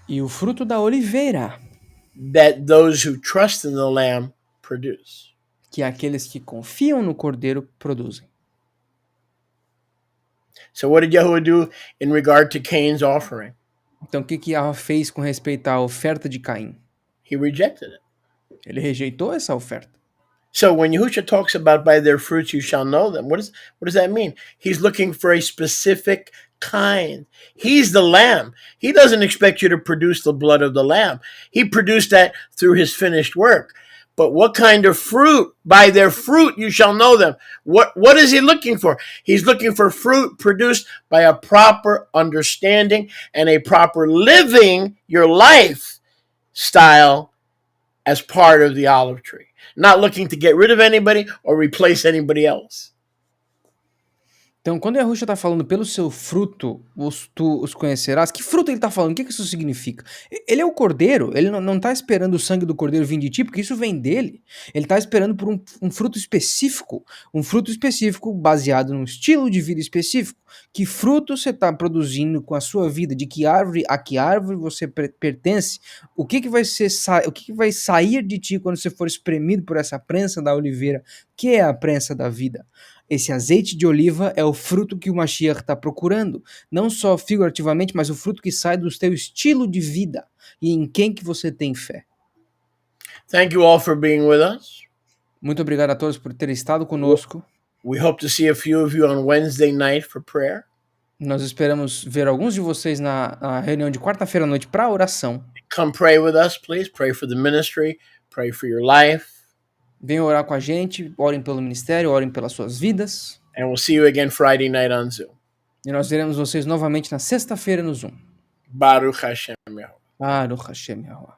e o fruto da oliveira, that those who trust in the lamb produce. Que aqueles que confiam no cordeiro produzem. So what did Yahuwah do in regard to Cain's offering? Então o que Yahweh fez com respeito à oferta de Caim? He rejected it. Ele rejeitou essa oferta. So when Yahushua talks about by their fruits you shall know them, what does that mean? He's looking for a specific kind. He's the lamb. He doesn't expect you to produce the blood of the lamb. He produced that through his finished work. But what kind of fruit? By their fruit you shall know them. What is he looking for? He's looking for fruit produced by a proper understanding and a proper living your life style as part of the olive tree. Not looking to get rid of anybody or replace anybody else. Então, quando Yahushua está falando pelo seu fruto, tu os conhecerás, que fruto ele está falando? O que isso significa? Ele é o cordeiro, ele não está esperando o sangue do cordeiro vir de ti, porque isso vem dele. Ele está esperando por um fruto específico baseado num estilo de vida específico. Que fruto você está produzindo com a sua vida? De que árvore a que árvore você pertence? O que vai sair de ti quando você for espremido por essa prensa da oliveira, que é a prensa da vida? Esse azeite de oliva é o fruto que o Mashiach está procurando. Não só figurativamente, mas o fruto que sai do teu estilo de vida e em quem que você tem fé. Thank you all for being with us. Muito obrigado a todos por terem estado conosco. We hope to see a few of you on Wednesday night for prayer. Nós esperamos ver alguns de vocês na reunião de quarta-feira à noite para a oração. Come pray with us, please. Pray for the ministry. Pray for your life. Venham orar com a gente, orem pelo ministério, orem pelas suas vidas. And we'll see you again Friday night on Zoom. E nós veremos vocês novamente na sexta-feira no Zoom. Baruch Hashem Yahuwah. Baruch Hashem Yahuwah.